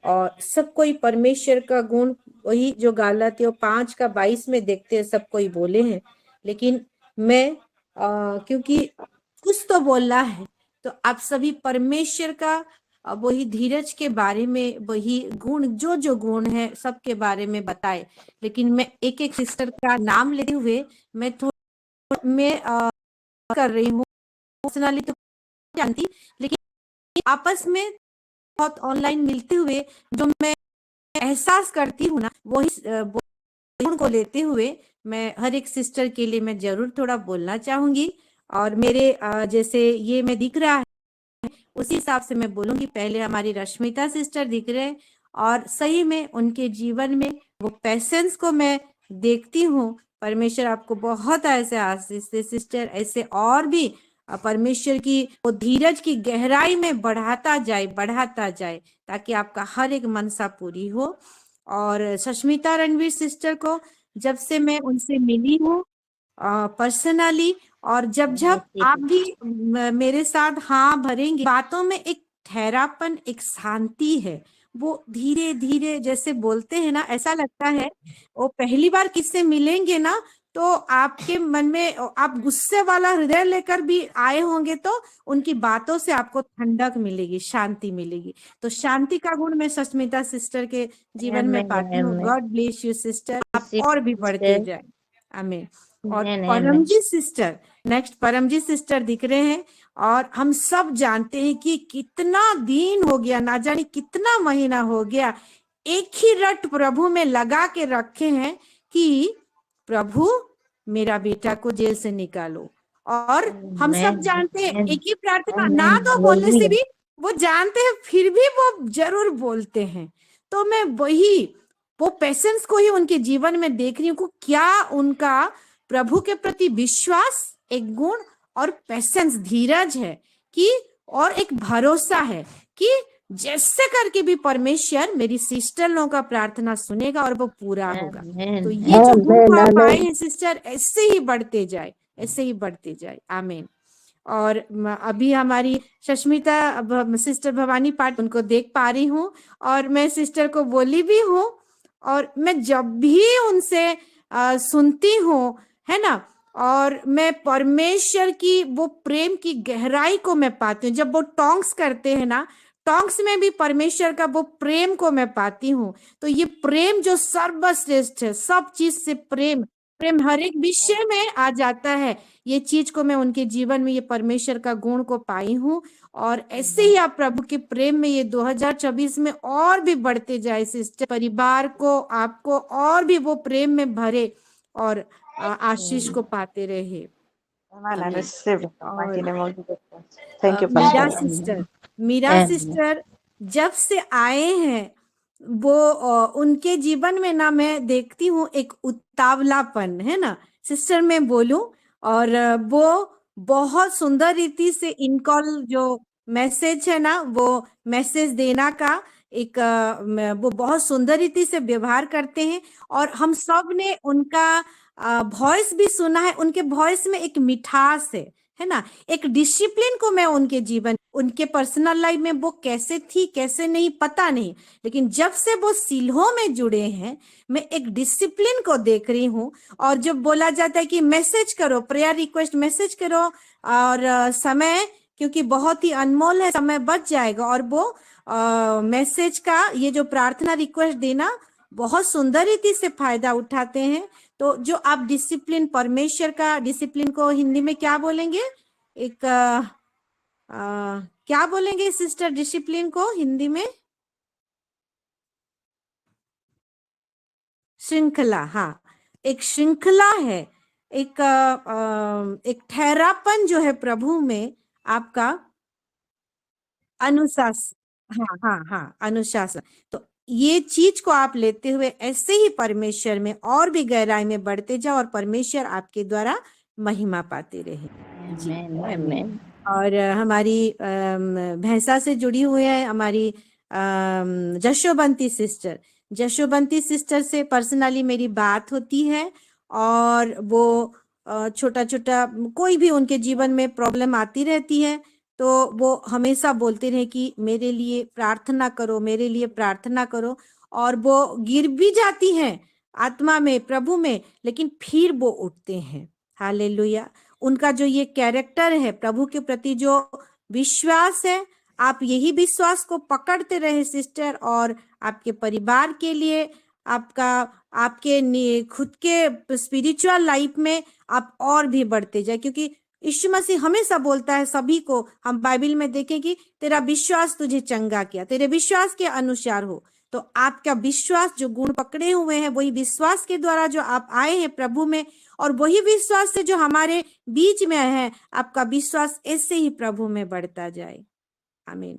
और सब कोई परमेश्वर का गुण, वही जो गलातियों 5:22 में देखते हैं, सब कोई बोले हैं। लेकिन मैं क्योंकि कुछ तो बोलना है, तो आप सभी परमेश्वर का वही धीरज के बारे में, वही गुण जो जो गुण है सबके बारे में बताए। लेकिन मैं एक एक सिस्टर का नाम लेते हुए मैं कर रही हूँ, पर्सनली तो जानती, लेकिन आपस में बहुत ऑनलाइन मिलते हुए जो मैं एहसास करती हूँ ना, वही गुण को लेते हुए मैं हर एक सिस्टर के लिए मैं जरूर थोड़ा बोलना चाहूंगी। और मेरे जैसे ये मैं दिख रहा है उसी हिसाब से मैं बोलूंगी। पहले हमारी रश्मिता सिस्टर दिख रहे हैं और सही में उनके जीवन में वो पेशेंस को मैं देखती हूँ। परमेश्वर आपको बहुत ऐसे आशीष दे सिस्टर, ऐसे और भी परमेश्वर की वो धीरज की गहराई में बढ़ाता जाए ताकि आपका हर एक मनसा पूरी हो। और सस्मिता रणवीर सिस्टर को जब से मैं उनसे मिली हूँ पर्सनली, और जब आप भी मेरे साथ हाँ भरेंगे, बातों में एक ठहरापन, एक शांति है। वो धीरे धीरे जैसे बोलते हैं ना, ऐसा लगता है वो पहली बार किससे मिलेंगे ना, तो आपके मन में आप गुस्से वाला हृदय लेकर भी आए होंगे, तो उनकी बातों से आपको ठंडक मिलेगी, शांति मिलेगी। तो शांति का गुण मैं सस्मिता सिस्टर के जीवन में पाती हूँ। गॉड ब्लेस यू सिस्टर, आप और भी बढ़ते जाए। आमीन। और Paramjit sister, next Paramjit sister दिख रहे हैं। और हम सब जानते हैं कि कितना दिन हो गया, ना जाने कितना महीना हो गया, एक ही रट प्रभु में लगा के रखे हैं कि प्रभु मेरा बेटा को जेल से निकालो। और हम सब जानते हैं, एक ही प्रार्थना ना तो बोलने से भी वो जानते हैं, फिर भी वो जरूर बोलते हैं। तो मैं वो पेशेंस को ही उनके जीवन में देख रही हूँ, क्या उनका प्रभु के प्रति विश्वास, एक गुण और पेशेंस, धीरज है कि, और एक भरोसा है कि जैसे करके भी परमेश्वर मेरी सिस्टर लोगों का प्रार्थना सुनेगा और वो पूरा होगा। तो ये जो गुण को आप पाए हैं सिस्टर, ऐसे ही बढ़ते जाए, ऐसे ही बढ़ते जाए। आमीन। और अभी हमारी सष्मिता सिस्टर भवानी पाठ उनको देख पा रही हूँ, और मैं सिस्टर को बोली भी हूँ, और मैं जब भी उनसे सुनती हूँ, है ना, और मैं परमेश्वर की वो प्रेम की गहराई को मैं पाती हूँ। जब वो टॉन्ग्स करते हैं ना, टॉन्ग्स में भी परमेश्वर का वो प्रेम को मैं पाती हूँ। तो ये प्रेम जो सर्वश्रेष्ठ है, सब चीज से प्रेम, प्रेम हर एक विषय में आ जाता है। ये चीज को मैं उनके जीवन में, ये परमेश्वर का गुण को पाई हूँ। और ऐसे ही आप प्रभु के प्रेम में ये 2024 में और भी बढ़ते जाए सिस्टर, परिवार को, आपको और भी वो प्रेम में भरे और आशीष को पाते रहे। मीरा सिस्टर जब से आए हैं, वो उनके जीवन में ना मैं देखती हूँ एक उतावलापन, है ना सिस्टर, मैं बोलूं, और वो बहुत सुंदर रीति से इनकॉल जो मैसेज है ना, वो मैसेज देना का एक वो बहुत सुंदर रीति से व्यवहार करते हैं। और हम सब ने उनका वॉइस भी सुना है, उनके वॉइस में एक मिठास है ना, एक डिसिप्लिन को मैं उनके जीवन, उनके पर्सनल लाइफ में वो कैसे थी कैसे नहीं पता नहीं, लेकिन जब से वो सिल्हो में जुड़े हैं, मैं एक डिसिप्लिन को देख रही हूँ। और जब बोला जाता है कि मैसेज करो, प्रेयर रिक्वेस्ट मैसेज करो, और समय क्योंकि बहुत ही अनमोल है, समय बच जाएगा, और वो मैसेज का ये जो प्रार्थना रिक्वेस्ट देना बहुत सुंदर रीति से फायदा उठाते हैं। तो जो आप डिसिप्लिन, परमेश्वर का डिसिप्लिन को हिंदी में क्या बोलेंगे, एक क्या बोलेंगे सिस्टर डिसिप्लिन को हिंदी में? श्रृंखला। हाँ, एक श्रृंखला है, एक ठहरापन जो है प्रभु में, आपका अनुशासन। हाँ हाँ हाँ, अनुशासन। तो ये चीज को आप लेते हुए ऐसे ही परमेश्वर में और भी गहराई में बढ़ते जाओ, और परमेश्वर आपके द्वारा महिमा पाते रहे जी। आमीन। और हमारी भैंसा से जुड़ी हुई है हमारी जशोबंती सिस्टर। जशोबंती सिस्टर से पर्सनली मेरी बात होती है, और वो छोटा छोटा कोई भी उनके जीवन में प्रॉब्लम आती रहती है, तो वो हमेशा बोलते रहे कि मेरे लिए प्रार्थना करो, मेरे लिए प्रार्थना करो। और वो गिर भी जाती हैं आत्मा में, प्रभु में, लेकिन फिर वो उठते हैं। हालेलुया। उनका जो ये कैरेक्टर है, प्रभु के प्रति जो विश्वास है, आप यही विश्वास को पकड़ते रहे सिस्टर, और आपके परिवार के लिए, आपके खुद के स्पिरिचुअल लाइफ में आप और भी बढ़ते जाए। क्योंकि यीशु मसीह हमेशा बोलता है सभी को, हम बाइबल में देखें कि तेरा विश्वास तुझे चंगा किया, तेरे विश्वास के अनुसार हो। तो आपका विश्वास, जो गुण पकड़े हुए हैं, वही विश्वास के द्वारा जो आप आए हैं प्रभु में, और वही विश्वास से जो हमारे बीच में है, आपका विश्वास ऐसे ही प्रभु में बढ़ता जाए। आमीन।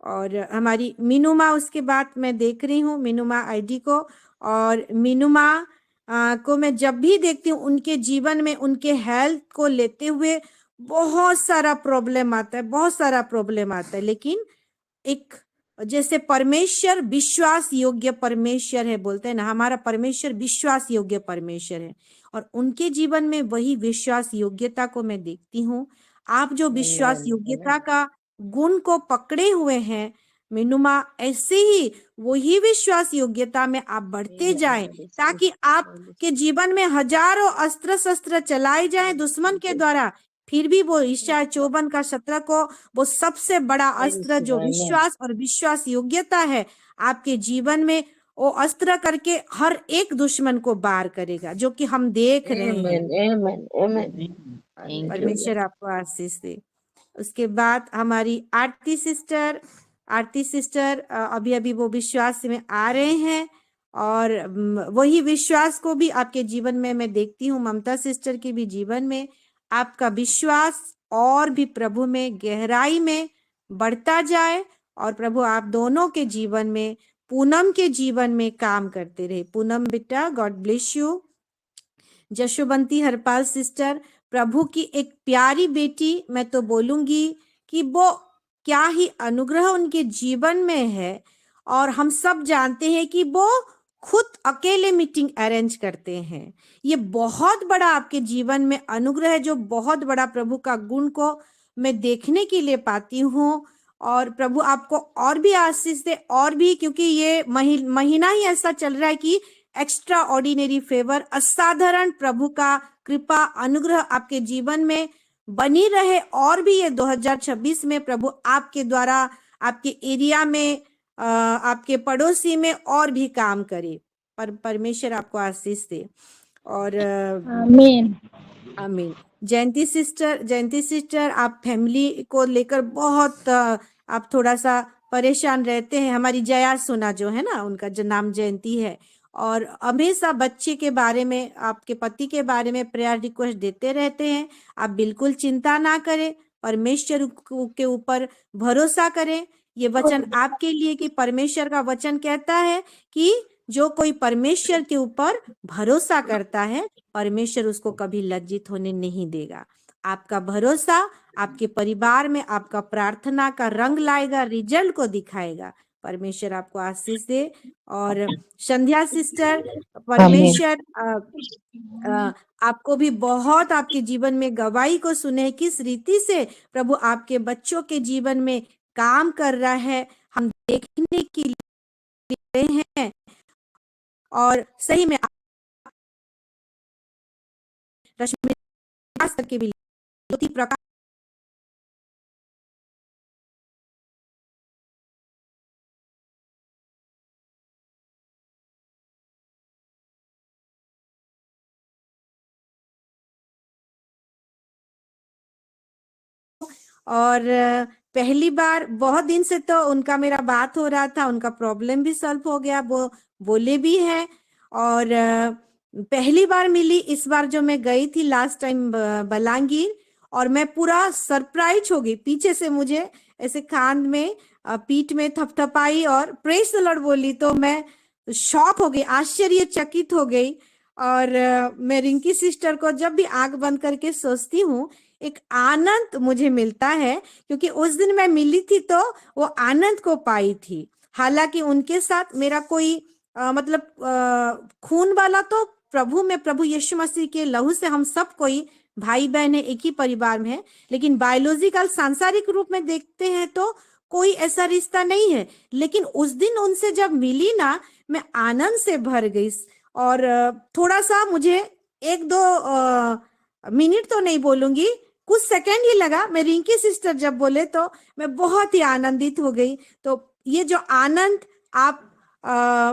और हमारी मीनुमा, उसके बाद मैं देख रही हूँ मीनुमा आईडी को, और मीनुमा को मैं जब भी देखती हूँ, उनके जीवन में उनके हेल्थ को लेते हुए बहुत सारा प्रॉब्लम आता है, बहुत सारा प्रॉब्लम आता है, लेकिन एक जैसे परमेश्वर विश्वास योग्य परमेश्वर है, बोलते हैं ना, हमारा परमेश्वर विश्वास योग्य परमेश्वर है, और उनके जीवन में वही विश्वास योग्यता को मैं देखती हूँ। आप जो विश्वास योग्यता का गुण को पकड़े हुए हैं मीनुमा, ऐसे ही वही विश्वास योग्यता में आप बढ़ते जाएं, ताकि आपके जीवन में हजारों अस्त्र शस्त्र चलाए जाएं दुश्मन के द्वारा, फिर भी वो ईशाया 54:17 को, वो सबसे बड़ा अस्त्र जो विश्वास और विश्वास योग्यता है, आपके जीवन में वो अस्त्र करके हर एक दुश्मन को बार करेगा, जो कि हम देख रहे हैं। परमेश्वर आपको आशीष दे। उसके बाद हमारी आरती सिस्टर अभी अभी वो विश्वास में आ रहे हैं, और वही विश्वास को भी आपके जीवन में मैं देखती हूँ। ममता सिस्टर के भी जीवन में आपका विश्वास और भी प्रभु में गहराई में बढ़ता जाए, और प्रभु आप दोनों के जीवन में, पूनम के जीवन में काम करते रहे। पूनम बेटा, God bless you. Jashobanti Harpal sister, प्रभु की एक प्यारी बेटी, मैं तो बोलूंगी कि वो क्या ही अनुग्रह उनके जीवन में है। और हम सब जानते हैं कि वो खुद अकेले मीटिंग अरेंज करते हैं। ये बहुत बड़ा आपके जीवन में अनुग्रह है, जो बहुत बड़ा प्रभु का गुण को मैं देखने के लिए पाती हूँ। और प्रभु आपको और भी आशीष दे, और भी, क्योंकि ये महीना ही ऐसा चल रहा है कि एक्स्ट्रा ऑर्डिनरी फेवर, असाधारण प्रभु का कृपा अनुग्रह आपके जीवन में बनी रहे। और भी ये 2026 में प्रभु आपके द्वारा आपके एरिया में, आपके पड़ोसी में और भी काम करे। परमेश्वर आपको आशीष दे। और आमीन। आमीन। जयंती सिस्टर, आप फैमिली को लेकर बहुत आप थोड़ा सा परेशान रहते हैं। हमारी जया सोना जो है ना, उनका जो नाम जयंती है, और हमेशा बच्चे के बारे में, आपके पति के बारे में प्रेयर रिक्वेस्ट देते रहते हैं। आप बिल्कुल चिंता ना करें, परमेश्वर के ऊपर भरोसा करें। ये वचन आपके लिए, कि परमेश्वर का वचन कहता है कि जो कोई परमेश्वर के ऊपर भरोसा करता है, परमेश्वर उसको कभी लज्जित होने नहीं देगा। आपका भरोसा आपके परिवार में आपका प्रार्थना का रंग लाएगा, रिजल्ट को दिखाएगा। परमेश्वर आपको आशीष दे। और संध्या सिस्टर, परमेश्वर आपको भी बहुत आपके जीवन में गवाही को सुने, किस रीति से प्रभु आपके बच्चों के जीवन में काम कर रहा है, हम देखने के लिए हैं। और सही में रश्मि के भी ज्योति प्रकाश और पहली बार बहुत दिन से तो उनका मेरा बात हो रहा था, उनका प्रॉब्लम भी सॉल्व हो गया, वो बोले भी है। और पहली बार मिली इस बार जो मैं गई थी लास्ट टाइम बलांगीर, और मैं पूरा सरप्राइज हो गई। पीछे से मुझे ऐसे कान में पीठ में थपथपाई और प्रेज द लॉर्ड बोली, तो मैं शॉक हो गई, आश्चर्यचकित हो गई। और मैं रिंकी सिस्टर को जब भी आंख बंद करके सोचती हूँ, एक आनंद मुझे मिलता है, क्योंकि उस दिन मैं मिली थी तो वो आनंद को पाई थी। हालांकि उनके साथ मेरा कोई खून वाला तो प्रभु में, प्रभु यीशु मसीह के लहू से हम सब कोई भाई बहन है, एक ही परिवार में है। लेकिन बायोलॉजिकल सांसारिक रूप में देखते हैं तो कोई ऐसा रिश्ता नहीं है। लेकिन उस दिन उनसे जब मिली ना, मैं आनंद से भर गई। और थोड़ा सा मुझे 1-2 मिनट तो नहीं बोलूंगी, कुछ सेकंड ही लगा। मैं रिंकी सिस्टर जब बोले तो मैं बहुत ही आनंदित हो गई। तो ये जो आनंद आप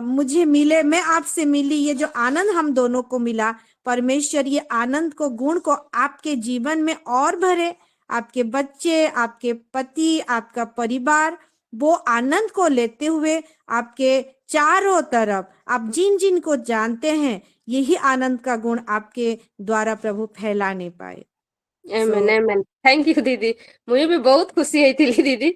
मुझे मिले, मैं आपसे मिली, ये जो आनंद हम दोनों को मिला, परमेश्वर ये आनंद को, गुण को आपके जीवन में और भरे। आपके बच्चे, आपके पति, आपका परिवार वो आनंद को लेते हुए आपके चारों तरफ, आप जिन जिन को जानते हैं, यही आनंद का गुण आपके द्वारा प्रभु फैलाने पाए। आमेन। थैंक यू दीदी, मुझे भी बहुत खुशी होती दीदी।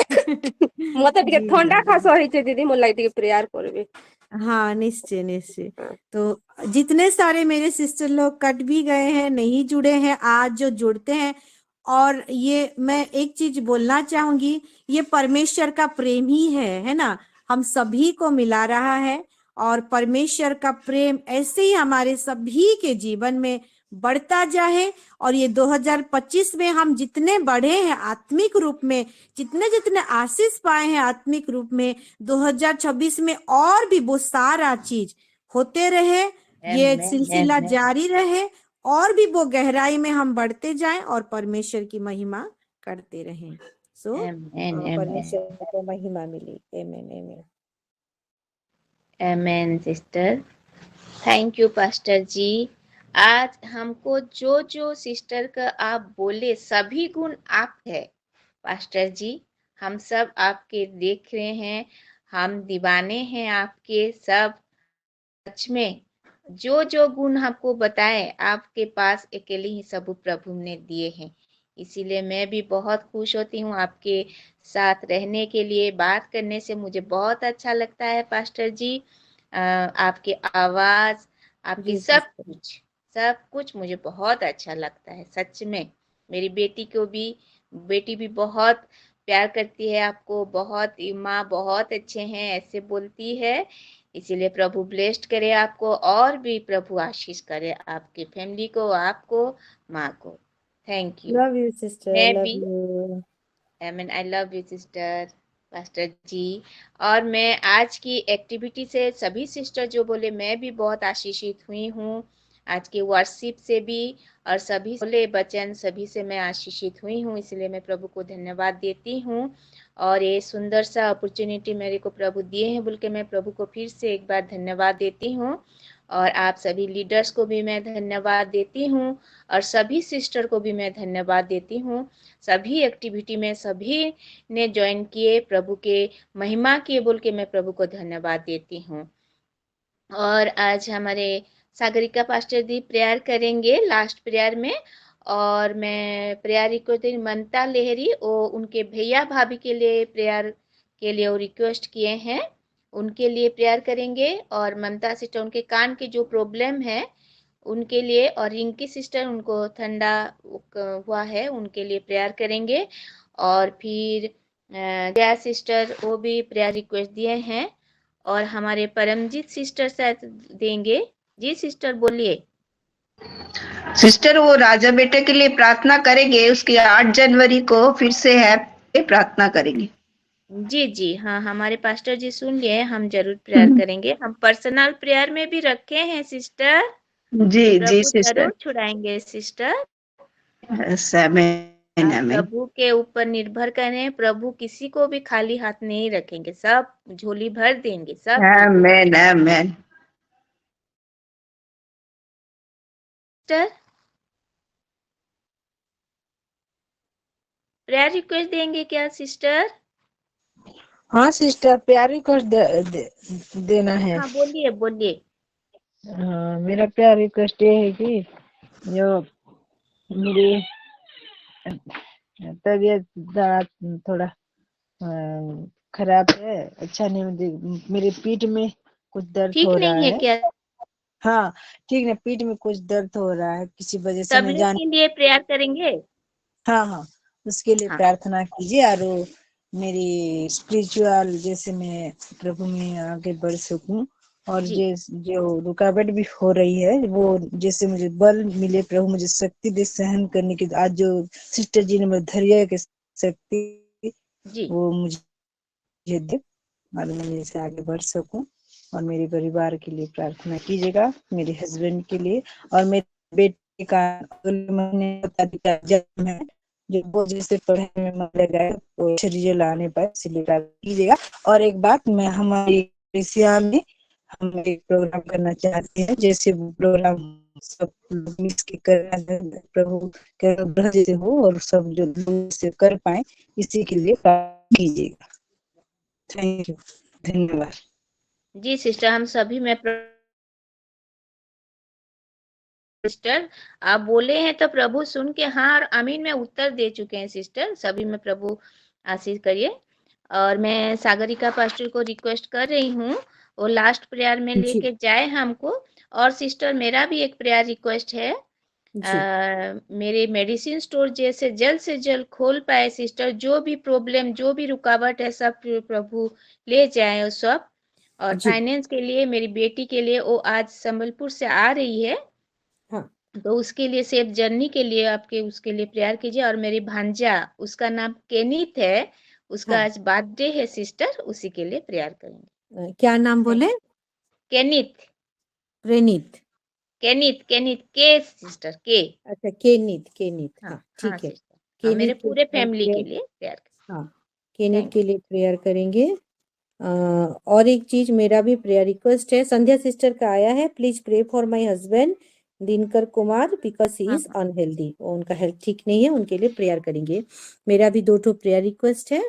मत टिके ठंडा खास होइते दीदी, मोर लाइट के प्रेयर करबे। हाँ, निश्चय निश्चय। तो जितने सारे मेरे सिस्टर लोग कट भी गए हैं, नहीं जुड़े हैं, आज जो जुड़ते हैं, और ये मैं एक चीज बोलना चाहूंगी, ये परमेश्वर का प्रेम ही है ना, हम सभी को मिला रहा है। और परमेश्वर का प्रेम ऐसे ही हमारे सभी के जीवन में बढ़ता जाए। और ये 2025 में हम जितने बढ़े हैं आत्मिक रूप में, जितने जितने आशीष पाए हैं आत्मिक रूप में, 2026 में और भी वो सारा चीज होते रहे, ये सिलसिला जारी रहे, और भी वो गहराई में हम बढ़ते जाएं और परमेश्वर की महिमा करते रहें। सो परमेश्वर को महिमा मिले। आमीन amen amen sister, thank you pastor जी। आज हमको जो जो सिस्टर का आप बोले सभी गुण आप है पास्टर जी, हम सब आपके देख रहे हैं, हम दीवाने हैं आपके सब। सच में जो जो गुण आपको बताए, आपके पास अकेले ही सब प्रभु ने दिए हैं। इसीलिए मैं भी बहुत खुश होती हूँ आपके साथ रहने के लिए, बात करने से मुझे बहुत अच्छा लगता है पास्टर जी। आपकी आवाज, आपकी सब कुछ मुझे बहुत अच्छा लगता है। सच में मेरी बेटी भी बहुत प्यार करती है आपको, बहुत माँ बहुत अच्छे हैं ऐसे बोलती है। इसीलिए प्रभु ब्लेस्ड करे आपको, और भी प्रभु आशीष करे आपकी फैमिली को, आपको, माँ को। Thank you. Love you sister, मैं लव भी you. I love you sister, pastor ji. और मैं आज की एक्टिविटी से सभी सिस्टर जो बोले, मैं भी बहुत आशीषित हुई हूँ। आज के वर्शिप से भी और सभी बोले वचन सभी से मैं आशीषित हुई हूँ, इसलिए मैं प्रभु को धन्यवाद देती हूँ। और ये सुंदर सा अपॉर्चुनिटी मेरे को प्रभु दिए हैं बोल के मैं प्रभु को फिर से एक बार धन्यवाद देती हूँ। और आप सभी लीडर्स को भी मैं धन्यवाद देती हूँ, और सभी सिस्टर को भी मैं धन्यवाद देती हूँ। सभी एक्टिविटी में सभी ने ज्वाइन किए, प्रभु के महिमा किए बोल के मैं प्रभु को धन्यवाद देती हूँ। और आज हमारे सागरिका पास्टर दी प्रेयर करेंगे लास्ट प्रेयर में। और मैं प्रेयर रिक्वेस्ट ममता लेहरी और उनके भैया भाभी के लिए प्रेयर के लिए वो रिक्वेस्ट किए हैं, उनके लिए प्रेयर करेंगे। और ममता सिस्टर उनके कान की जो प्रॉब्लम है उनके लिए, और रिंकी सिस्टर उनको ठंडा हुआ है उनके लिए प्रेयर करेंगे। और फिर जया सिस्टर वो भी प्रेयर रिक्वेस्ट दिए हैं। और हमारे परमजीत सिस्टर शायद देंगे। जी सिस्टर बोलिए। सिस्टर वो राजा बेटे के लिए प्रार्थना करेंगे, उसकी 8 जनवरी को फिर से है प्रार्थना करेंगे। जी जी हाँ, हमारे पास्टर जी सुन लिए, हम जरूर प्रेयर करेंगे। हम पर्सनल प्रेयर में भी रखे हैं सिस्टर। जी जी प्रभु सिस्टर, जरूर छुड़ाएंगे सिस्टर। आमीन आप आमीन। प्रभु के ऊपर निर्भर करें, प्रभु किसी को भी खाली हाथ नहीं रखेंगे, सब झोली भर देंगे सब चीज। आमीन आमीन। सिस्टर प्रेयर रिक्वेस्ट देंगे क्या सिस्टर? हाँ सिस्टर, प्यार रिक्वेस्ट देना है। हाँ बोलिए बोलिए। हाँ, मेरा प्यार रिक्वेस्ट ये है कि जो मेरी तबीयत थोड़ा खराब है, अच्छा नहीं, मेरे पीठ में कुछ दर्द ठीक हो रहा नहीं है है। क्या? हाँ ठीक है, पीठ में कुछ दर्द हो रहा है, किसी वजह से सब मैं लोग के लिए प्रेयर करेंगे। हाँ हाँ, उसके लिए हाँ। प्रार्थना कीजिए। और मेरी स्पिरिचुअल जैसे मैं प्रभु में आगे बढ़ सकूं, और जो रुकावट भी हो रही है वो जैसे मुझे बल मिले, प्रभु मुझे शक्ति दे सहन करने की। आज जो सिस्टर जी ने मुझे धैर्य की शक्ति वो मुझे दे, और मैं जैसे आगे बढ़ सकूं। और मेरे परिवार के लिए प्रार्थना कीजिएगा, मेरे हस्बैंड के लिए। और मेरे बेटे का अगले महीने जन्म है, जो वो जैसे पढ़ाई में मन लगाए वो अच्छे रिजल्ट आने पर इसलिए कीजिएगा। और एक बात, मैं हमारी एशिया में हम एक प्रोग्राम करना चाहते हैं, जैसे वो प्रोग्राम सब लोग मिस के करना, प्रभु के अनुग्रह जैसे हो और सब जो लोग से कर पाए, इसी के लिए कीजिएगा। थैंक यू, धन्यवाद। जी सिस्टर, हम सभी में सिस्टर आप बोले हैं तो प्रभु सुन के हाँ और आमीन में उत्तर दे चुके हैं सिस्टर। सभी में प्रभु आशीष करिए। और मैं सागरिका पास्टर को रिक्वेस्ट कर रही हूँ वो लास्ट प्रेयर में लेके जाए हमको। और सिस्टर मेरा भी एक प्रेयर रिक्वेस्ट है, मेरे मेडिसिन स्टोर जैसे जल्द से जल्द खोल पाए सिस्टर। जो भी प्रॉब्लम जो भी रुकावट है सब प्रभु ले जाए सब। और फाइनेंस के लिए मेरी बेटी के लिए वो आज संबलपुर से आ रही है, तो उसके लिए सेफ जर्नी के लिए आपके उसके लिए प्रेयर कीजिए। और मेरी भांजा उसका नाम केनित है, उसका आज बर्थडे है सिस्टर, उसी के लिए प्रेयर करेंगे। क्या नाम बोले? केनित। प्रेनित। केनित केनित के सिस्टर के। अच्छा केनित केनित। हाँ ठीक है। हाँ, मेरे पूरे फैमिली के लिए प्रेयर। हाँ केनित के लिए प्रेयर करेंगे। और एक चीज मेरा भी प्रेयर रिक्वेस्ट है, संध्या सिस्टर का आया है, please pray for my husband Dinkar Kumar because he is unhealthy. उनका हेल्थ ठीक नहीं है, उनके लिए प्रेयर करेंगे। मेरा भी 2 प्रेयर रिक्वेस्ट है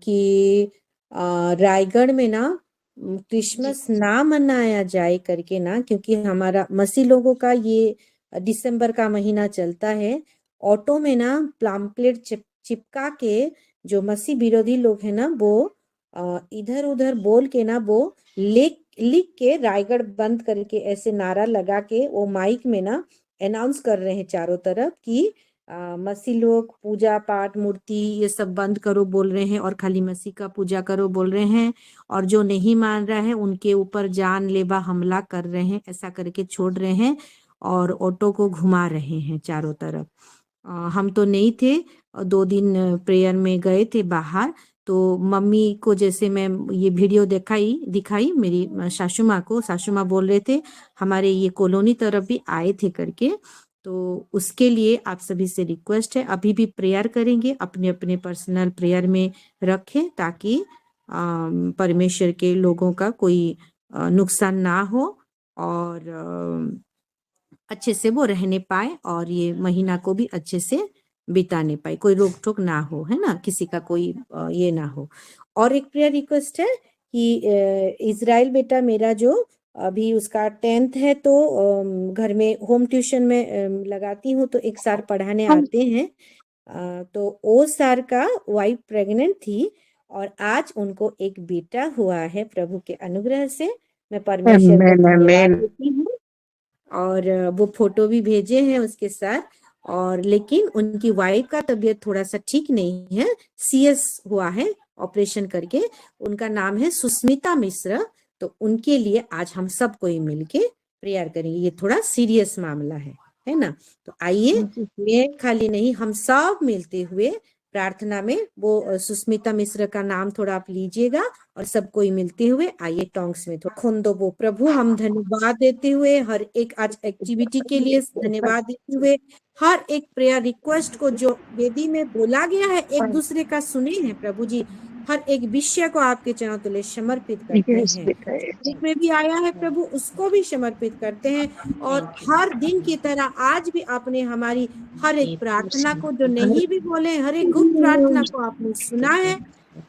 कि रायगढ़ में ना क्रिसमस ना मनाया जाए करके ना, क्योंकि हमारा मसीह लोगों का ये दिसंबर का महीना चलता है। ऑटो में ना प्लाम्पलेट चिपका के जो मसीह विरोधी लोग हैं ना वो इधर उधर बोल के ना वो लिख के रायगढ़ बंद करके ऐसे नारा लगा के वो माइक में ना अनाउंस कर रहे हैं चारों तरफ कि मसीह लोग पूजा पाठ मूर्ति ये सब बंद करो बोल रहे हैं और खाली मसीह का पूजा करो बोल रहे हैं, और जो नहीं मान रहा है उनके ऊपर जानलेवा हमला कर रहे हैं, ऐसा करके छोड़ रहे हैं और ऑटो को घुमा रहे हैं चारों तरफ। हम तो नहीं थे, 2 दिन प्रेयर में गए थे बाहर, तो मम्मी को जैसे मैं ये वीडियो दिखाई मेरी सासू माँ को, सासू माँ बोल रहे थे हमारे ये कॉलोनी तरफ भी आए थे करके। तो उसके लिए आप सभी से रिक्वेस्ट है, अभी भी प्रेयर करेंगे, अपने अपने पर्सनल प्रेयर में रखें ताकि परमेश्वर के लोगों का कोई नुकसान ना हो और अच्छे से वो रहने पाए और ये महीना को भी अच्छे से बिताने पाए, कोई रोक टोक ना हो, है ना, किसी का कोई ये ना हो। और एक प्रेयर रिक्वेस्ट है कि इजराइल बेटा मेरा जो अभी उसका 10th है, तो घर में होम ट्यूशन में लगाती हूँ, तो एक साल पढ़ाने आते हैं। तो वो साल का वाइफ प्रेग्नेंट थी और आज उनको एक बेटा हुआ है प्रभु के अनुग्रह से। मैं परमेश्वर को धन्यवाद देती हूँ और वो फोटो भी भेजे हैं उसके साथ। और लेकिन उनकी वाइफ का तबीयत थोड़ा सा ठीक नहीं है, CS हुआ है ऑपरेशन करके। उनका नाम है सुस्मिता मिश्रा। तो उनके लिए आज हम सब कोई मिलके प्रेयर करेंगे, ये थोड़ा सीरियस मामला है ना। तो आइए, मैं खाली नहीं, हम सब मिलते हुए प्रार्थना में वो सुस्मिता मिश्रा का नाम थोड़ा आप लीजिएगा और सब कोई मिलते हुए आइए टोंग्स में थोड़ा खोंदो वो। प्रभु हम धन्यवाद देते हुए हर एक आज एक्टिविटी के लिए धन्यवाद देते हुए हर एक प्रेयर रिक्वेस्ट को जो वेदी में बोला गया है एक दूसरे का सुने हैं प्रभु जी, हर एक विषय को आपके चरणों तले समर्पित करते हैं। बुक में भी आया है प्रभु, उसको भी समर्पित करते हैं। और हर दिन की तरह आज भी आपने हमारी हर एक प्रार्थना को जो नहीं भी बोले, हर एक गुप्त प्रार्थना को आपने सुना है।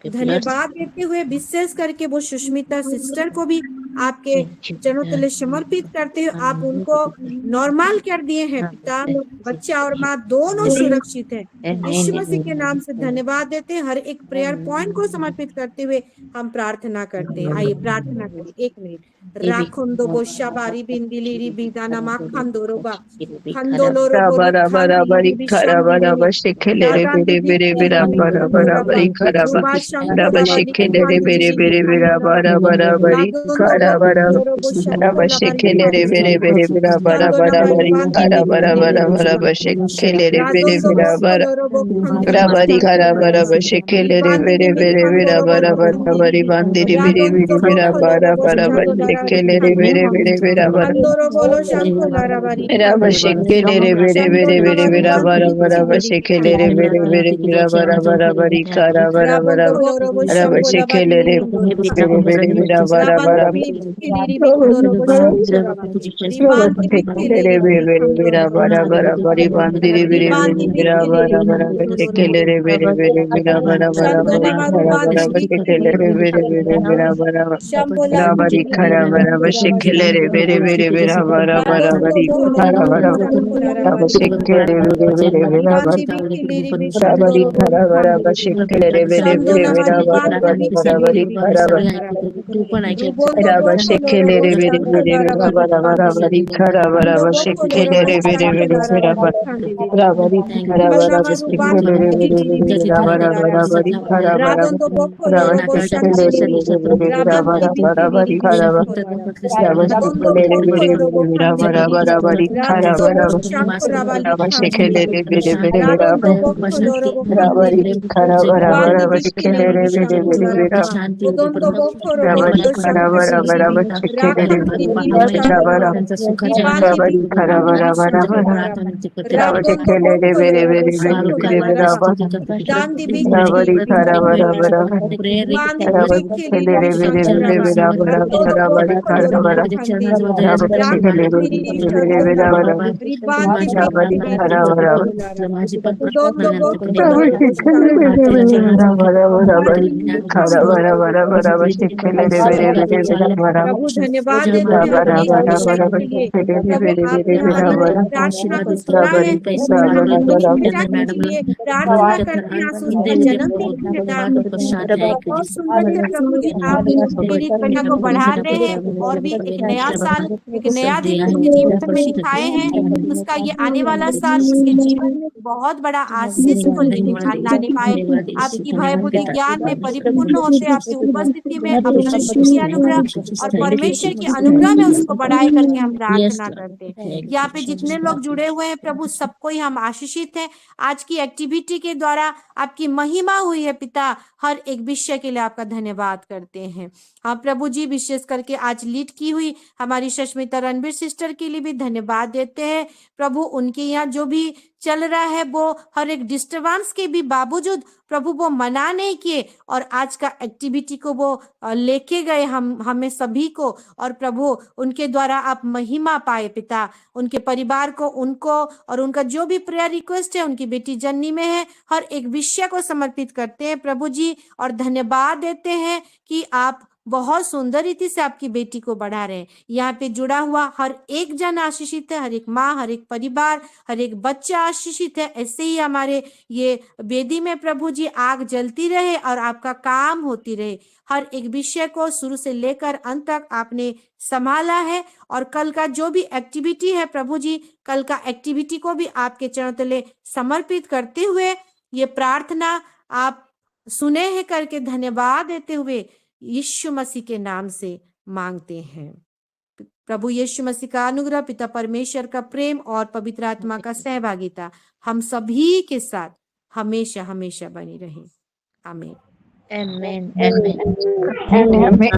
धन्यवाद देते हुए विशेष करके वो सुष्मिता सिस्टर को भी आपके चरणों तले समर्पित करते हुए आप उनको नॉर्मल कर दिए हैं। पिता, बच्चा और माँ दोनों सुरक्षित हैं। यीशु मसीह के नाम से धन्यवाद देते हैं। हर एक प्रेयर पॉइंट को समर्पित करते हुए हम प्रार्थना करते हैं। आइए प्रार्थना करें, 1 मिनट। राखुंदो बोशा बारी बिंदिली री बिदाना मा खंदोरो बा खंदोलो रो बरा बरा बरी खरा बरा बशिखले रे बेरे बेरे बेरा बरा बरा बरी खरा बरा बशिखले रे बेरे बेरे बेरा बरा बरा बरी खरा बरा बरा बशिखले रे बेरे बेरे बेरा बरा बरा बरी खरा बरा बरा बरा बशिखले रे बेरे बेरा बरा बरी खरा बरा बशिखले रे बेरे बेरे बेरा बरा बरा बरी बांदिरी बेरे बेरे बेरा बरा बरा बशिखले रे बेरे बेरे बेरा बरा बशिखले रे बेरे बेरे बेरे बेरा बरा बरा बशिखले रे बेरे बेरे बेरा बरा बरा बरी खरा बरा बरा बरा बशिखले रे बेरे बेरे बेरा बरा बरा रे बेरे बेरा बरा बरा बरी बांदिरी बेरे बेरा बरा बरा बशिखले रे बेरे बेरे बेरा बरा बरा बरी खरा बरा बशिखले रे बेरे बेरे बेरा बरा बरा बरी खरा बरा बशिखले रे बेरे बेरे बेरा बरा बरा बरी खरा बरा बशिखले रे बेरे बेरे बेरा बरा बरी खरा बरा बशिखले रे बेरे बेरे बेरा बरा बरी खरा बरा बशिखले रे बेरे बेरे बेरा बरा बरी खरा बरा बशिखले रे बेरे बेरे बेरा बरा बरी खरा बरा बशिखले रे बेरे बेरे बेरा बरा बरी खरा बरा बशिखले रे बेरे बेरे बेरा बरा बरी खरा बशिखले रे बेरे बेरे बेरा बरा बरी खरा बरा बशिखले रे बेरे बेरे बेरा बरी खरा बरा बशिखले रे बेरे बेरे बेरा बरी खरा बरा बशिखले रे बेरे बरी खरा बरा बशिखले रे बेरे बेरे बेरा बरी खरा बरा बशिखले रे बेरे बेरे बेरा बरी खरा बरा बशिखले रे बेरे बेरा बरी खरा बरा बशिखले प्रभु धन्यवाद देते हैं अनेक विषय के लिए। प्रभु आपने हमारी प्रार्थना को सुना है और हम अपनी पूजा के लिए प्रार्थना करते हैं। आंसू का जन्मदिन के कारण बहुत सुंदर है प्रभु जी, आप मेरी कन्या को बढ़ा रहे हैं और भी एक नया साल, एक नया दिन उसके जीवन में दिखाए हैं। उसका ये आने वाला साल उसके जीवन में बहुत बड़ा आशीष को लाने पाए। आपकी भय बुद्धि ज्ञान में परिपूर्ण होते, आपकी उपस्थिति में अपना शिव की अनुग्रह और परमेश्वर की अनुग्रह में उसको बढ़ाए करके हम प्रार्थना करते हैं। यहाँ पे जितने लोग जुड़े हुए हैं प्रभु, सबको ही हम आशीषित हैं। आज की एक्टिविटी के द्वारा आपकी महिमा हुई है पिता, हर एक विषय के लिए आपका धन्यवाद करते हैं। हाँ प्रभु जी, विशेष करके आज लीड की हुई हमारी शश्मिता रणबीर सिस्टर के लिए भी धन्यवाद देते हैं प्रभु। उनके यहाँ जो भी चल रहा है वो हर एक डिस्टर्बेंस के भी बावजूद प्रभु वो मना नहीं किए और आज का एक्टिविटी को वो लेके गए हमें सभी को। और प्रभु उनके द्वारा आप महिमा पाए पिता, उनके परिवार को, उनको और उनका जो भी प्रेयर रिक्वेस्ट है उनकी बेटी जन्नी में है, हर एक विषय को समर्पित करते हैं प्रभु जी और धन्यवाद देते हैं कि आप बहुत सुंदर रीति से आपकी बेटी को बढ़ा रहे हैं। यहाँ पे जुड़ा हुआ हर एक जन आशीषित है, हर एक माँ, हर एक परिवार, हर एक बच्चा आशीषित है। ऐसे ही हमारे ये वेदी में प्रभु जी आग जलती रहे और आपका काम होती रहे। हर एक विषय को शुरू से लेकर अंत तक आपने संभाला है। और कल का जो भी एक्टिविटी है प्रभु जी, कल का एक्टिविटी को भी आपके चरणों तले समर्पित करते हुए ये प्रार्थना आप सुने हैं करके धन्यवाद देते हुए यीशु मसीह के नाम से मांगते हैं। प्रभु यीशु मसीह का अनुग्रह, पिता परमेश्वर का प्रेम और पवित्र आत्मा का सहभागिता हम सभी के साथ हमेशा हमेशा बनी रहे। आमीन। आमीन। आमीन।